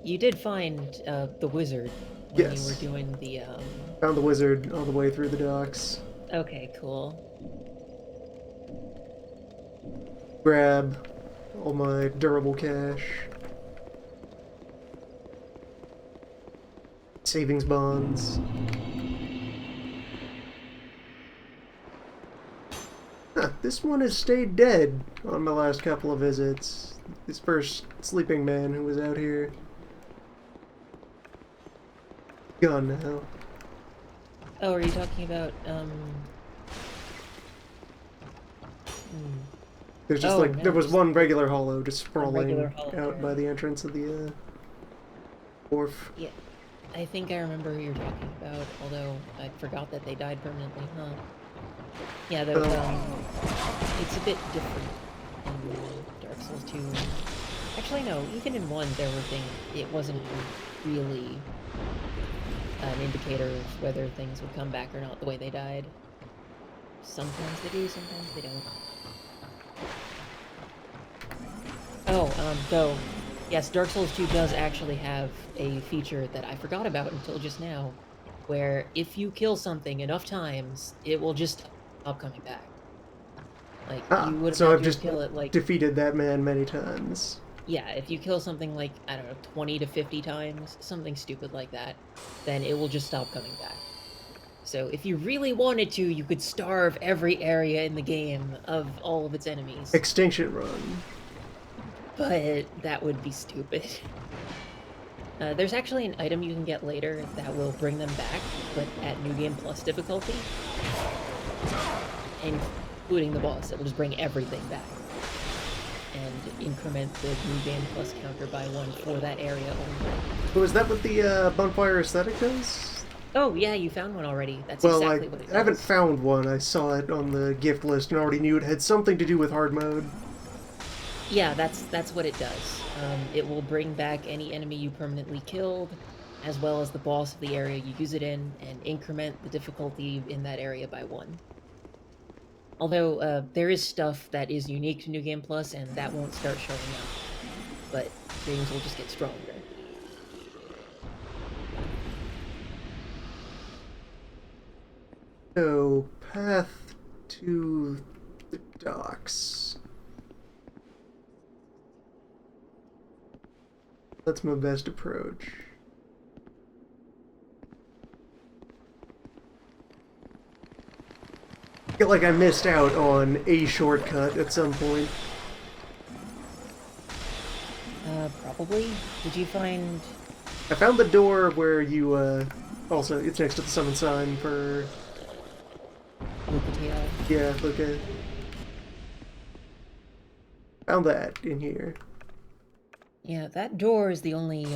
You did find the wizard when you were doing the Found the wizard all the way through the docks. Okay, cool. Grab all my durable cash. Savings bonds. Huh, this one has stayed dead on my last couple of visits. This first sleeping man who was out here. Gone now. Oh, are you talking about, There's just no, there was one regular hollow just sprawling hollow, out by the entrance of the wharf. Yeah, I think I remember who you're talking about, although I forgot that they died permanently, huh? Yeah, those, it's a bit different in Dark Souls 2. Actually, no, even in 1 there were things, it wasn't really an indicator of whether things would come back or not the way they died. Sometimes they do, sometimes they don't. Oh, though, yes, Dark Souls 2 does actually have a feature that I forgot about until just now, where if you kill something enough times, it will just stop coming back. Like, you would have so had I've to just kill it, like... defeated that man many times. Yeah, if you kill something like, I don't know, 20 to 50 times, something stupid like that, then it will just stop coming back. So if you really wanted to, you could starve every area in the game of all of its enemies. Extinction Run. But that would be stupid. There's actually an item you can get later that will bring them back, but at New Game Plus difficulty. Including the boss, it will just bring everything back. And increment the New Game Plus counter by 1 for that area only. So is that what the bonfire aesthetic does? Oh, yeah, you found one already. That's exactly what it does. I haven't found one. I saw it on the gift list and already knew it had something to do with hard mode. Yeah, that's what it does. It will bring back any enemy you permanently killed, as well as the boss of the area you use it in, and increment the difficulty in that area by 1. Although, there is stuff that is unique to New Game Plus, and that won't start showing up. But things will just get stronger. So, path to the docks. That's my best approach. I feel like I missed out on a shortcut at some point. Probably. Did you find... I found the door where you, also, it's next to the summon sign for... Lucatiel? Yeah, Luca. Found that in here. Yeah, that door is the only,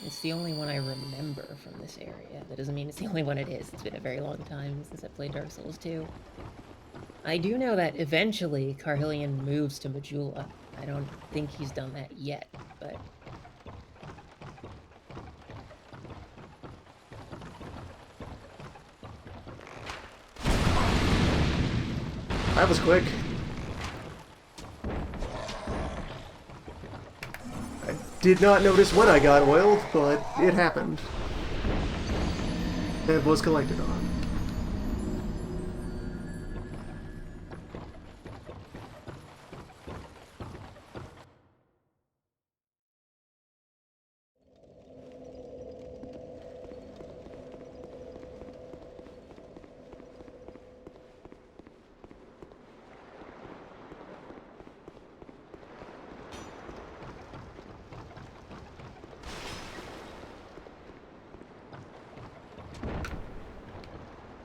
it's the only one I remember from this area. That doesn't mean it's the only one it is. It's been a very long time since I played Dark Souls 2. I do know that eventually Carhillion moves to Majula. I don't think he's done that yet, but... That was quick. I did not notice when I got oiled, but it happened. It was collected on.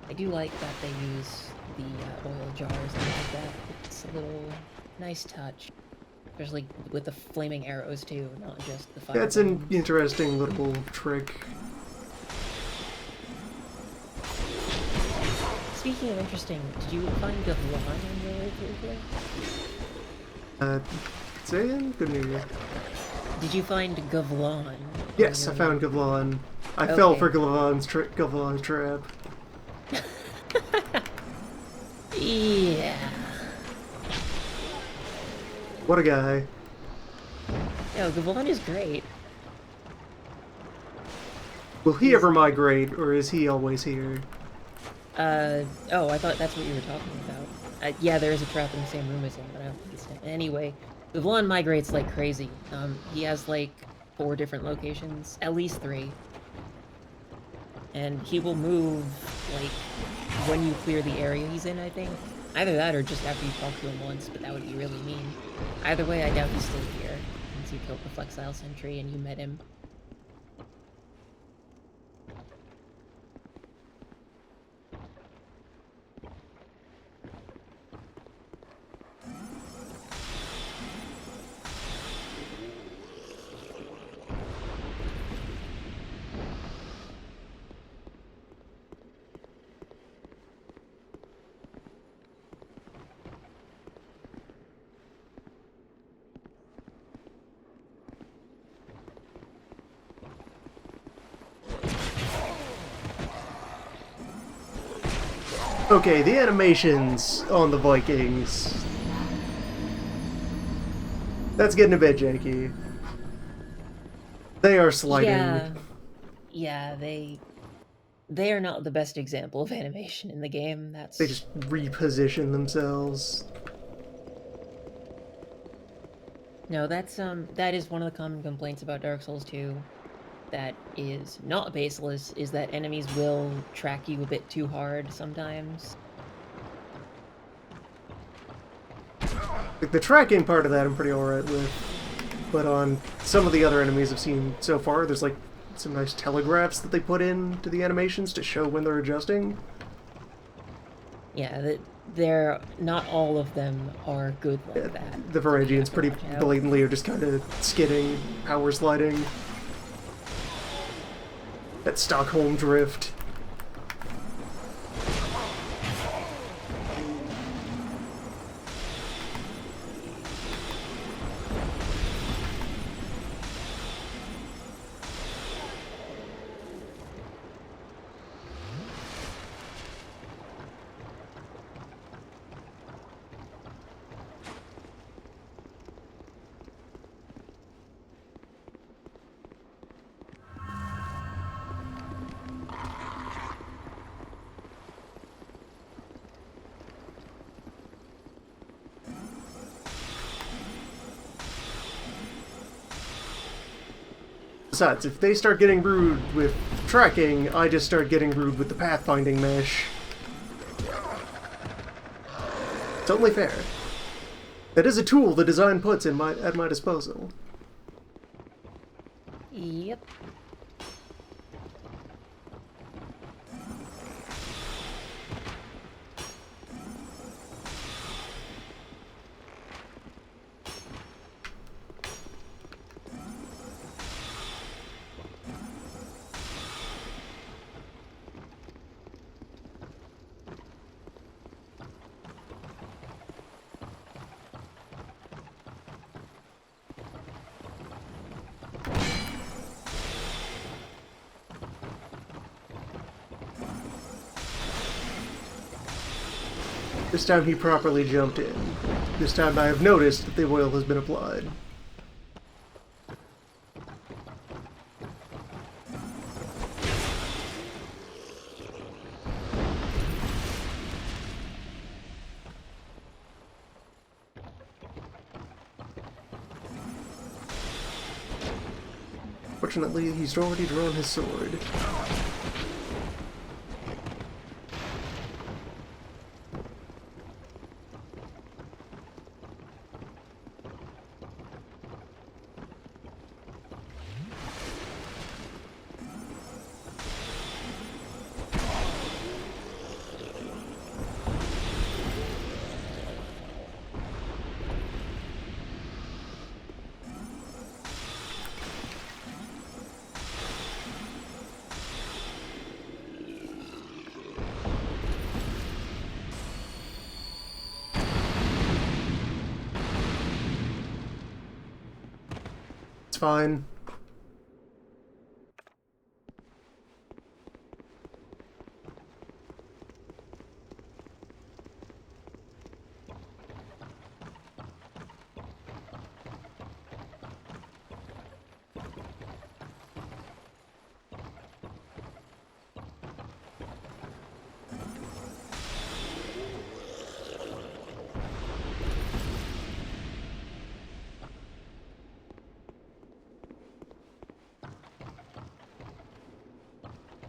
I do like that they use the oil jars and like that. It's a little nice touch. Especially with the flaming arrows too, not just the fire. That's an interesting little trick. Speaking of interesting, did you find Gavlan on your way through here? Say again? Couldn't hear you. Did you find Gavlan? Yes, I found Gavlan. I fell for Gavlan's trap. Yeah. What a guy. Yo, Gavlan is great. Will he ever migrate, or is he always here? Oh, I thought that's what you were talking about. Yeah, there is a trap in the same room as him, but I don't think it's him. Anyway, Gavlan migrates like crazy. He has like 4 different locations, at least 3. And he will move, like, when you clear the area he's in, I think. Either that or just after you talk to him once, but that would be really mean. Either way, I doubt he's still here, since you killed the Flexile Sentry and you met him. Okay, the animations on the Vikings. That's getting a bit janky. They are sliding. Yeah, they are not the best example of animation in the game. They just reposition themselves. No, that is one of the common complaints about Dark Souls 2 that is not baseless, is that enemies will track you a bit too hard sometimes. Like, the tracking part of that I'm pretty alright with. But on some of the other enemies I've seen so far, there's like some nice telegraphs that they put in to the animations to show when they're adjusting. Yeah, they're not all of them are good like that. The Varangians pretty blatantly are just kind of skidding, power sliding. That Stockholm drift. Besides, if they start getting rude with tracking, I just start getting rude with the pathfinding mesh. It's only fair. That is a tool the design puts at my disposal. Yep. This time he properly jumped in. This time I have noticed that the oil has been applied. Fortunately, he's already drawn his sword. It's fine.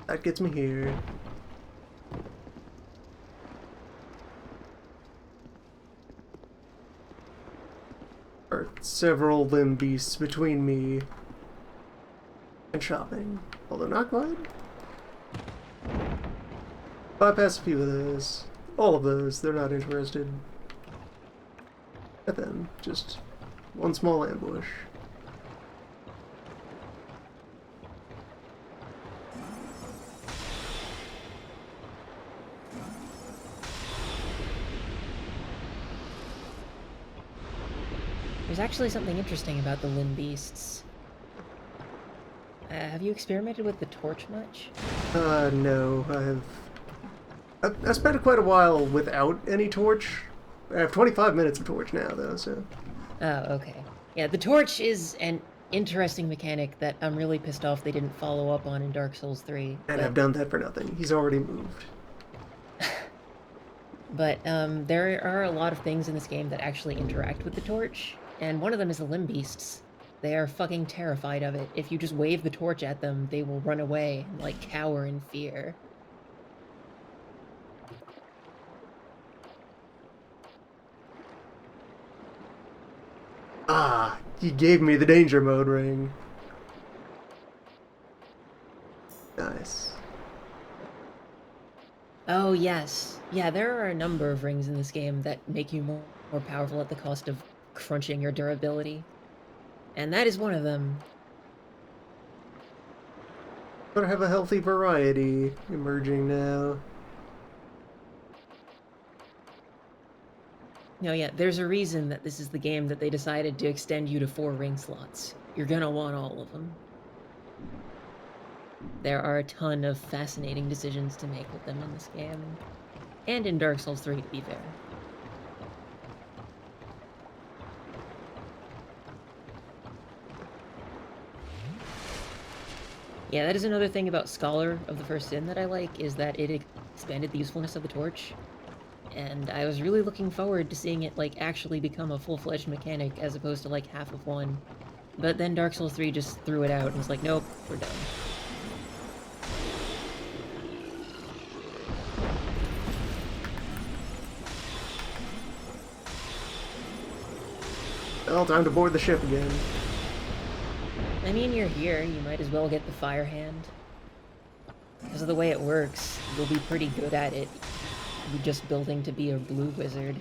That gets me here. There are several limb beasts between me and shopping. Although not quite. Bypass a few of those. All of those, they're not interested. At them, just one small ambush. There's actually something interesting about the limb beasts. Have you experimented with the torch much? No, I spent quite a while without any torch. I have 25 minutes of torch now, though, so... Oh, okay. Yeah, the torch is an interesting mechanic that I'm really pissed off they didn't follow up on in Dark Souls 3. And I've done that for nothing. He's already moved. But there are a lot of things in this game that actually interact with the torch, and one of them is the limb beasts. They are fucking terrified of it. If you just wave the torch at them, they will run away and, like, cower in fear. Ah, he gave me the danger mode ring. Nice. Oh, yes. Yeah, there are a number of rings in this game that make you more powerful at the cost of crunching your durability. And that is one of them. Better have a healthy variety emerging now. No, yeah, there's a reason that this is the game that they decided to extend you to 4 ring slots. You're gonna want all of them. There are a ton of fascinating decisions to make with them in this game. And in Dark Souls 3, to be fair. Yeah, that is another thing about Scholar of the First Sin that I like, is that it expanded the usefulness of the torch. And I was really looking forward to seeing it, like, actually become a full-fledged mechanic as opposed to, like, half of one. But then Dark Souls 3 just threw it out and was like, nope, we're done. Well, time to board the ship again. I mean, you're here, you might as well get the Fire Hand. Because of the way it works, you'll be pretty good at it. You're just building to be a blue wizard.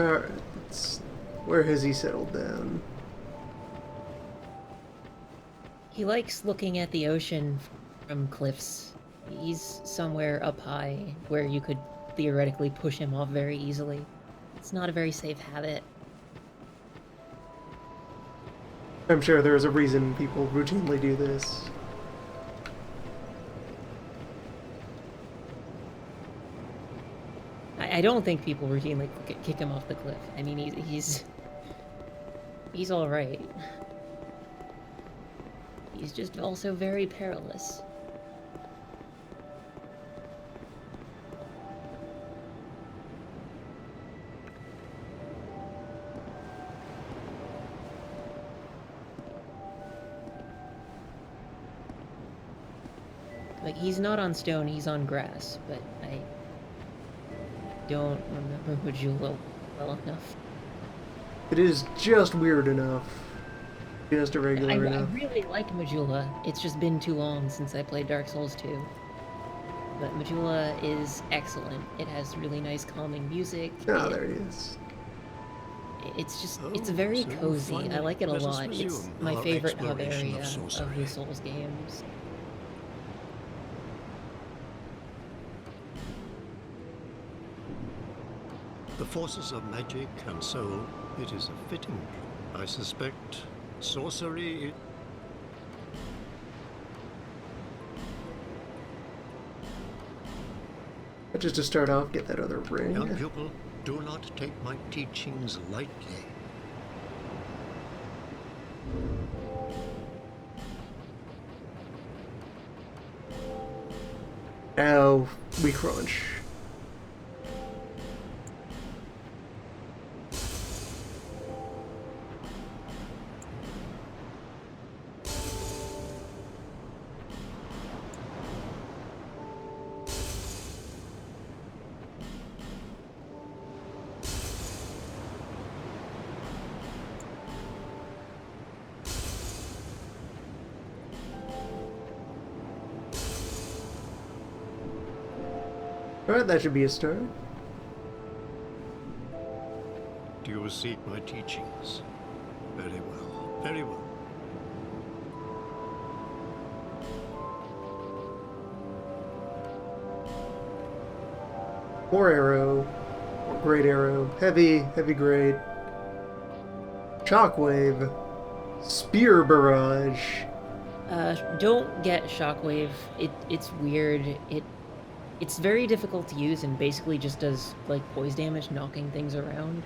Alright, where has he settled down? He likes looking at the ocean from cliffs. He's somewhere up high where you could theoretically push him off very easily. It's not a very safe habit. I'm sure there's a reason people routinely do this. I don't think people routinely kick him off the cliff. I mean, he's all right. He's just also very perilous. Like, he's not on stone, he's on grass, but I don't remember Majula well enough. It is just weird enough. Just irregular I enough. really like Majula. It's just been too long since I played Dark Souls 2. But Majula is excellent. It has really nice calming music. Ah, there he is. It's just, it's very cozy. I like it a lot. It's resume my our favorite hub exploration area of of sorcery. the Souls games. The forces of magic and soul, it is a fitting. I suspect sorcery. But just to start off, get that other ring. Young pupil, do not take my teachings lightly. Now we crunch. Alright, that should be a start. Do you seek my teachings? Very well, very well. More arrow. More great arrow. Heavy, heavy great. Shockwave. Spear barrage. Don't get Shockwave. It's weird. It's very difficult to use and basically just does, like, poise damage, knocking things around.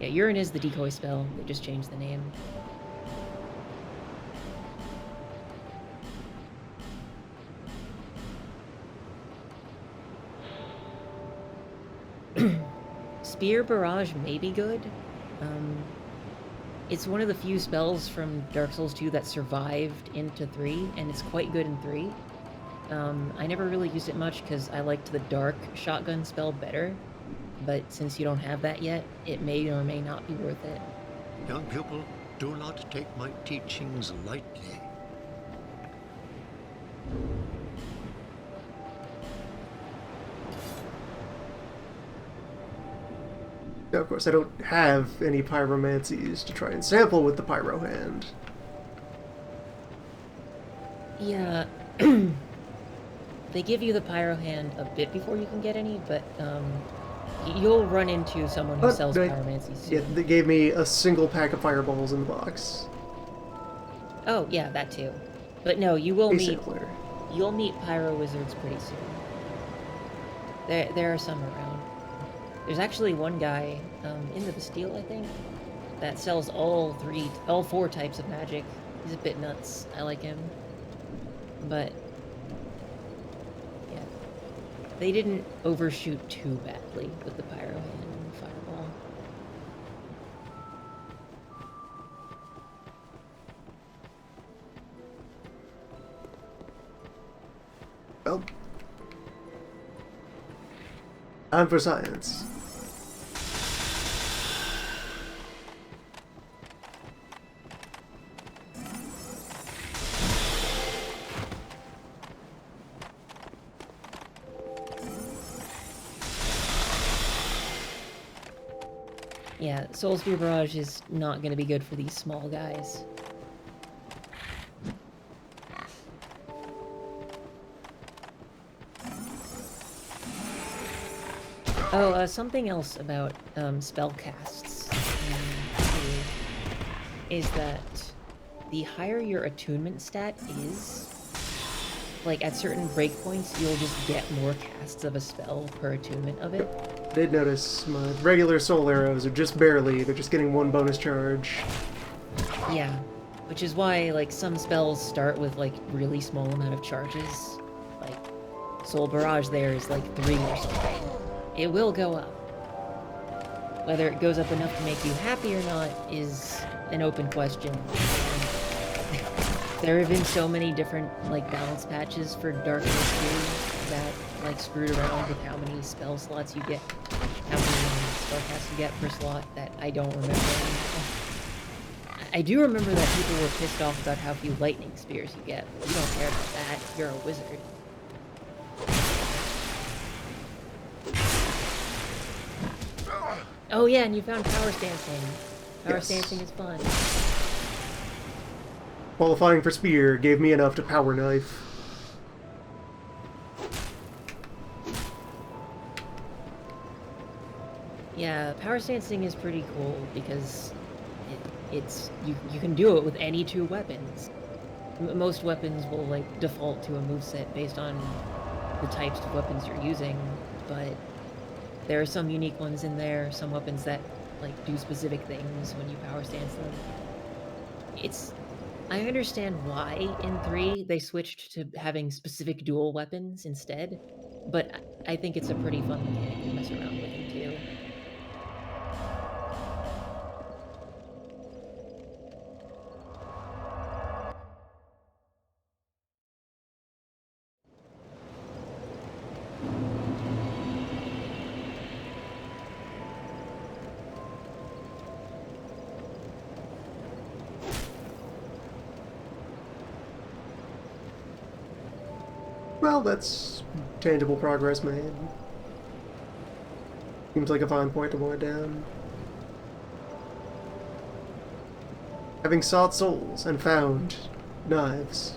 Yeah, Urine is the decoy spell. They just changed the name. Spear Barrage may be good. It's one of the few spells from Dark Souls 2 that survived into 3, and it's quite good in 3. I never really used it much because I liked the dark shotgun spell better, but since you don't have that yet, it may or may not be worth it. Young pupil, do not take my teachings lightly. Now, of course, I don't have any pyromancies to try and sample with the pyro hand. Yeah, they give you the pyro hand a bit before you can get any, but you'll run into someone who sells pyromancies. Yeah, they gave me a single pack of fireballs in the box. Oh, yeah, that too. But no, you will A meet sampler. you'll meet pyro wizards pretty soon. There are some around. There's actually one guy in the Bastille, I think, that sells all 4 types of magic. He's a bit nuts. I like him. But yeah, they didn't overshoot too badly with the pyro hand and the fireball. Well, time for science. Yeah, Soul Spear Barrage is not going to be good for these small guys. Oh, something else about spellcasts is that the higher your attunement stat is, like at certain breakpoints, you'll just get more casts of a spell per attunement of it. I did notice my regular soul arrows are just barely, they're just getting 1 bonus charge. Yeah, which is why like some spells start with like really small amount of charges. Like Soul Barrage there is like 3 or something. It will go up. Whether it goes up enough to make you happy or not is an open question. There have been so many different like balance patches for Darkness 2 that like screwed around with how many spell slots you get, how many spellcasts you get per slot that I don't remember anymore. I do remember that people were pissed off about how few lightning spears you get. You don't care about that. You're a wizard. Oh yeah, and you found power stancing. Power stancing is fun. Qualifying for spear gave me enough to power knife. Yeah, power stancing is pretty cool because you can do it with any 2 weapons. Most weapons will like default to a moveset based on the types of weapons you're using, but there are some unique ones in there, some weapons that like do specific things when you power stance them. I understand why in 3 they switched to having specific dual weapons instead, but I think it's a pretty fun mechanic to mess around with in 2. Well, that's tangible progress made. Seems like a fine point to wind down. Having sought souls and found knives,